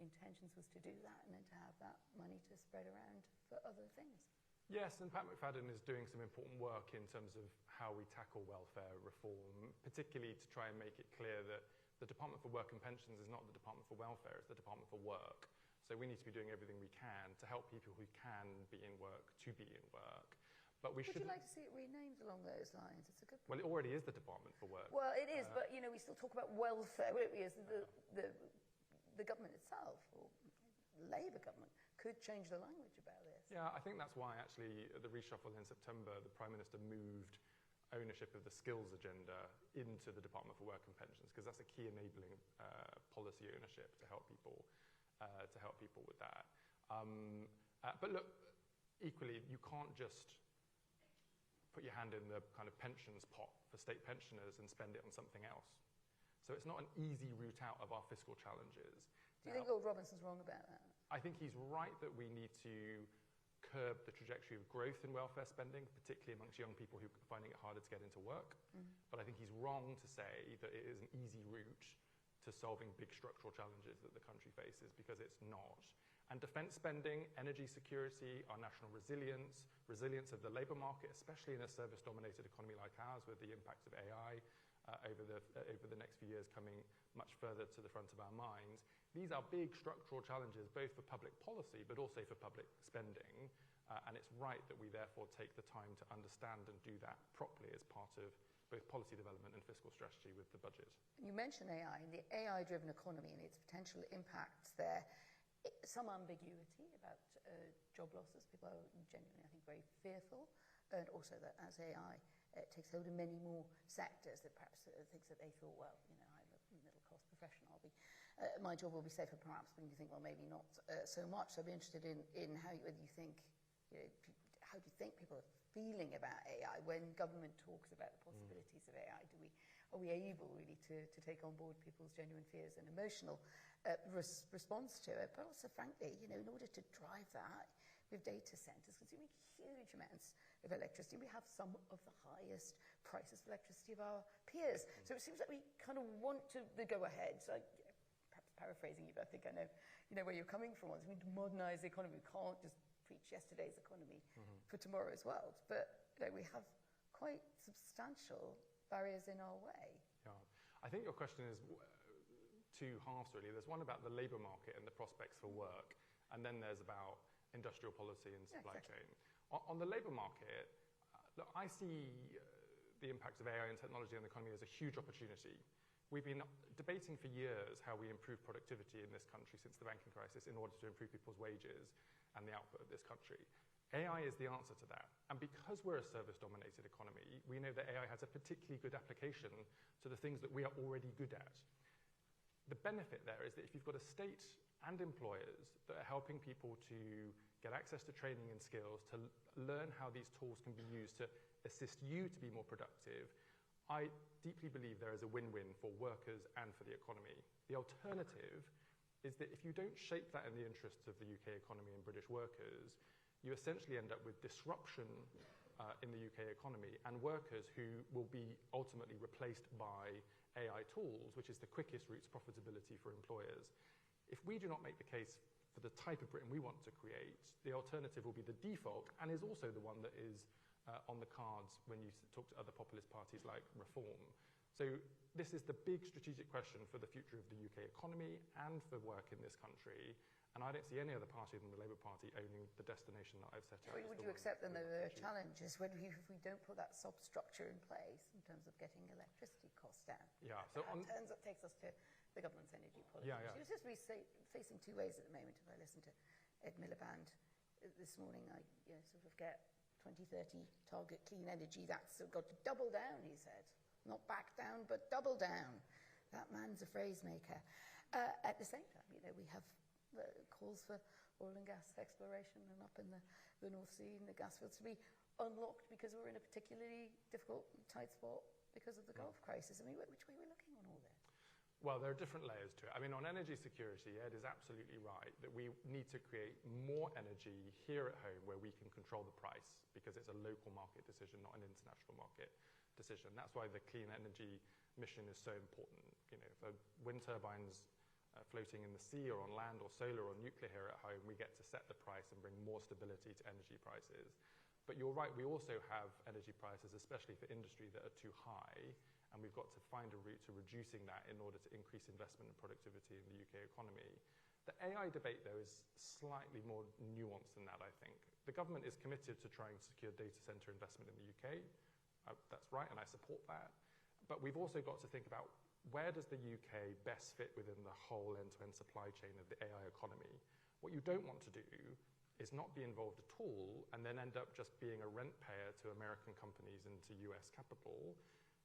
intentions, was to do that and then to have that money to spread around for other things. Yes, and Pat McFadden is doing some important work in terms of how we tackle welfare reform, particularly to try and make it clear that the Department for Work and Pensions is not the Department for Welfare, it's the Department for Work. So we need to be doing everything we can to help people who can be in work to be in work. But we should. Would you like to see it renamed along those lines? It's a good point. Well, it already is the Department for Work. Well, it is, but we still talk about welfare, won't we, as the government itself, or Labour government, could change the language about this. Yeah, I think that's why actually at the reshuffle in September, the Prime Minister moved ownership of the skills agenda into the Department for Work and Pensions, because that's a key enabling policy ownership to help people with that. But look, equally, you can't just put your hand in the kind of pensions pot for state pensioners and spend it on something else. So it's not an easy route out of our fiscal challenges. Do you think Lord Robinson's wrong about that? I think he's right that we need to curb the trajectory of growth in welfare spending, particularly amongst young people who are finding it harder to get into work. But I think he's wrong to say that it is an easy route to solving big structural challenges that the country faces, because it's not. And defence spending, energy security, our national resilience of the labour market, especially in a service-dominated economy like ours with the impacts of AI over the next few years coming much further to the front of our minds. These are big structural challenges, both for public policy, but also for public spending. And it's right that we therefore take the time to understand and do that properly as part of both policy development and fiscal strategy with the budget. You mentioned AI and the AI-driven economy and its potential impacts there. Some ambiguity about job losses. People are genuinely, I think, very fearful. And also that as AI takes hold of many more sectors, that perhaps things that they thought, well, you know, I'm a middle-class professional, my job will be safer perhaps, but you think, well, maybe not so much. So I'd be interested in how whether you think, you know, how do you think people are feeling about AI when government talks about the possibilities of AI? Are we able really to take on board people's genuine fears and emotional response to it? But also, frankly, you know, in order to drive that, with data centers consuming huge amounts of electricity, we have some of the highest prices of electricity of our peers. So it seems like we kind of want to go ahead. So perhaps paraphrasing you, but I think I know, you know, where you're coming from. We need to modernise the economy. We can't just preach yesterday's economy for tomorrow as well. But you know, we have quite substantial barriers in our way. Yeah, I think your question is two halves really. There's one about the labour market and the prospects for work, and then there's about industrial policy and supply chain. On the labour market, look, I see the impacts of AI and technology on the economy as a huge opportunity. We've been debating for years how we improve productivity in this country since the banking crisis in order to improve people's wages and the output of this country. AI is the answer to that. And because we're a service-dominated economy, we know that AI has a particularly good application to the things that we are already good at. The benefit there is that if you've got a state and employers that are helping people to get access to training and skills, to learn how these tools can be used to assist you to be more productive, I deeply believe there is a win-win for workers and for the economy. The alternative is that if you don't shape that in the interests of the UK economy and British workers, you essentially end up with disruption in the UK economy and workers who will be ultimately replaced by AI tools, which is the quickest route to profitability for employers. If we do not make the case for the type of Britain we want to create, the alternative will be the default and is also the one that is on the cards when you talk to other populist parties like Reform. So this is the big strategic question for the future of the UK economy and for work in this country. And I don't see any other party than the Labour Party owning the destination that I've set out. Would you accept then there are challenges if we don't put that substructure in place in terms of getting electricity costs down? Yeah. So that takes us to the government's energy policy. Yeah. It's just facing two ways at the moment. If I listen to Ed Miliband this morning, I sort of get 2030 target clean energy. That's got to double down, he said. Not back down, but double down. That man's a phrase maker. At the same time, we have calls for oil and gas exploration and up in the North Sea and the gas fields to be unlocked because we're in a particularly difficult, tight spot because of the Gulf crisis. I mean, which way are we looking on all this? Well, there are different layers to it. I mean, on energy security, Ed is absolutely right that we need to create more energy here at home where we can control the price because it's a local market decision, not an international market decision. That's why the clean energy mission is so important. For wind turbines floating in the sea or on land or solar or nuclear here at home, we get to set the price and bring more stability to energy prices. But you're right, we also have energy prices, especially for industry, that are too high. And we've got to find a route to reducing that in order to increase investment and productivity in the UK economy. The AI debate, though, is slightly more nuanced than that, I think. The government is committed to trying to secure data centre investment in the UK. That's right, and I support that. But we've also got to think about where does the UK best fit within the whole end-to-end supply chain of the AI economy. What you don't want to do is not be involved at all and then end up just being a rent payer to American companies and to US capital.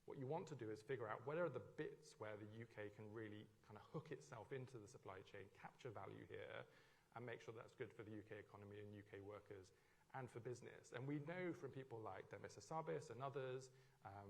What you want to do is figure out what are the bits where the UK can really kind of hook itself into the supply chain, capture value here, and make sure that's good for the UK economy and UK workers and for business. And we know from people like Demis Hassabis and others,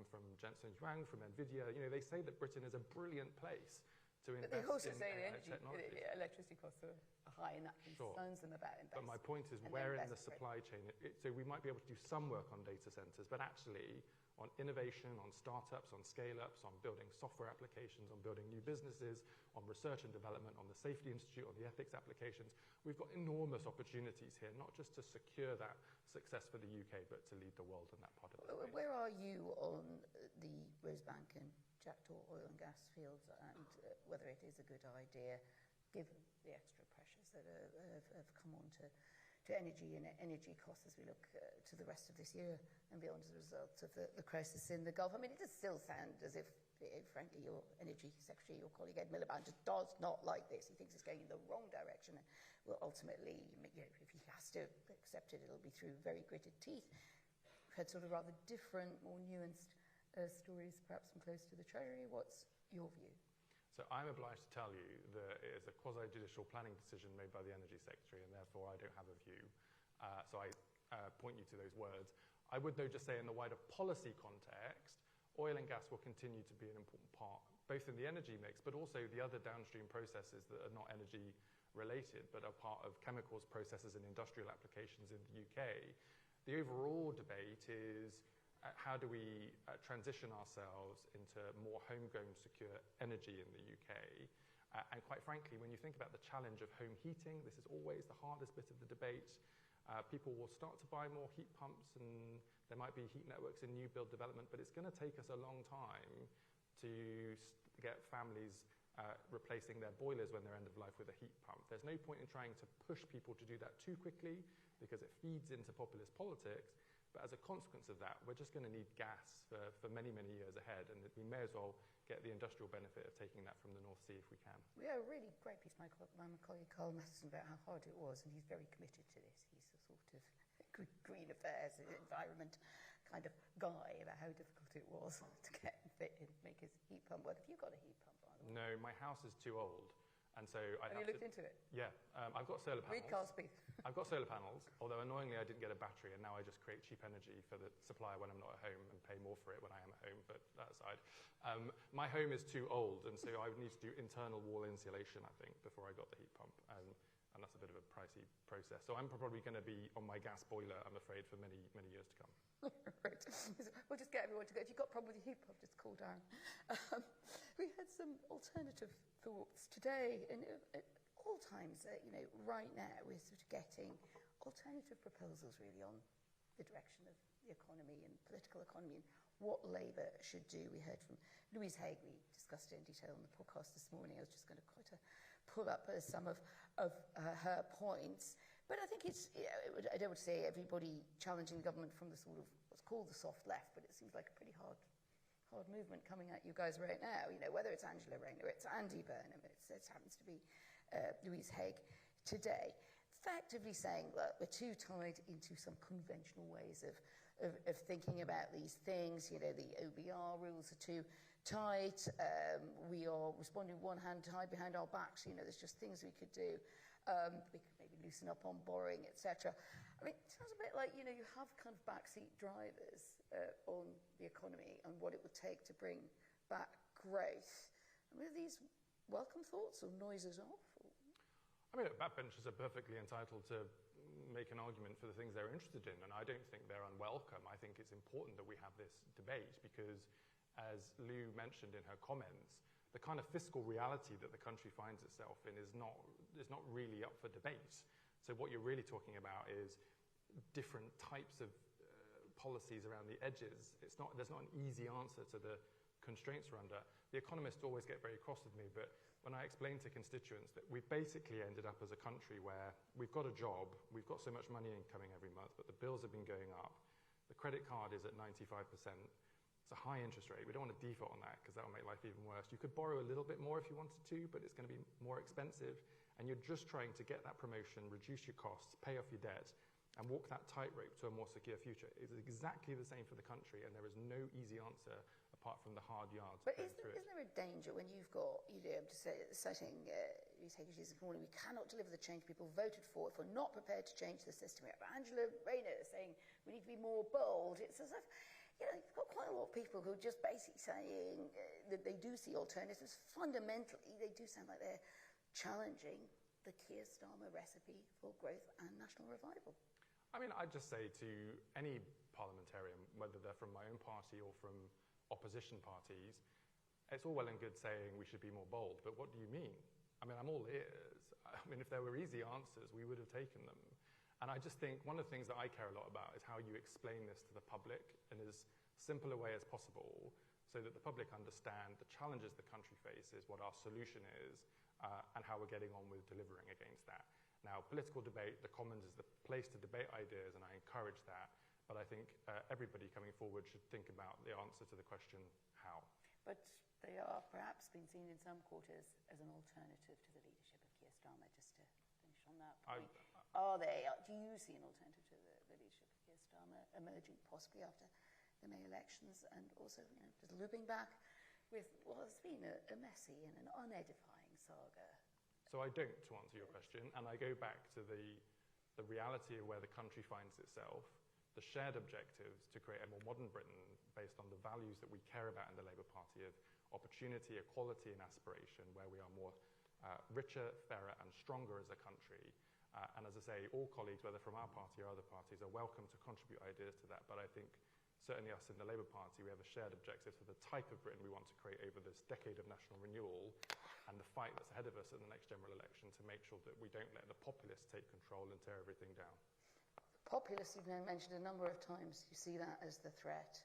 from Jensen Huang, from NVIDIA, they say that Britain is a brilliant place to invest in But they also say technology. electricity costs are high, and that concerns them about investing. But my point is, where in the supply chain? So we might be able to do some work on data centres, but actually on innovation, on startups, on scale-ups, on building software applications, on building new businesses, on research and development, on the Safety Institute, on the ethics applications. We've got enormous opportunities here, not just to secure that success for the UK, but to lead the world in that part of the space. Where are you on the Rosebank and jackdaw oil and gas fields, and whether it is a good idea, given the extra pressures that have come on to energy and energy costs as we look to the rest of this year and beyond as a result of the crisis in the Gulf. I mean, it does still sound as if, frankly, your Energy Secretary, your colleague Ed Miliband, just does not like this. He thinks it's going in the wrong direction. And will ultimately, if he has to accept it, it'll be through very gritted teeth. We've had sort of rather different, more nuanced stories, perhaps from close to the Treasury. What's your view? So I'm obliged to tell you that it is a quasi-judicial planning decision made by the Energy Secretary, and therefore I don't have a view. So I point you to those words. I would, though, just say in the wider policy context, oil and gas will continue to be an important part, both in the energy mix, but also the other downstream processes that are not energy related, but are part of chemicals processes and industrial applications in the UK. The overall debate is how do we transition ourselves into more homegrown, secure energy in the UK? And quite frankly, when you think about the challenge of home heating, this is always the hardest bit of the debate. People will start to buy more heat pumps, and there might be heat networks in new build development, but it's going to take us a long time to get families replacing their boilers when they're end of life with a heat pump. There's no point in trying to push people to do that too quickly because it feeds into populist politics. But as a consequence of that, we're just going to need gas for many, many years ahead, and we may as well get the industrial benefit of taking that from the North Sea if we can. We had a really great piece by my colleague Carl Matheson about how hard it was, and he's very committed to this. He's a sort of green affairs, environment kind of guy about how difficult it was to get and fit and make his heat pump work. Have you got a heat pump, by the way? No, my house is too old. And so Have you looked into it? Yeah, I've got solar panels. Read Carl's piece. I've got solar panels, although annoyingly I didn't get a battery, and now I just create cheap energy for the supplier when I'm not at home and pay more for it when I am at home, but that aside. My home is too old, and so I would need to do internal wall insulation, I think, before I got the heat pump, and that's a bit of a pricey process. So I'm probably going to be on my gas boiler, I'm afraid, for many, many years to come. Right. We'll just get everyone to go. If you've got a problem with your heat pump, just call Darren. We had some alternative thoughts today, and at all times, right now, we're sort of getting alternative proposals really on the direction of the economy and political economy and what Labour should do. We heard from Louise Haigh. We discussed it in detail on the podcast this morning. I was just going to quite pull up some of her points. But I think it's, I don't want to say everybody challenging the government from the sort of what's called the soft left, but it seems like a pretty hard movement coming at you guys right now. Whether it's Angela Rayner, it's Andy Burnham, it happens to be Louise Haigh today, effectively saying, look, we're too tied into some conventional ways of thinking about these things. The OBR rules are too tight. We are responding with one hand tied behind our backs. There's just things we could do. We could maybe loosen up on borrowing, etc. I mean, it sounds a bit like, you have kind of backseat drivers on the economy and what it would take to bring back growth. I mean, are these welcome thoughts or noises off? I mean, backbenchers are perfectly entitled to make an argument for the things they're interested in, and I don't think they're unwelcome. I think it's important that we have this debate because, as Lou mentioned in her comments, the kind of fiscal reality that the country finds itself in is not really up for debate. So what you're really talking about is different types of policies around the edges. There's not an easy answer to the constraints we're under. The economists always get very cross with me, but when I explain to constituents that we've basically ended up as a country where we've got a job, we've got so much money incoming every month, but the bills have been going up, the credit card is at 95%, it's a high interest rate. We don't want to default on that because that will make life even worse. You could borrow a little bit more if you wanted to, but it's going to be more expensive. And you're just trying to get that promotion, reduce your costs, pay off your debt, and walk that tightrope to a more secure future. It's exactly the same for the country, and there is no easy answer apart from the hard yards. But isn't there a danger when you've got, citing this morning, we cannot deliver the change people voted for if we're not prepared to change the system? We have Angela Rayner saying we need to be more bold. It's as if, you've got quite a lot of people who are just basically saying that they do see alternatives. Fundamentally, they do sound like they're challenging the Keir Starmer recipe for growth and national revival. I mean, I'd just say to any parliamentarian, whether they're from my own party or from opposition parties, it's all well and good saying we should be more bold, but what do you mean? I mean, I'm all ears. I mean, if there were easy answers, we would have taken them. And I just think one of the things that I care a lot about is how you explain this to the public in as simple a way as possible so that the public understand the challenges the country faces, what our solution is, and how we're getting on with delivering against that. Now, political debate, the Commons is the place to debate ideas, and I encourage that. But I think everybody coming forward should think about the answer to the question, how? But they are perhaps being seen in some quarters as an alternative to the leadership of Keir Starmer, just to finish on that point. Do you see an alternative to the leadership of Keir Starmer emerging possibly after the May elections, and also, just looping back with what has been a messy and an unedifying saga? So I don't, to answer your question, and I go back to the reality of where the country finds itself, the shared objectives to create a more modern Britain based on the values that we care about in the Labour Party of opportunity, equality and aspiration, where we are more richer, fairer and stronger as a country. And as I say, all colleagues, whether from our party or other parties, are welcome to contribute ideas to that. But I think certainly us in the Labour Party, we have a shared objective for the type of Britain we want to create over this decade of national renewal and the fight that's ahead of us in the next general election to make sure that we don't let the populists take control and tear everything down. Populists you've now mentioned a number of times. You see that as the threat.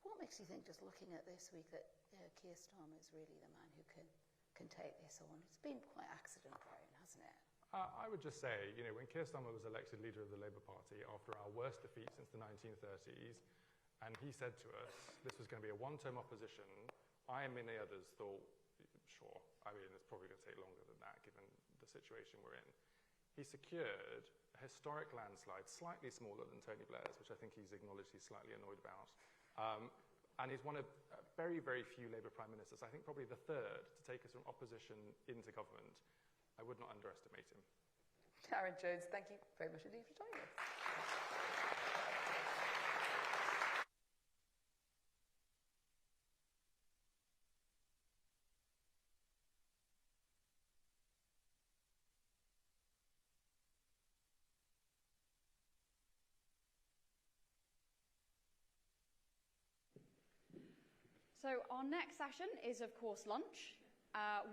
What makes you think, just looking at this week, that Keir Starmer is really the man who can take this on? It's been quite accident-prone, hasn't it? I would just say, when Keir Starmer was elected leader of the Labour Party after our worst defeat since the 1930s, and he said to us this was going to be a one-term opposition, I and many others thought, sure, it's probably going to take longer than that given the situation we're in. He secured a historic landslide, slightly smaller than Tony Blair's, which I think he's acknowledged he's slightly annoyed about. And he's one of very, very few Labour Prime Ministers, I think probably the third, to take us from opposition into government. I would not underestimate him. Darren Jones, thank you very much indeed for joining us. So our next session is, of course, lunch,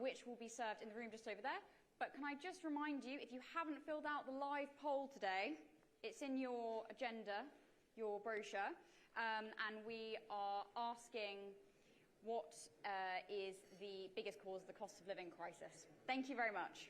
which will be served in the room just over there. But can I just remind you, if you haven't filled out the live poll today, it's in your agenda, your brochure, and we are asking what is the biggest cause of the cost of living crisis. Thank you very much.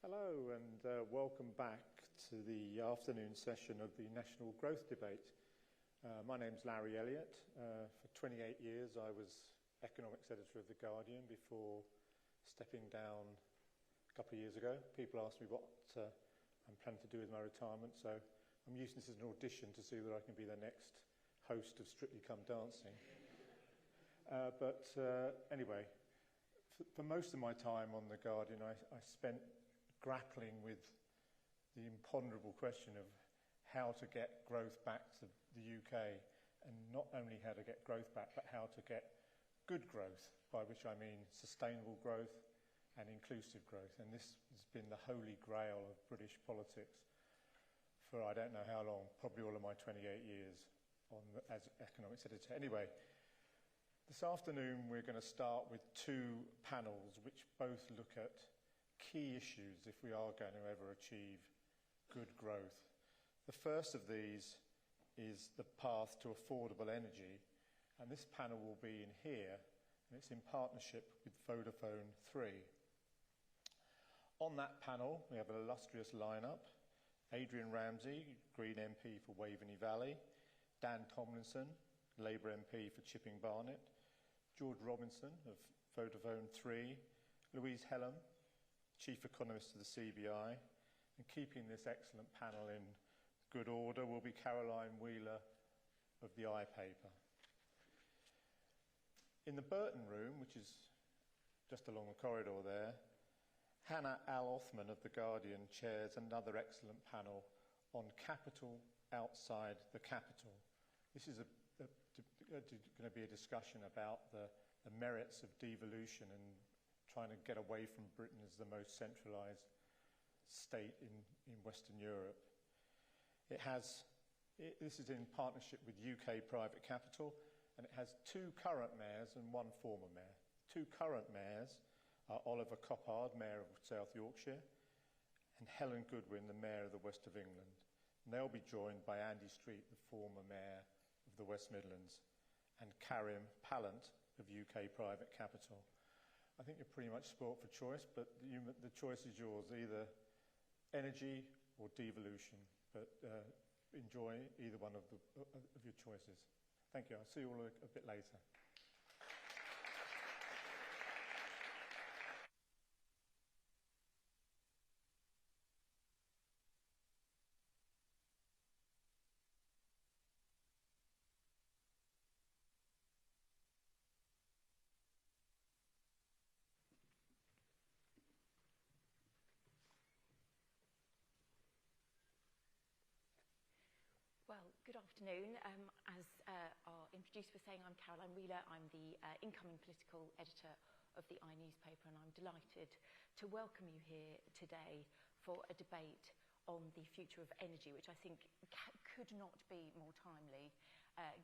Hello and welcome back to the afternoon session of the National Growth Debate. My name's Larry Elliott. For 28 years I was economics editor of The Guardian before stepping down a couple of years ago. People ask me what I'm planning to do with my retirement, so I'm using this as an audition to see whether I can be the next host of Strictly Come Dancing. Anyway, for most of my time on The Guardian I spent grappling with the imponderable question of how to get growth back to the UK, and not only how to get growth back, but how to get good growth, by which I mean sustainable growth and inclusive growth. And this has been the holy grail of British politics for I don't know how long, probably all of my 28 years as economics editor. Anyway, this afternoon we're going to start with two panels which both look at key issues if we are going to ever achieve good growth. The first of these is the path to affordable energy, and this panel will be in here, and it's in partnership with Vodafone 3. On that panel we have an illustrious lineup: Adrian Ramsey, Green MP for Waveney Valley; Dan Tomlinson, Labour MP for Chipping Barnet; George Robinson of Vodafone 3; Louise Hellam, Chief Economist of the CBI, and keeping this excellent panel in good order will be Caroline Wheeler of the iPaper. In the Burton Room, which is just along the corridor there, Hannah Al-Othman of The Guardian chairs another excellent panel on capital outside the capital. This is going to be a discussion about the merits of devolution and trying to get away from Britain as the most centralised state in Western Europe. This is in partnership with UK Private Capital, and it has two current mayors and one former mayor. Two current mayors are Oliver Coppard, Mayor of South Yorkshire, and Helen Goodwin, the Mayor of the West of England. And they'll be joined by Andy Street, the former Mayor of the West Midlands, and Karim Pallant of UK Private Capital. I think you're pretty much spoilt for choice, but the choice is yours, either energy or devolution. But enjoy either one of your choices. Thank you. I'll see you all a bit later. Good afternoon. As our introducer was saying, I'm Caroline Wheeler. I'm the incoming political editor of the newspaper, and I'm delighted to welcome you here today for a debate on the future of energy, which I think could not be more timely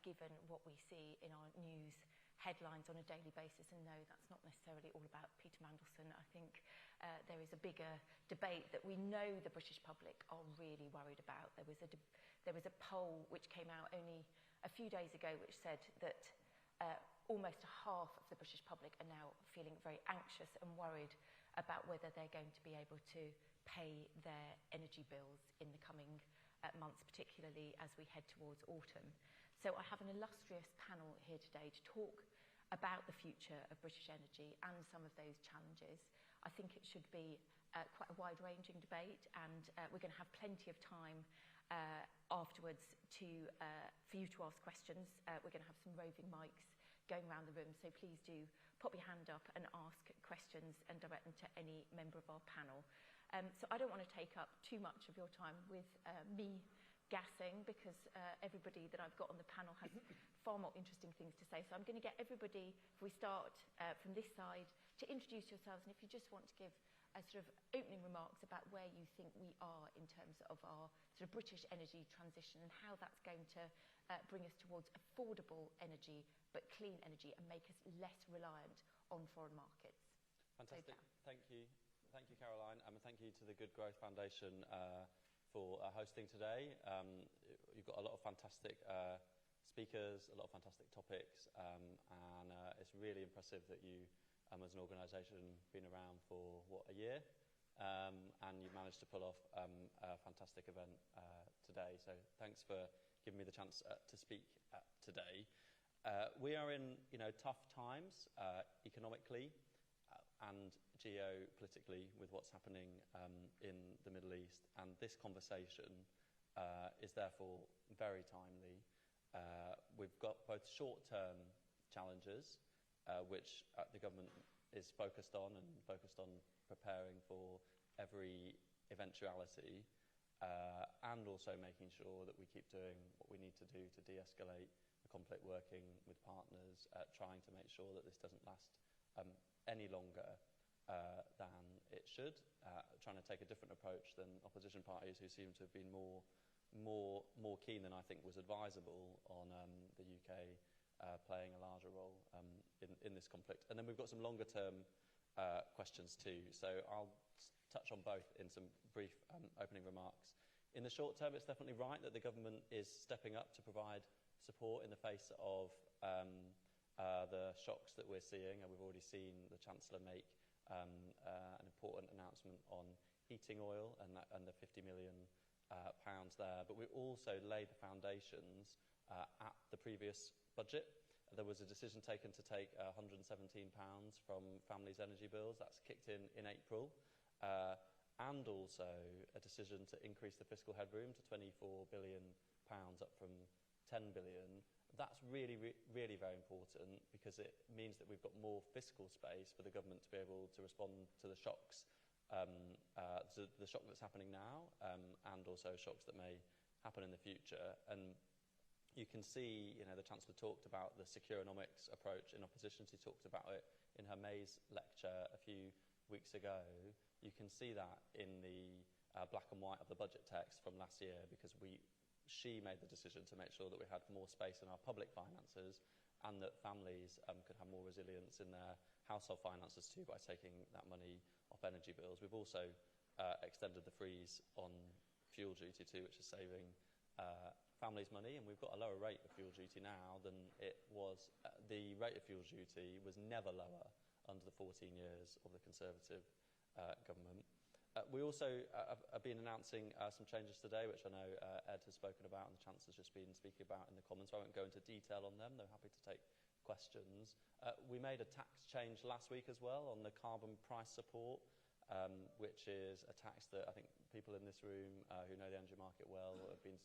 given what we see in our news headlines on a daily basis. And no, that's not necessarily all about Peter Mandelson. I think there is a bigger debate that we know the British public are really worried about. There was a poll which came out only a few days ago which said that almost half of the British public are now feeling very anxious and worried about whether they're going to be able to pay their energy bills in the coming months, particularly as we head towards autumn. So I have an illustrious panel here today to talk about the future of British energy and some of those challenges. I think it should be quite a wide-ranging debate, and we're going to have plenty of time afterwards for you to ask questions. We're going to have some roving mics going around the room, so please do pop your hand up and ask questions and direct them to any member of our panel. So I don't want to take up too much of your time with me gassing, because everybody that I've got on the panel has far more interesting things to say. So I'm going to get everybody, if we start from this side, to introduce yourselves, and if you just want to give a sort of opening remarks about where you think we are in terms of our sort of British energy transition and how that's going to bring us towards affordable energy, but clean energy, and make us less reliant on foreign markets. Fantastic. Thank you. Thank you, Caroline, and thank you to the Good Growth Foundation for hosting today. You've got a lot of fantastic speakers, a lot of fantastic topics, and it's really impressive that you, as an organisation, been around for, a year? and you managed to pull off a fantastic event today. So thanks for giving me the chance to speak today. We are in, tough times economically and geopolitically with what's happening in the Middle East, and this conversation is therefore very timely. We've got both short-term challenges, which the government is focused on preparing for every eventuality, and also making sure that we keep doing what we need to do to de-escalate the conflict, working with partners, trying to make sure that this doesn't last any longer than it should, trying to take a different approach than opposition parties who seem to have been more keen than I think was advisable on the UK playing a larger role in this conflict. And then we've got some longer term questions too. So I'll touch on both in some brief opening remarks. In the short term, it's definitely right that the government is stepping up to provide support in the face of the shocks that we're seeing. And we've already seen the Chancellor make an important announcement on heating oil and the £50 million there. But we also laid the foundations at the previous budget. There was a decision taken to take £117 from families' energy bills. That's kicked in April. And also a decision to increase the fiscal headroom to £24 billion, up from £10 billion. That's really, really very important because it means that we've got more fiscal space for the government to be able to respond to the shocks, to the shock that's happening now, and also shocks that may happen in the future. And you can see, the Chancellor talked about the securonomics approach in opposition. She talked about it in her May's lecture a few weeks ago. You can see that in the black and white of the budget text from last year, because she made the decision to make sure that we had more space in our public finances and that families could have more resilience in their household finances too by taking that money off energy bills. We've also extended the freeze on fuel duty too, which is saving families money, and we've got a lower rate of fuel duty now than it was. The rate of fuel duty was never lower under the 14 years of the Conservative government. We also have been announcing some changes today, which I know Ed has spoken about and the Chancellor's just been speaking about in the Commons. So I won't go into detail on them, though happy to take questions. We made a tax change last week as well on the carbon price support, which is a tax that I think people in this room who know the energy market well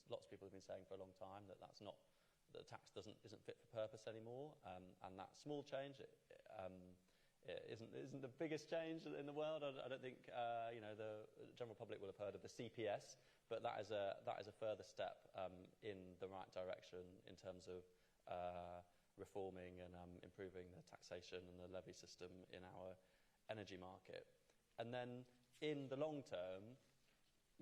lots of people have been saying for a long time that the tax isn't fit for purpose anymore, and that small change isn't the biggest change in the world. I don't think the general public will have heard of the CPS, but that is a further step in the right direction in terms of reforming and improving the taxation and the levy system in our energy market. And then in the long term,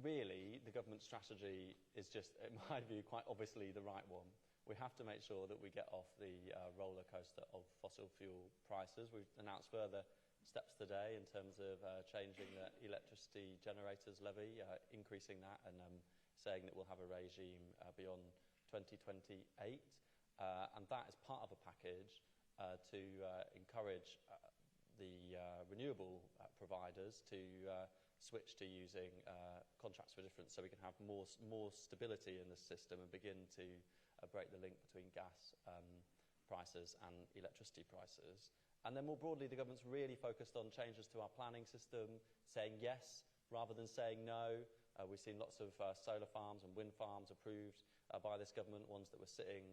really, the government strategy is just, in my view, quite obviously the right one. We have to make sure that we get off the roller coaster of fossil fuel prices. We've announced further steps today in terms of changing the electricity generators levy, increasing that, and saying that we'll have a regime beyond 2028. And that is part of a package to encourage the renewable providers to switch to using contracts for difference, so we can have more stability in the system and begin to break the link between gas prices and electricity prices. And then more broadly, the government's really focused on changes to our planning system, saying yes rather than saying no. We've seen lots of solar farms and wind farms approved by this government, ones that were sitting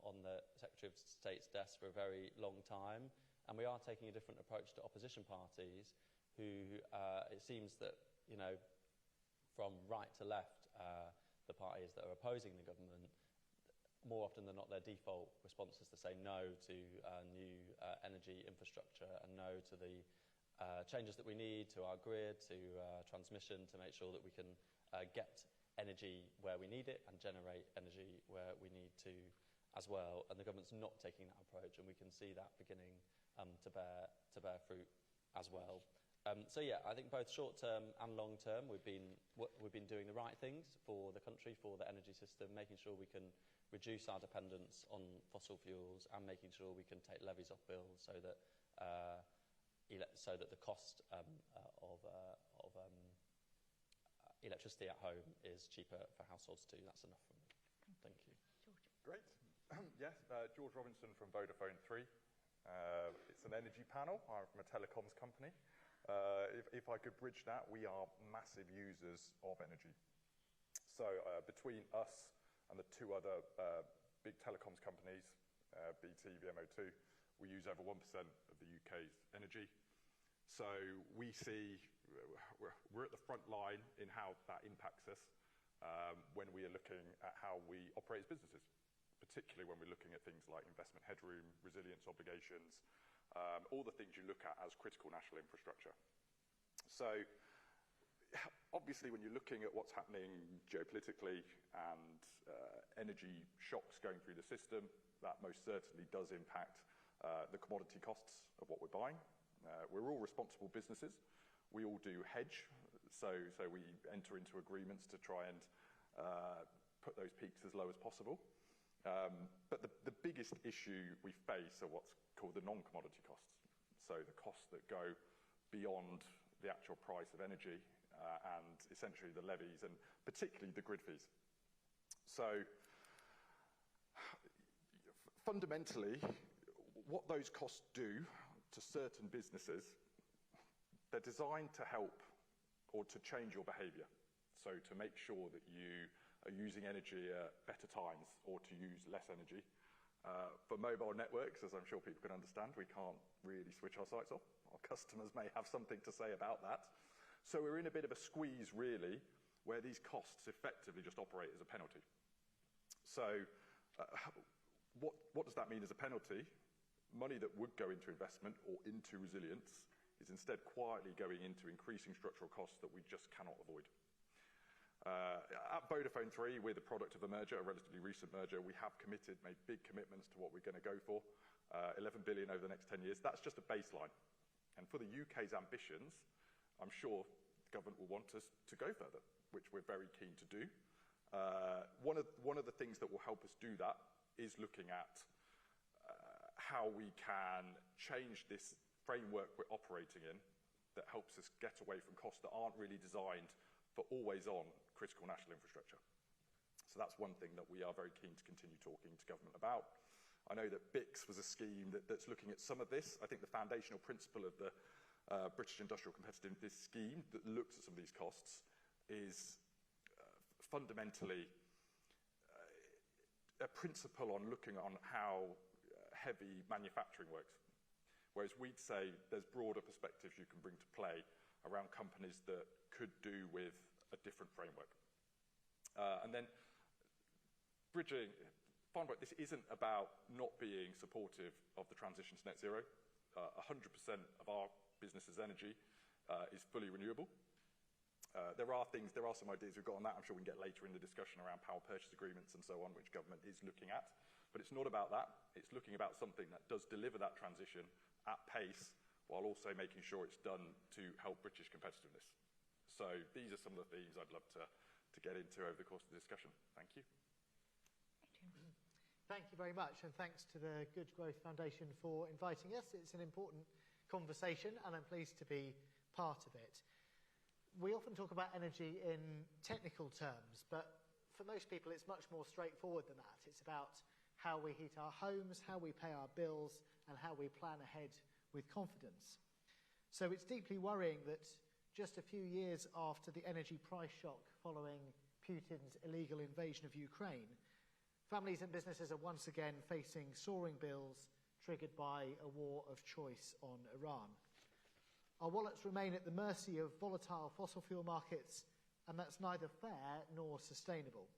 on the Secretary of State's desk for a very long time. And we are taking a different approach to opposition parties who, it seems that, from right to left, the parties that are opposing the government, more often than not, their default response is to say no to new energy infrastructure and no to the changes that we need to our grid, to transmission, to make sure that we can get energy where we need it and generate energy where we need to as well. And the government's not taking that approach, and we can see that beginning to bear fruit as well. So yeah, I think both short term and long term, we've been doing the right things for the country, for the energy system, making sure we can reduce our dependence on fossil fuels and making sure we can take levies off bills so that so that the cost of electricity at home is cheaper for households too. That's enough for me. Thank you. Great. Yes, George Robinson from Vodafone 3. It's an energy panel. I'm from a telecoms company. If I could bridge that, we are massive users of energy. So between us and the two other big telecoms companies, BT, VMO2, we use over 1% of the UK's energy. So we see, we're at the front line in how that impacts us when we are looking at how we operate as businesses, particularly when we're looking at things like investment headroom, resilience obligations, all the things you look at as critical national infrastructure. So obviously when you're looking at what's happening geopolitically and energy shocks going through the system, that most certainly does impact the commodity costs of what we're buying. We're all responsible businesses. We all do hedge, so we enter into agreements to try and put those peaks as low as possible. But the biggest issue we face are what's called the non-commodity costs, so the costs that go beyond the actual price of energy and essentially the levies and particularly the grid fees. So fundamentally, what those costs do to certain businesses, they're designed to help or to change your behaviour. So to make sure that you are using energy at better times or to use less energy. For mobile networks, as I'm sure people can understand, we can't really switch our sites off. Our customers may have something to say about that. So we're in a bit of a squeeze, really, where these costs effectively just operate as a penalty. So what does that mean as a penalty? Money that would go into investment or into resilience is instead quietly going into increasing structural costs that we just cannot avoid. At Vodafone 3, we're the product of a merger, a relatively recent merger. We have made big commitments to what we're going to go for, 11 billion over the next 10 years. That's just a baseline. And for the UK's ambitions, I'm sure the government will want us to go further, which we're very keen to do. One of the things that will help us do that is looking at how we can change this framework we're operating in that helps us get away from costs that aren't really designed for always-on critical national infrastructure. So that's one thing that we are very keen to continue talking to government about. I know that BICS was a scheme that's looking at some of this. I think the foundational principle of the British Industrial Competitiveness Scheme that looks at some of these costs is fundamentally a principle on looking on how heavy manufacturing works. Whereas we'd say there's broader perspectives you can bring to play around companies that could do with a different framework. And then bridging, this isn't about not being supportive of the transition to net zero. 100% of our business's energy is fully renewable. There are some ideas we've got on that. I'm sure we can get later in the discussion around power purchase agreements and so on, which government is looking at. But it's not about that. It's looking about something that does deliver that transition at pace while also making sure it's done to help British competitiveness. So these are some of the themes I'd love to get into over the course of the discussion. Thank you. Thank you very much, and thanks to the Good Growth Foundation for inviting us. It's an important conversation, and I'm pleased to be part of it. We often talk about energy in technical terms, but for most people it's much more straightforward than that. It's about how we heat our homes, how we pay our bills, and how we plan ahead with confidence. So it's deeply worrying that just a few years after the energy price shock following Putin's illegal invasion of Ukraine, families and businesses are once again facing soaring bills triggered by a war of choice on Iran. Our wallets remain at the mercy of volatile fossil fuel markets, and that's neither fair nor sustainable.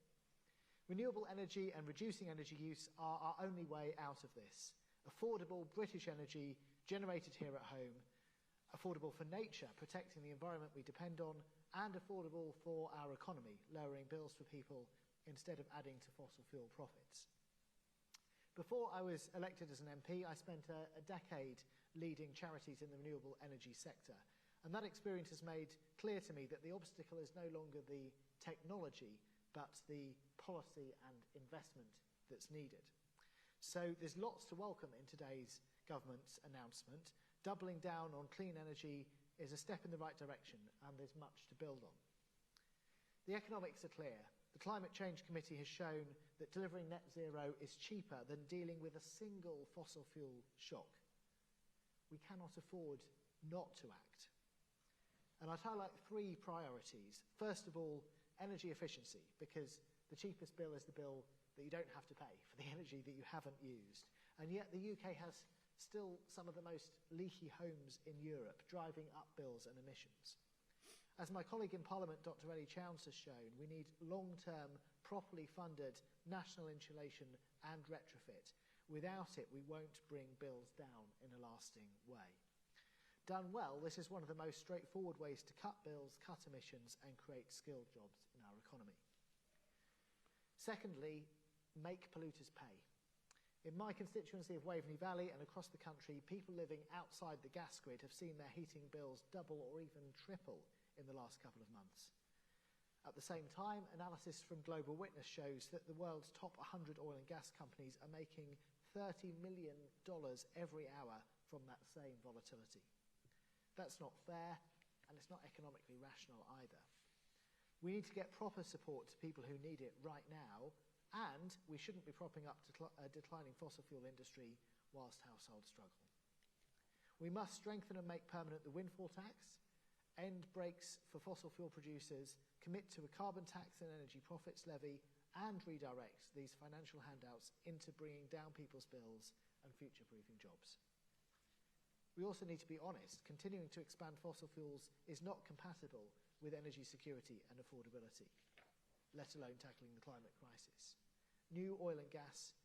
Renewable energy and reducing energy use are our only way out of this. Affordable British energy generated here at home, affordable for nature, protecting the environment we depend on, and affordable for our economy, lowering bills for people instead of adding to fossil fuel profits. Before I was elected as an MP, I spent a decade leading charities in the renewable energy sector, and that experience has made clear to me that the obstacle is no longer the technology, but the policy and investment that's needed. So there's lots to welcome in today's government's announcement. Doubling down on clean energy is a step in the right direction, and there's much to build on. The economics are clear. The Climate Change Committee has shown that delivering net zero is cheaper than dealing with a single fossil fuel shock. We cannot afford not to act. And I'd highlight 3 priorities. First of all, energy efficiency, because the cheapest bill is the bill that you don't have to pay for the energy that you haven't used. And yet the UK has still some of the most leaky homes in Europe, driving up bills and emissions. As my colleague in Parliament, Dr. Ellie Chowns, has shown, we need long-term, properly funded national insulation and retrofit. Without it, we won't bring bills down in a lasting way. Done well, this is one of the most straightforward ways to cut bills, cut emissions, and create skilled jobs in our economy. Secondly, make polluters pay. In my constituency of Waveney Valley and across the country, people living outside the gas grid have seen their heating bills double or even triple in the last couple of months. At the same time, analysis from Global Witness shows that the world's top 100 oil and gas companies are making $30 million every hour from that same volatility. That's not fair, and it's not economically rational either. We need to get proper support to people who need it right now, and we shouldn't be propping up a declining fossil fuel industry whilst households struggle. We must strengthen and make permanent the windfall tax, end breaks for fossil fuel producers, commit to a carbon tax and energy profits levy, and redirect these financial handouts into bringing down people's bills and future-proofing jobs. We also need to be honest. Continuing to expand fossil fuels is not compatible with energy security and affordability, let alone tackling the climate crisis. New oil and gas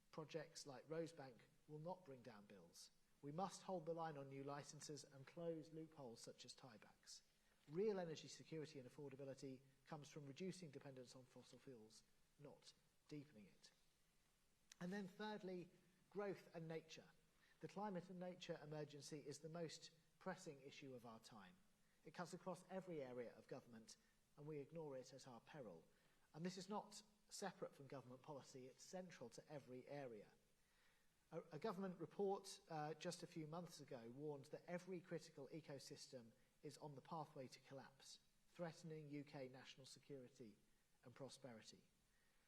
projects like Rosebank will not bring down bills. We must hold the line on new licenses and close loopholes such as tiebacks. Real energy security and affordability comes from reducing dependence on fossil fuels, not deepening it. And then thirdly, growth and nature. The climate and nature emergency is the most pressing issue of our time. It cuts across every area of government, and we ignore it at our peril. And this is not separate from government policy, it's central to every area. A government report just a few months ago warned that every critical ecosystem is on the pathway to collapse, threatening UK national security and prosperity.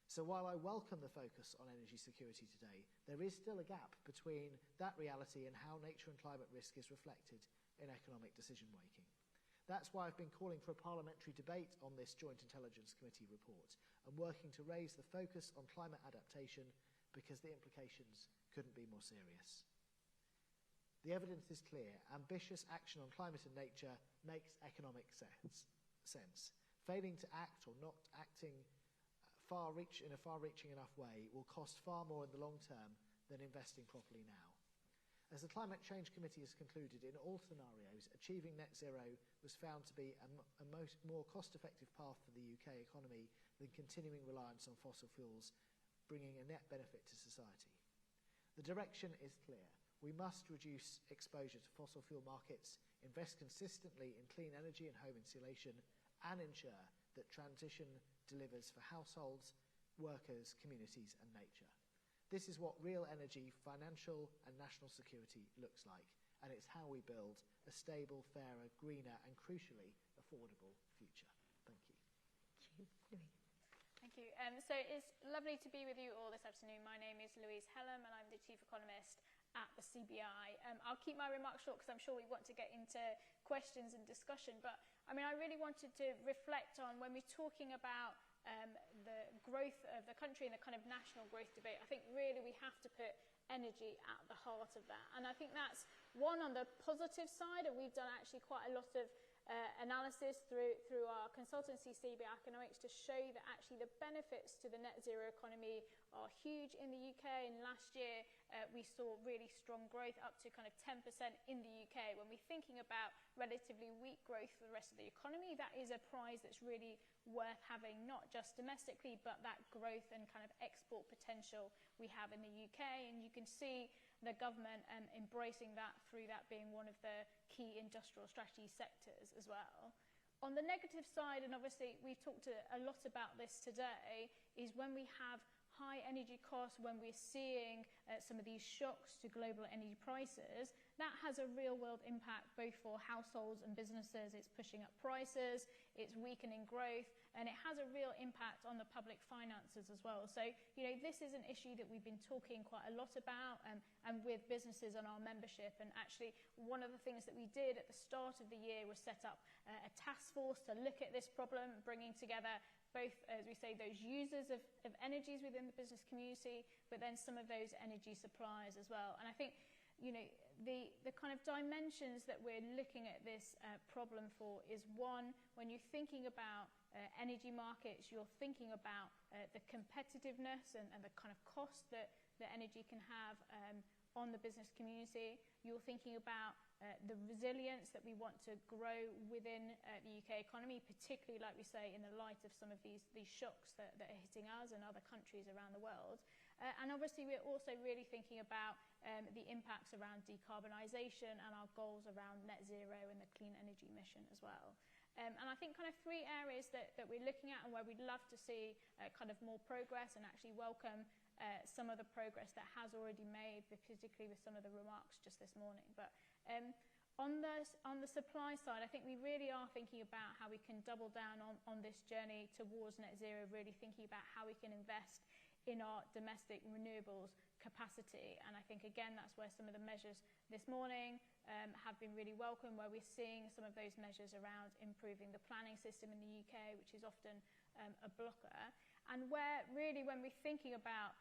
So while I welcome the focus on energy security today, there is still a gap between that reality and how nature and climate risk is reflected in economic decision-making. That's why I've been calling for a parliamentary debate on this Joint Intelligence Committee report and working to raise the focus on climate adaptation because the implications couldn't be more serious. The evidence is clear. Ambitious action on climate and nature makes economic sense. Failing to act or not acting in a far-reaching enough way will cost far more in the long term than investing properly now. As the Climate Change Committee has concluded, in all scenarios, achieving net zero was found to be a more cost-effective path for the UK economy than continuing reliance on fossil fuels, bringing a net benefit to society. The direction is clear. We must reduce exposure to fossil fuel markets, invest consistently in clean energy and home insulation, and ensure that transition delivers for households, workers, communities, and nature. This is what real energy, financial, and national security looks like, and it's how we build a stable, fairer, greener, and crucially, affordable future. Thank you. Thank you. So it's lovely to be with you all this afternoon. My name is Louise Hellam, and I'm the Chief Economist at the CBI. I'll keep my remarks short because I'm sure we want to get into questions and discussion. But I mean, I really wanted to reflect on when we're talking about the growth of the country and the kind of national growth debate. I think really we have to put energy at the heart of that. And I think that's one on the positive side, and we've done actually quite a lot of analysis through our consultancy CBI Economics to show that actually the benefits to the net zero economy are huge in the UK. And last year we saw really strong growth up to kind of 10% in the UK. When we're thinking about relatively weak growth for the rest of the economy, that is a prize that's really worth having, not just domestically, but that growth and kind of export potential we have in the UK. And you can see the government embracing that through that being one of the key industrial strategy sectors as well. On the negative side, and obviously we've talked a lot about this today, is when we have high energy costs, when we're seeing some of these shocks to global energy prices, that has a real-world impact both for households and businesses. It's pushing up prices, it's weakening growth, and it has a real impact on the public finances as well. So, this is an issue that we've been talking quite a lot about and with businesses on our membership. And actually, one of the things that we did at the start of the year was set up a task force to look at this problem, bringing together both, as we say, those users of energies within the business community, but then some of those energy suppliers as well. And I think, the kind of dimensions that we're looking at this problem for is, one, when you're thinking about energy markets, you're thinking about the competitiveness and the kind of cost that energy can have on the business community. You're thinking about the resilience that we want to grow within the UK economy, particularly, like we say, in the light of some of these shocks that are hitting us and other countries around the world. And obviously, we're also really thinking about the impacts around decarbonisation and our goals around net zero and the clean energy mission as well. And I think kind of three areas that we're looking at and where we'd love to see kind of more progress, and actually welcome some of the progress that has already made, particularly with some of the remarks just this morning. But on the supply side, I think we really are thinking about how we can double down on this journey towards net zero, really thinking about how we can invest in our domestic renewables capacity. And I think, again, that's where some of the measures this morning have been really welcome, where we're seeing some of those measures around improving the planning system in the UK, which is often a blocker. And where really, when we're thinking about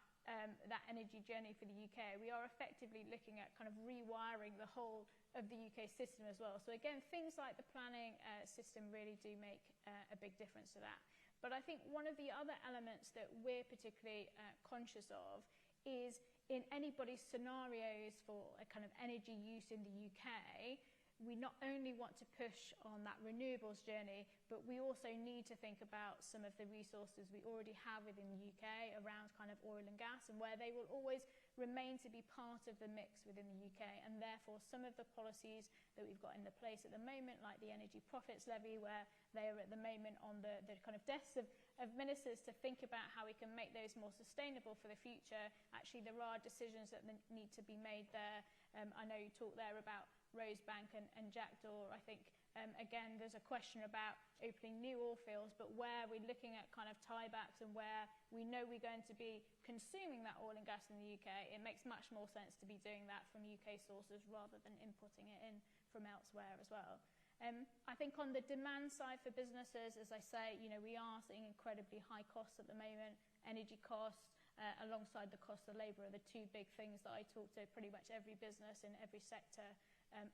that energy journey for the UK, we are effectively looking at kind of rewiring the whole of the UK system as well. So again, things like the planning system really do make a big difference to that. But I think one of the other elements that we're particularly conscious of is, in anybody's scenarios for a kind of energy use in the UK, we not only want to push on that renewables journey, but we also need to think about some of the resources we already have within the UK around kind of oil and gas, and where they will always remain to be part of the mix within the UK. And therefore, some of the policies that we've got in the place at the moment, like the Energy Profits Levy, where they are at the moment on the kind of desks of ministers to think about how we can make those more sustainable for the future. Actually, there are decisions that need to be made there. I know you talked there about Rosebank and Jackdaw. I think, again, there's a question about opening new oil fields, but where we're looking at kind of tiebacks and where we know we're going to be consuming that oil and gas in the UK, it makes much more sense to be doing that from UK sources rather than importing it in from elsewhere as well. I think on the demand side for businesses, as I say, we are seeing incredibly high costs at the moment. Energy costs, alongside the cost of labour, are the two big things that I talk to pretty much every business in every sector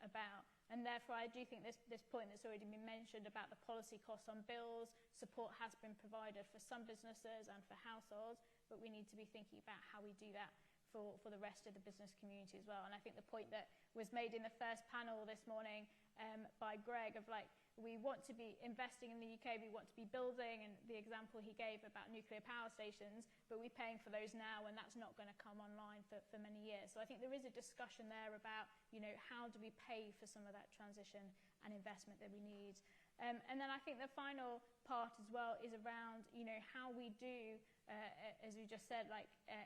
about. And therefore, I do think this point that's already been mentioned about the policy costs on bills, support has been provided for some businesses and for households, but we need to be thinking about how we do that for the rest of the business community as well. And I think the point that was made in the first panel this morning by Greg of we want to be investing in the UK, we want to be building, and the example he gave about nuclear power stations, but we're paying for those now, and that's not going to come online for many years. So I think there is a discussion there about, how do we pay for some of that transition and investment that we need. And then I think the final part as well is around, how we do, as you just said,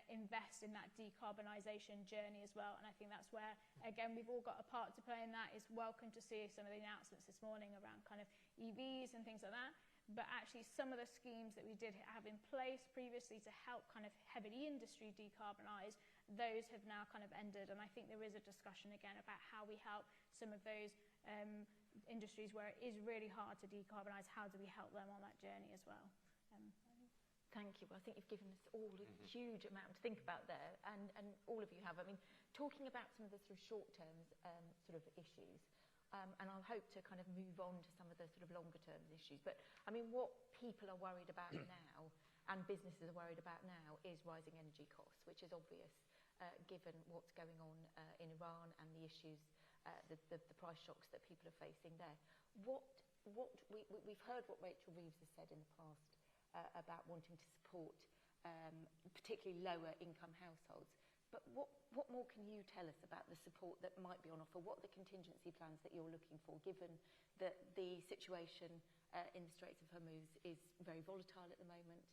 invest in that decarbonisation journey as well. And I think that's where, again, we've all got a part to play in that. It's welcome to see some of the announcements this morning around kind of EVs and things like that. But actually, some of the schemes that we did have in place previously to help kind of heavy industry decarbonise, those have now kind of ended. And I think there is a discussion again about how we help some of those industries where it is really hard to decarbonise. How do we help them on that journey as well? Thank you. Well, I think you've given us all a huge amount to think about there, and all of you have. I mean, talking about some of the sort of short-term sort of issues, and I'll hope to kind of move on to some of the sort of longer-term issues. But, I mean, what people are worried about now, and businesses are worried about now, is rising energy costs, which is obvious given what's going on in Iran and the issues, the price shocks that people are facing there. We've heard what Rachel Reeves has said in the past about wanting to support particularly lower income households. But what more can you tell us about the support that might be on offer? What are the contingency plans that you're looking for, given that the situation in the Straits of Hormuz is very volatile at the moment?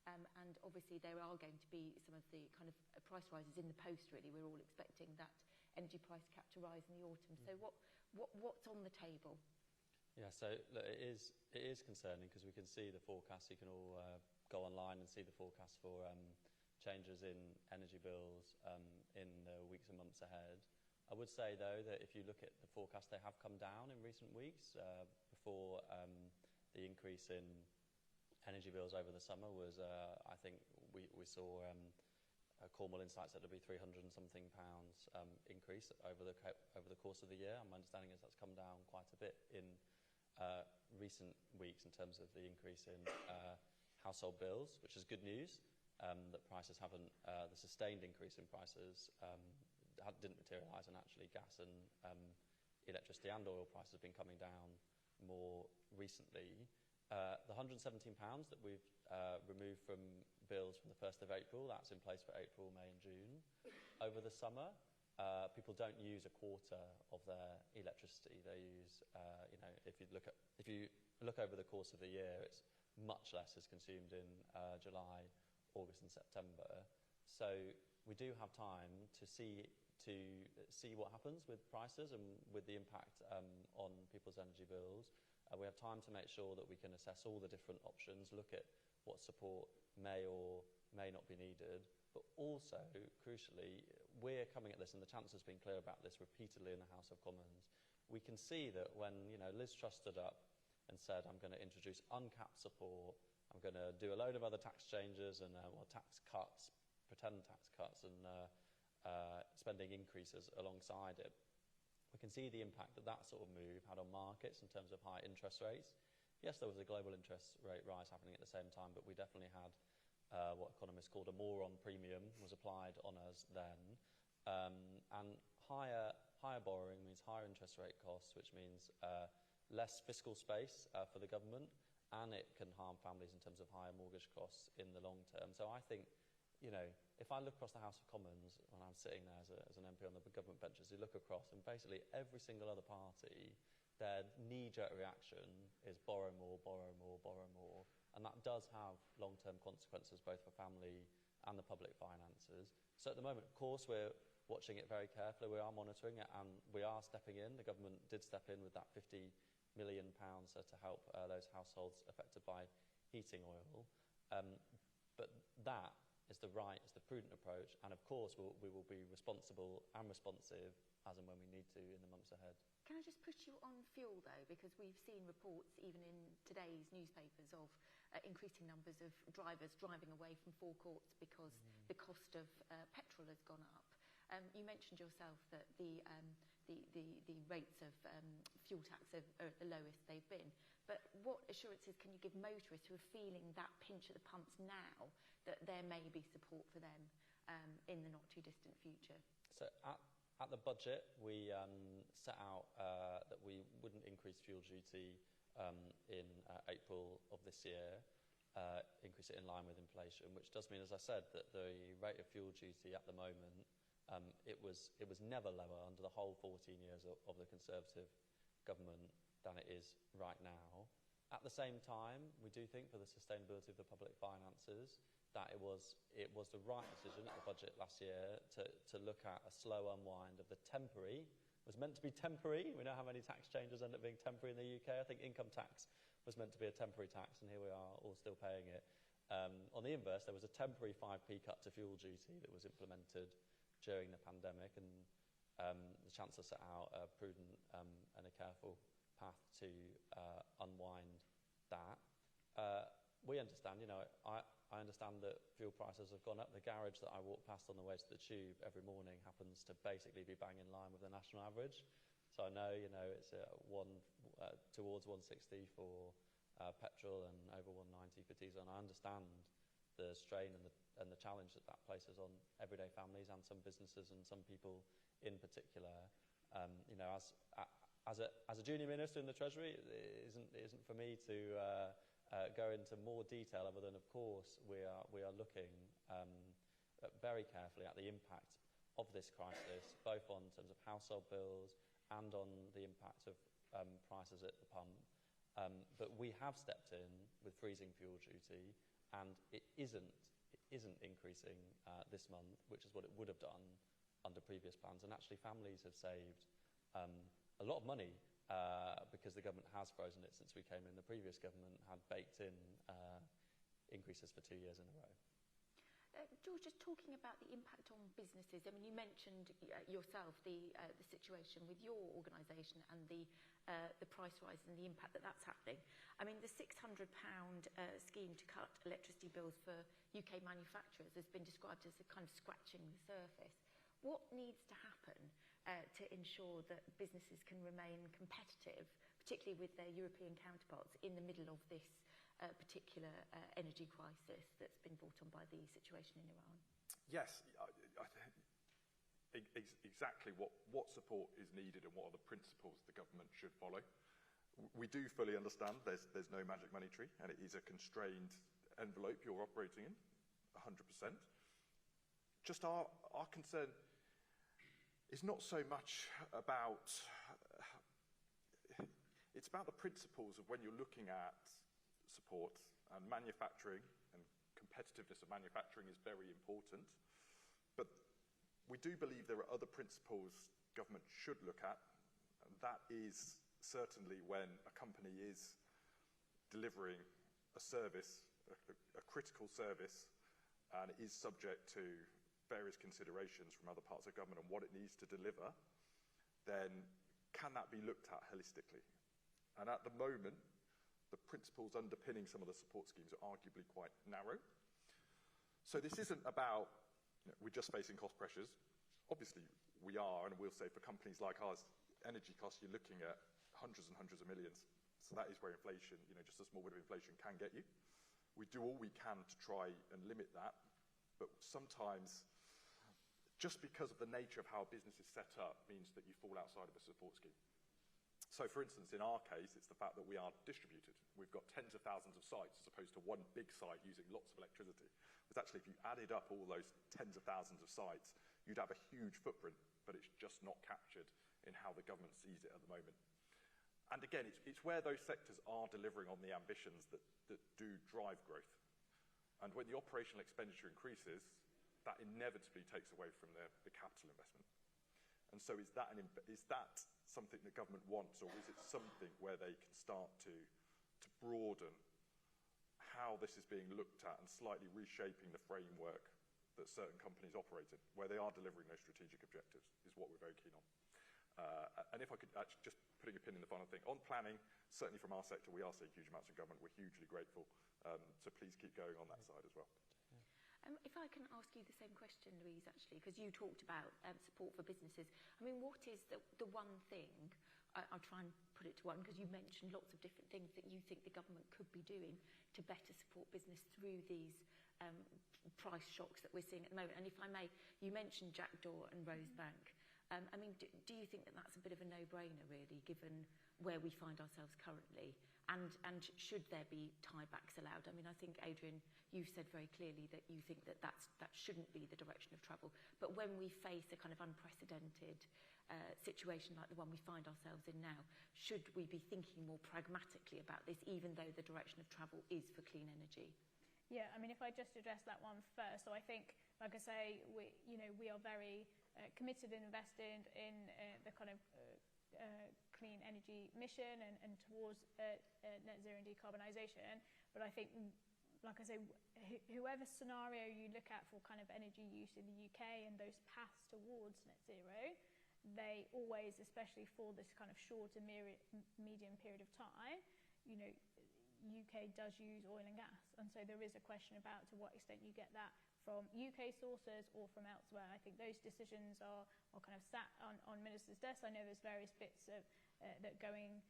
And obviously there are going to be some of the kind of price rises in the post, really. We're all expecting that energy price cap to rise in the autumn. So what's on the table? Yeah, so look, it is concerning because we can see the forecast. You can all go online and see the forecast for changes in energy bills in the weeks and months ahead. I would say, though, that if you look at the forecast, they have come down in recent weeks. Before the increase in energy bills over the summer was, I think we saw Cornwall Insights that there'll be £300 and something increase over the course of the year. And my understanding is that's come down quite a bit in recent weeks in terms of the increase in household bills, which is good news. That prices haven't, the sustained increase in prices didn't materialise, and actually gas and electricity and oil prices have been coming down more recently. The £117 that we've removed from bills from the 1st of April, that's in place for April, May and June. Over the summer, people don't use a quarter of their electricity. They use, if you look over the course of the year, it's much less is consumed in July, August and September. So we do have time to see what happens with prices and with the impact on people's energy bills. We have time to make sure that we can assess all the different options, look at what support may or may not be needed, but also, crucially, we're coming at this, and the Chancellor's been clear about this repeatedly in the House of Commons. We can see that when Liz Truss stood up and said, I'm going to introduce uncapped support, I'm going to do a load of other tax changes and tax cuts, pretend tax cuts, and spending increases alongside it. We can see the impact that sort of move had on markets in terms of high interest rates. Yes, there was a global interest rate rise happening at the same time, but we definitely had what economists called a moron premium was applied on us then. And higher borrowing means higher interest rate costs, which means less fiscal space for the government, and it can harm families in terms of higher mortgage costs in the long term. So I think, if I look across the House of Commons when I'm sitting there as an MP on the government benches, you look across and basically every single other party, their knee-jerk reaction is borrow more, borrow more, borrow more. And that does have long-term consequences both for family and the public finances. So at the moment, of course, we're watching it very carefully. We are monitoring it and we are stepping in. The government did step in with that £50 million to help those households affected by heating oil. But that is the prudent approach, and of course we will be responsible and responsive as and when we need to in the months ahead. Can I just push you on fuel though, because we've seen reports even in today's newspapers of increasing numbers of drivers driving away from forecourts because the cost of petrol has gone up. You mentioned yourself that the rates of fuel tax are at the lowest they've been. But what assurances can you give motorists who are feeling that pinch at the pumps now that there may be support for them in the not too distant future? So at the budget, we set out that we wouldn't increase fuel duty in April of this year, increase it in line with inflation, which does mean, as I said, that the rate of fuel duty at the moment, it was never lower under the whole 14 years of the Conservative government than it is right now. At the same time, we do think for the sustainability of the public finances that it was the right decision at the budget last year to look at a slow unwind of the temporary. It was meant to be temporary. We know how many tax changes end up being temporary in the UK. I think income tax was meant to be a temporary tax, and here we are all still paying it. On the inverse, there was a temporary 5p cut to fuel duty that was implemented during the pandemic, and the Chancellor set out a prudent and a careful path to unwind that. We understand, I understand that fuel prices have gone up. The garage that I walk past on the way to the tube every morning happens to basically be bang in line with the national average. So I know, it's towards 160 for petrol and over 190 for diesel, and I understand the strain and the challenge that places on everyday families and some businesses and some people in particular. As a junior minister in the Treasury, it isn't for me to go into more detail, other than, of course, we are looking very carefully at the impact of this crisis, both on terms of household bills and on the impact of prices at the pump. But we have stepped in with freezing fuel duty, and it isn't increasing this month, which is what it would have done under previous plans, and actually families have saved a lot of money because the government has frozen it since we came in. The previous government had baked in increases for 2 years in a row. George, just talking about the impact on businesses, I mean, you mentioned yourself the situation with your organisation and the price rise and the impact that's happening. I mean, the £600 scheme to cut electricity bills for UK manufacturers has been described as a kind of scratching the surface. What needs to happen to ensure that businesses can remain competitive, particularly with their European counterparts, in the middle of this particular energy crisis that's been brought on by the situation in Iran? Yes, exactly what support is needed and what are the principles the government should follow. We do fully understand there's no magic money tree, and it is a constrained envelope you're operating in, 100%. Just our concern is not so much about, it's about the principles of when you're looking at support, and manufacturing and competitiveness of manufacturing is very important. But we do believe there are other principles government should look at, and that is certainly when a company is delivering a service, a critical service, and is subject to various considerations from other parts of government on what it needs to deliver, then can that be looked at holistically? And at the moment, the principles underpinning some of the support schemes are arguably quite narrow. So this isn't about, we're just facing cost pressures. Obviously, we are, and we'll say for companies like ours, energy costs, you're looking at hundreds and hundreds of millions. So that is where inflation, just a small bit of inflation can get you. We do all we can to try and limit that, but sometimes, just because of the nature of how a business is set up, means that you fall outside of a support scheme. So, for instance, in our case, it's the fact that we are distributed. We've got tens of thousands of sites as opposed to one big site using lots of electricity. Because actually, if you added up all those tens of thousands of sites, you'd have a huge footprint, but it's just not captured in how the government sees it at the moment. And again, it's where those sectors are delivering on the ambitions that do drive growth. And when the operational expenditure increases, that inevitably takes away from the capital investment. And so is that something the government wants, or is it something where they can start to broaden how this is being looked at and slightly reshaping the framework that certain companies operate in, where they are delivering those strategic objectives, is what we're very keen on. And if I could actually just putting a pin in the final thing, on planning, certainly from our sector, we are seeing huge amounts of government. We're hugely grateful. So please keep going on that side as well. If I can ask you the same question, Louise, actually, because you talked about support for businesses. I mean, what is the one thing, I'll try and put it to one, because you mentioned lots of different things that you think the government could be doing to better support business through these price shocks that we're seeing at the moment. And if I may, you mentioned Jackdaw and Rosebank. I mean, do you think that that's a bit of a no-brainer, really, given where we find ourselves currently? And should there be tiebacks allowed? I mean, I think, Adrian, you've said very clearly that you think that that shouldn't be the direction of travel. But when we face a kind of unprecedented situation like the one we find ourselves in now, should we be thinking more pragmatically about this, even though the direction of travel is for clean energy? Yeah, I mean, if I just address that one first, so I think, like I say, we are very committed and invested in the kind of clean energy mission and towards net zero and decarbonisation. But I think, like I say, whoever scenario you look at for kind of energy use in the UK and those paths towards net zero, they always, especially for this kind of short and medium period of time, UK does use oil and gas. And so there is a question about to what extent you get that from UK sources or from elsewhere. I think those decisions are kind of sat on ministers' desks. I know there's various bits of that going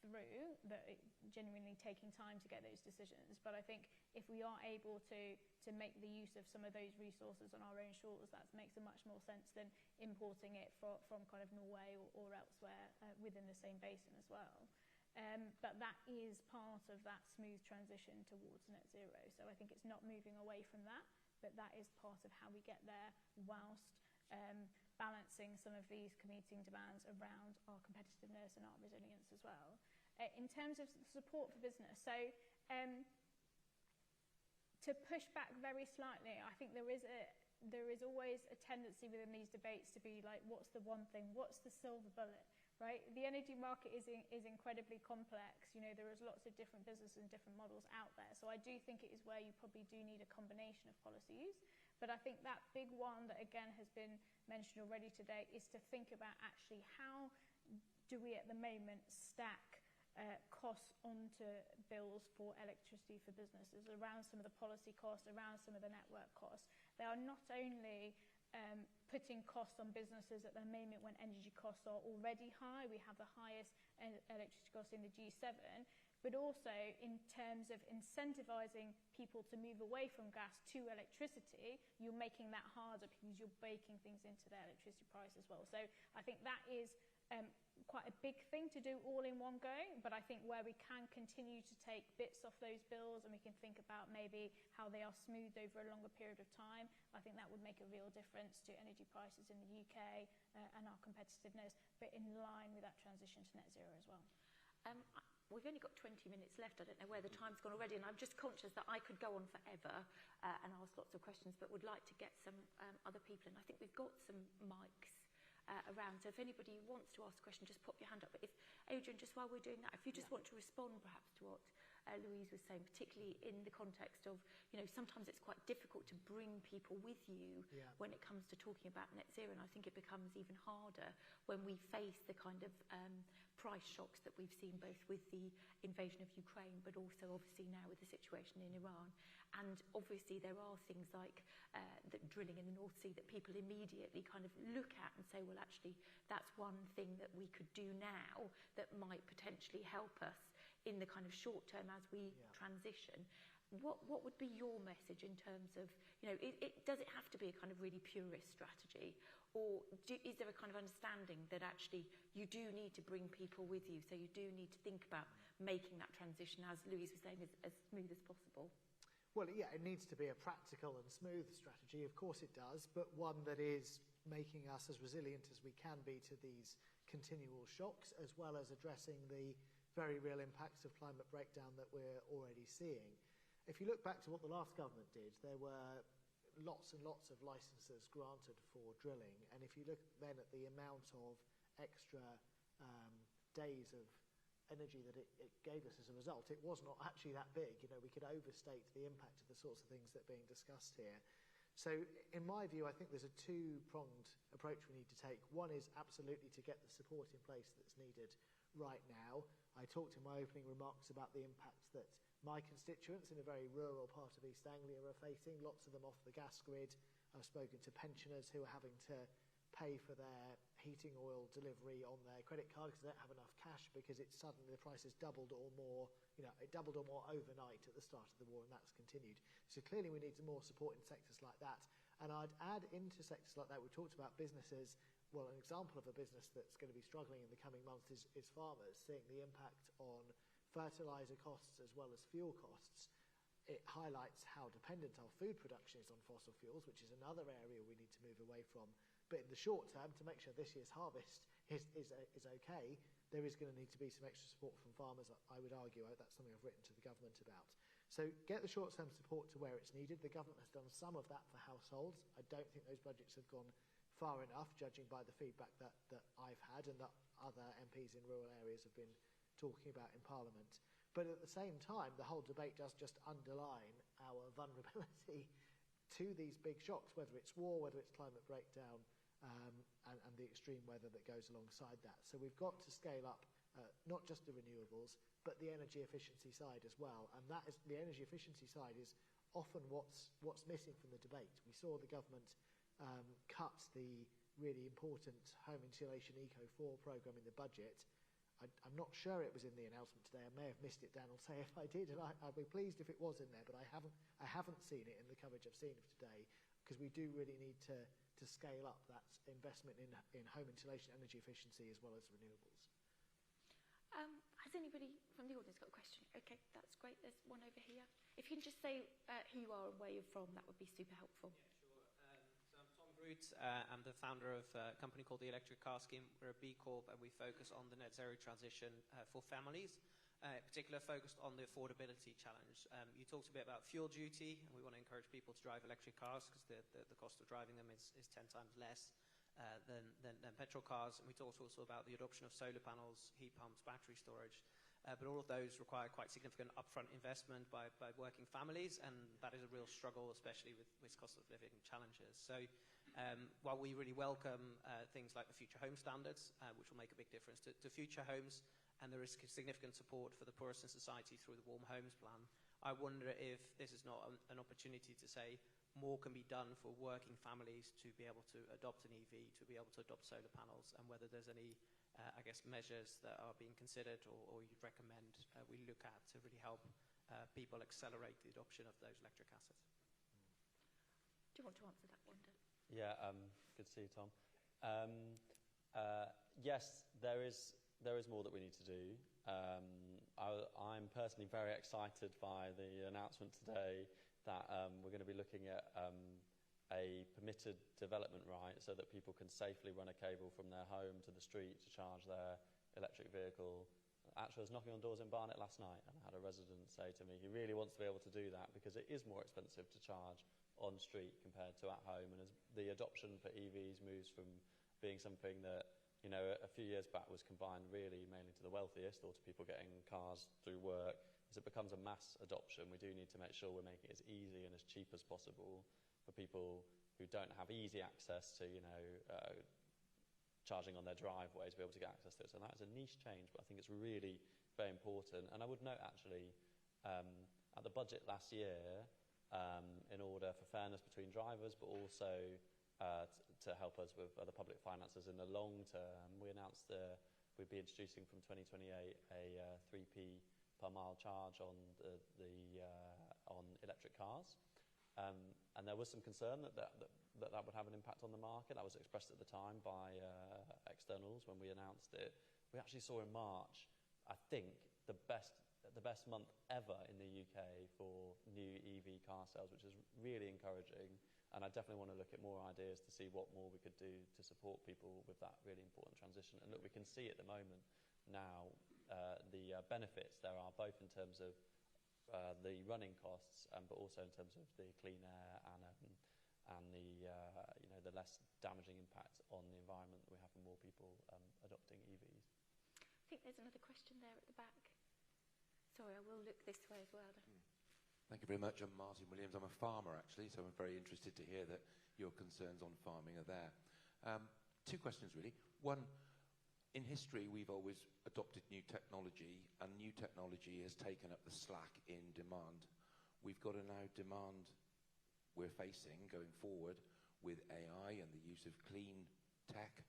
through, that genuinely taking time to get those decisions. But I think if we are able to make the use of some of those resources on our own shores, that makes a much more sense than importing it from kind of Norway or elsewhere within the same basin as well. But that is part of that smooth transition towards net zero. So I think it's not moving away from that, but that is part of how we get there, whilst balancing some of these competing demands around our competitiveness and our resilience as well. In terms of support for business, so to push back very slightly, I think there is there is always a tendency within these debates to be like, what's the one thing? What's the silver bullet? Right? The energy market is incredibly complex. You know, there is lots of different businesses and different models out there. So I do think it is where you probably do need a combination of policies. But I think that big one that, again, has been mentioned already today is to think about actually how do we at the moment stack costs onto bills for electricity for businesses, around some of the policy costs, around some of the network costs. They are not only putting costs on businesses at the moment when energy costs are already high. We have the highest electricity costs in the G7, but also in terms of incentivising people to move away from gas to electricity, you're making that harder because you're baking things into their electricity price as well. So I think that is quite a big thing to do all in one go, but I think where we can continue to take bits off those bills and we can think about maybe how they are smoothed over a longer period of time, I think that would make a real difference to energy prices in the UK and our competitiveness, but in line with that transition to net zero as well. We've only got 20 minutes left. I don't know where the time's gone already, and I'm just conscious that I could go on forever and ask lots of questions, but would like to get some other people in. I think we've got some mics around, so if anybody wants to ask a question, just pop your hand up. But if, Adrian, just while we're doing that, if you just want to respond perhaps to what Louise was saying, particularly in the context of, you know, sometimes it's quite difficult to bring people with you when it comes to talking about net zero, and I think it becomes even harder when we face the kind of price shocks that we've seen both with the invasion of Ukraine, but also obviously now with the situation in Iran. And obviously there are things like the drilling in the North Sea that people immediately kind of look at and say, well, actually, that's one thing that we could do now that might potentially help us in the kind of short term as we transition. What would be your message in terms of, you know, does it have to be a kind of really purist strategy? Or is there a kind of understanding that actually you do need to bring people with you, so you do need to think about making that transition, as Louise was saying, as smooth as possible? Well, yeah, it needs to be a practical and smooth strategy. Of course it does, but one that is making us as resilient as we can be to these continual shocks, as well as addressing the very real impacts of climate breakdown that we're already seeing. If you look back to what the last government did, there were lots and lots of licenses granted for drilling, and if you look then at the amount of extra days of energy that it gave us as a result, it was not actually that big. You know, we could overstate the impact of the sorts of things that are being discussed here. So in my view, I think there's a two-pronged approach we need to take. One is absolutely to get the support in place that's needed right now. I talked in my opening remarks about the impacts that my constituents in a very rural part of East Anglia are facing, lots of them off the gas grid. I've spoken to pensioners who are having to pay for their heating oil delivery on their credit card because they don't have enough cash because it's suddenly the price has doubled or more, you know, it doubled or more overnight at the start of the war, and that's continued. So clearly we need some more support in sectors like that. And I'd add into sectors like that, we talked about businesses. Well, an example of a business that's going to be struggling in the coming months is farmers, seeing the impact on fertiliser costs as well as fuel costs. It highlights how dependent our food production is on fossil fuels, which is another area we need to move away from. But in the short term, to make sure this year's harvest is okay, there is going to need to be some extra support from farmers, I would argue. That's something I've written to the government about. So get the short-term support to where it's needed. The government has done some of that for households. I don't think those budgets have gone far enough, judging by the feedback that I've had and that other MPs in rural areas have been talking about in Parliament. But at the same time, the whole debate does just underline our vulnerability to these big shocks, whether it's war, whether it's climate breakdown, and the extreme weather that goes alongside that. So we've got to scale up not just the renewables, but the energy efficiency side as well. And that is, the energy efficiency side is often what's missing from the debate. We saw the government cut the really important home insulation Eco4 programme in the budget. I'm not sure it was in the announcement today. I may have missed it, Dan will say if I did, and I'd be pleased if it was in there, but I haven't seen it in the coverage I've seen of today, because we do really need to scale up that investment in home insulation, energy efficiency, as well as renewables. Has anybody from the audience got a question? Okay, that's great. There's one over here. If you can just say who you are and where you're from, that would be super helpful. Yeah, sure. So I'm Tom Root. I'm the founder of a company called the Electric Car Scheme. We're a B Corp, and we focus on the net zero transition for families. in particular focused on the affordability challenge. You talked a bit about fuel duty, and we want to encourage people to drive electric cars because the cost of driving them is 10 times less than petrol cars. And we talked also about the adoption of solar panels, heat pumps, battery storage. But all of those require quite significant upfront investment by working families, and that is a real struggle, especially with cost of living challenges. So while we really welcome things like the future home standards, which will make a big difference to future homes, and there is significant support for the poorest in society through the Warm Homes Plan, I wonder if this is not an opportunity to say more can be done for working families to be able to adopt an EV, to be able to adopt solar panels, and whether there's any, measures that are being considered or you'd recommend we look at to really help people accelerate the adoption of those electric assets. Do you want to answer that one, Dan? Yeah, good to see you, Tom. Yes, there is more that we need to do. I'm personally very excited by the announcement today that we're going to be looking at a permitted development right so that people can safely run a cable from their home to the street to charge their electric vehicle. Actually, I was knocking on doors in Barnet last night and I had a resident say to me he really wants to be able to do that because it is more expensive to charge on street compared to at home. And as the adoption for EVs moves from being something that, you know, a few years back was confined really mainly to the wealthiest or to people getting cars through work, as it becomes a mass adoption, we do need to make sure we're making it as easy and as cheap as possible for people who don't have easy access to, charging on their driveway to be able to get access to it. So that is a niche change, but I think it's really very important. And I would note actually, at the budget last year, in order for fairness between drivers, but also to help us with other public finances in the long term, we announced we'd be introducing from 2028 a 3p per mile charge on on electric cars. And there was some concern that would have an impact on the market. That was expressed at the time by externals when we announced it. We actually saw in March, I think, the best month ever in the UK for new EV car sales, which is really encouraging. And I definitely want to look at more ideas to see what more we could do to support people with that really important transition. And look, we can see at the moment now the benefits there are, both in terms of the running costs, but also in terms of the clean air and the less damaging impact on the environment that we have from more people adopting EVs. I think there's another question there at the back. Sorry, I will look this way as well. Thank you very much. I'm Martin Williams. I'm a farmer, actually, so I'm very interested to hear that your concerns on farming are there. Two questions, really. One, in history, we've always adopted new technology, and new technology has taken up the slack in demand. We've got a now demand we're facing going forward with AI and the use of clean tech.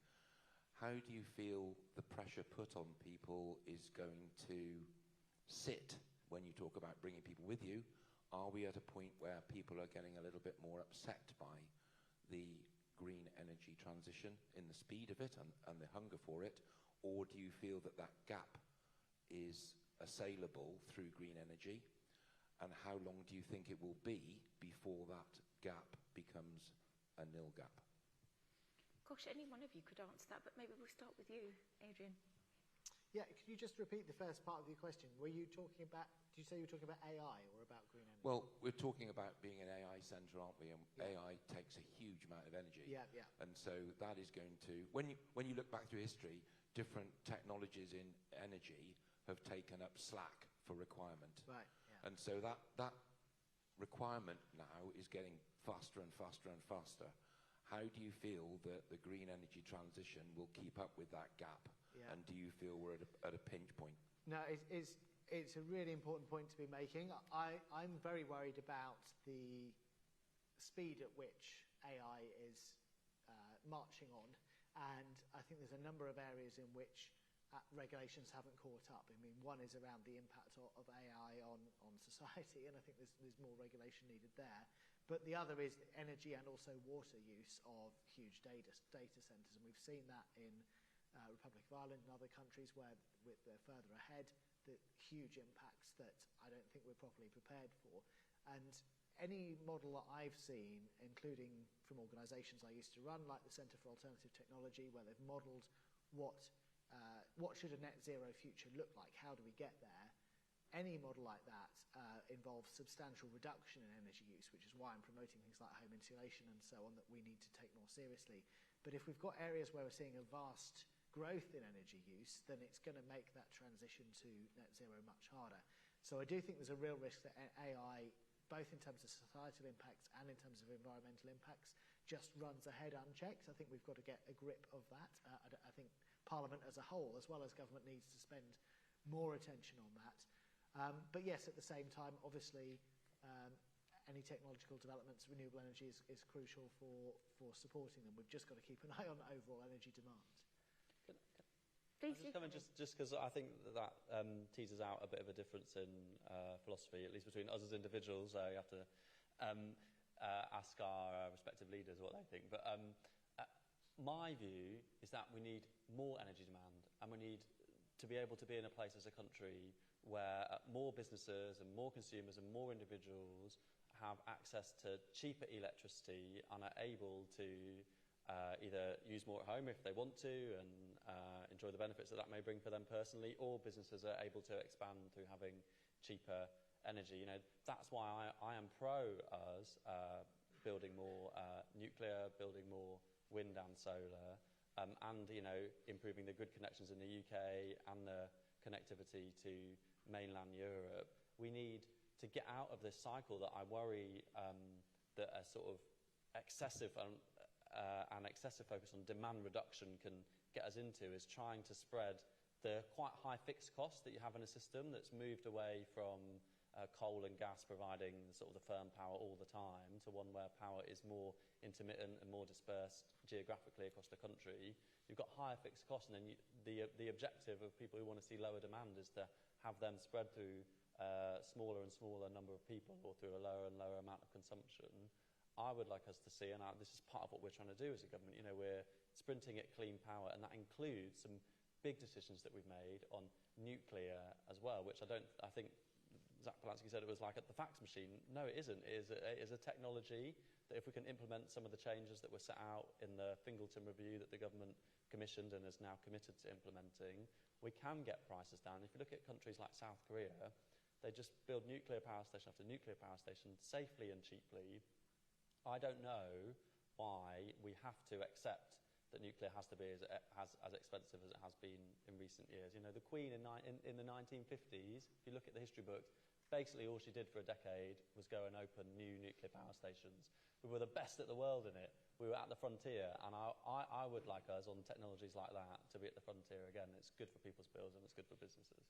How do you feel the pressure put on people is going to sit when you talk about bringing people with you? Are we at a point where people are getting a little bit more upset by the green energy transition in the speed of it and the hunger for it? Or do you feel that that gap is assailable through green energy? And how long do you think it will be before that gap becomes a nil gap? Gosh, any one of you could answer that, but maybe we'll start with you, Adrian. Yeah, could you just repeat the first part of your question? Were you talking about, did you say you were talking about AI or about green energy? Well, we're talking about being an AI centre, aren't we? And AI takes a huge amount of energy. Yeah. And so that is going to, when you look back through history, different technologies in energy have taken up slack for requirement. Right, yeah. And so that requirement now is getting faster and faster and faster. How do you feel that the green energy transition will keep up with that gap? Yeah. And do you feel we're at a pinch point? No, it's a really important point to be making. I'm very worried about the speed at which AI is marching on, and I think there's a number of areas in which regulations haven't caught up. I mean, one is around the impact of AI on society, and I think there's more regulation needed there. But the other is energy and also water use of huge data centres, and we've seen that in Republic of Ireland and other countries where they're further ahead, the huge impacts that I don't think we're properly prepared for. And any model that I've seen, including from organisations I used to run, like the Centre for Alternative Technology, where they've modelled what should a net zero future look like, how do we get there, any model like that involves substantial reduction in energy use, which is why I'm promoting things like home insulation and so on that we need to take more seriously. But if we've got areas where we're seeing a vast growth in energy use, then it's going to make that transition to net zero much harder. So I do think there's a real risk that AI, both in terms of societal impacts and in terms of environmental impacts, just runs ahead unchecked. I think we've got to get a grip of that. I think Parliament as a whole, as well as government, needs to spend more attention on that. But yes, at the same time, obviously, any technological developments, renewable energy is crucial for supporting them. We've just got to keep an eye on overall energy demand. Just because I think that teases out a bit of a difference in philosophy, at least between us as individuals. You have to ask our respective leaders what they think. But my view is that we need more energy demand, and we need to be able to be in a place as a country where more businesses and more consumers and more individuals have access to cheaper electricity and are able to either use more at home if they want to and enjoy the benefits that may bring for them personally, or businesses are able to expand through having cheaper energy. You know, that's why I am pro us building more nuclear, building more wind and solar, and, you know, improving the grid connections in the UK and the connectivity to mainland Europe. We need to get out of this cycle that I worry that a sort of excessive and excessive focus on demand reduction can get us into, is trying to spread the quite high fixed costs that you have in a system that's moved away from coal and gas providing sort of the firm power all the time to one where power is more intermittent and more dispersed geographically across the country. You've got higher fixed costs, and then the objective of people who want to see lower demand is to have them spread through smaller and smaller number of people, or through a lower and lower amount of consumption. I would like us to see, and this is part of what we're trying to do as a government, you know, we're sprinting at clean power, and that includes some big decisions that we've made on nuclear as well, which I think Zach Polanski said it was like at the fax machine. No, it isn't. It is a technology that if we can implement some of the changes that were set out in the Fingleton review that the government commissioned and is now committed to implementing, we can get prices down. If you look at countries like South Korea, they just build nuclear power station after nuclear power station safely and cheaply. I don't know why we have to accept that nuclear has to be as expensive as it has been in recent years. You know, the Queen in the 1950s, if you look at the history books, basically all she did for a decade was go and open new nuclear power stations. We were the best at the world in it. We were at the frontier, and I would like us on technologies like that to be at the frontier again. It's good for people's bills and it's good for businesses.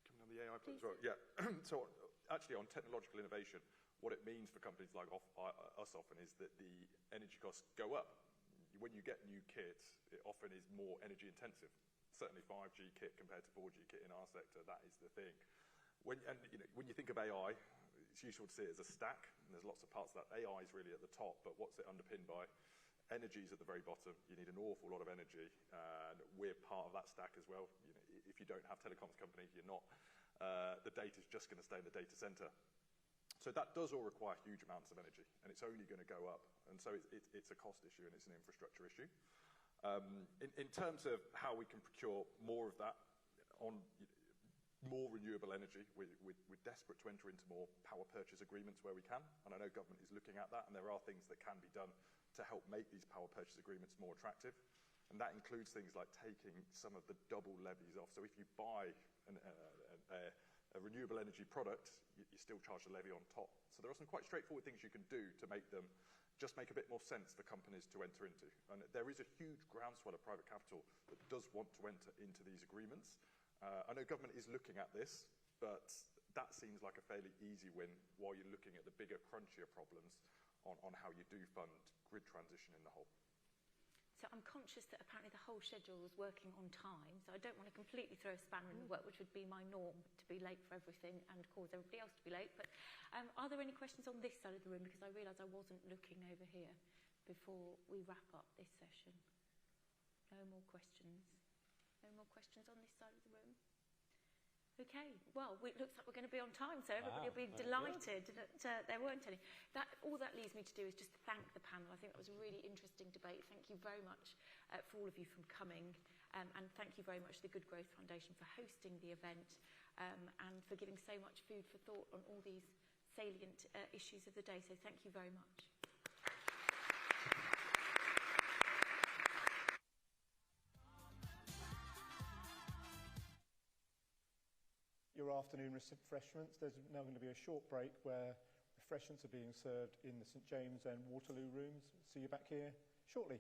Coming on the AI point as well. Yeah. So actually on technological innovation, what it means for companies like us often is that the energy costs go up. When you get new kit, it often is more energy intensive. Certainly 5G kit compared to 4G kit in our sector, that is the thing. When you think of AI, it's useful to see it as a stack, and there's lots of parts of that. AI is really at the top, but what's it underpinned by? Energy is at the very bottom. You need an awful lot of energy, and we're part of that stack as well. You know, if you don't have telecoms companies, you're not. The data is just going to stay in the data center. So that does all require huge amounts of energy, and it's only going to go up. And so it's a cost issue and it's an infrastructure issue. In terms of how we can procure more of that on more renewable energy, we're desperate to enter into more power purchase agreements where we can. And I know government is looking at that, and there are things that can be done to help make these power purchase agreements more attractive. And that includes things like taking some of the double levies off. So if you buy a renewable energy product, you still charge the levy on top. So there are some quite straightforward things you can do to make them just make a bit more sense for companies to enter into. And there is a huge groundswell of private capital that does want to enter into these agreements. I know government is looking at this, but that seems like a fairly easy win while you're looking at the bigger, crunchier problems on how you do fund grid transition in the whole. So I'm conscious that apparently the whole schedule was working on time, so I don't want to completely throw a spanner in the work, which would be my norm, to be late for everything and cause everybody else to be late. But are there any questions on this side of the room? Because I realised I wasn't looking over here before we wrap up this session. No more questions. No more questions on this side of the room? Okay, well, it looks like we're going to be on time, so everybody will be delighted that there weren't any. All that leaves me to do is just thank the panel. I think that was a really interesting debate. Thank you very much for all of you for coming, and thank you very much to the Good Growth Foundation for hosting the event. and for giving so much food for thought on all these salient issues of the day. So thank you very much. Your afternoon refreshments. There's now going to be a short break where refreshments are being served in the St James and Waterloo rooms. See you back here shortly.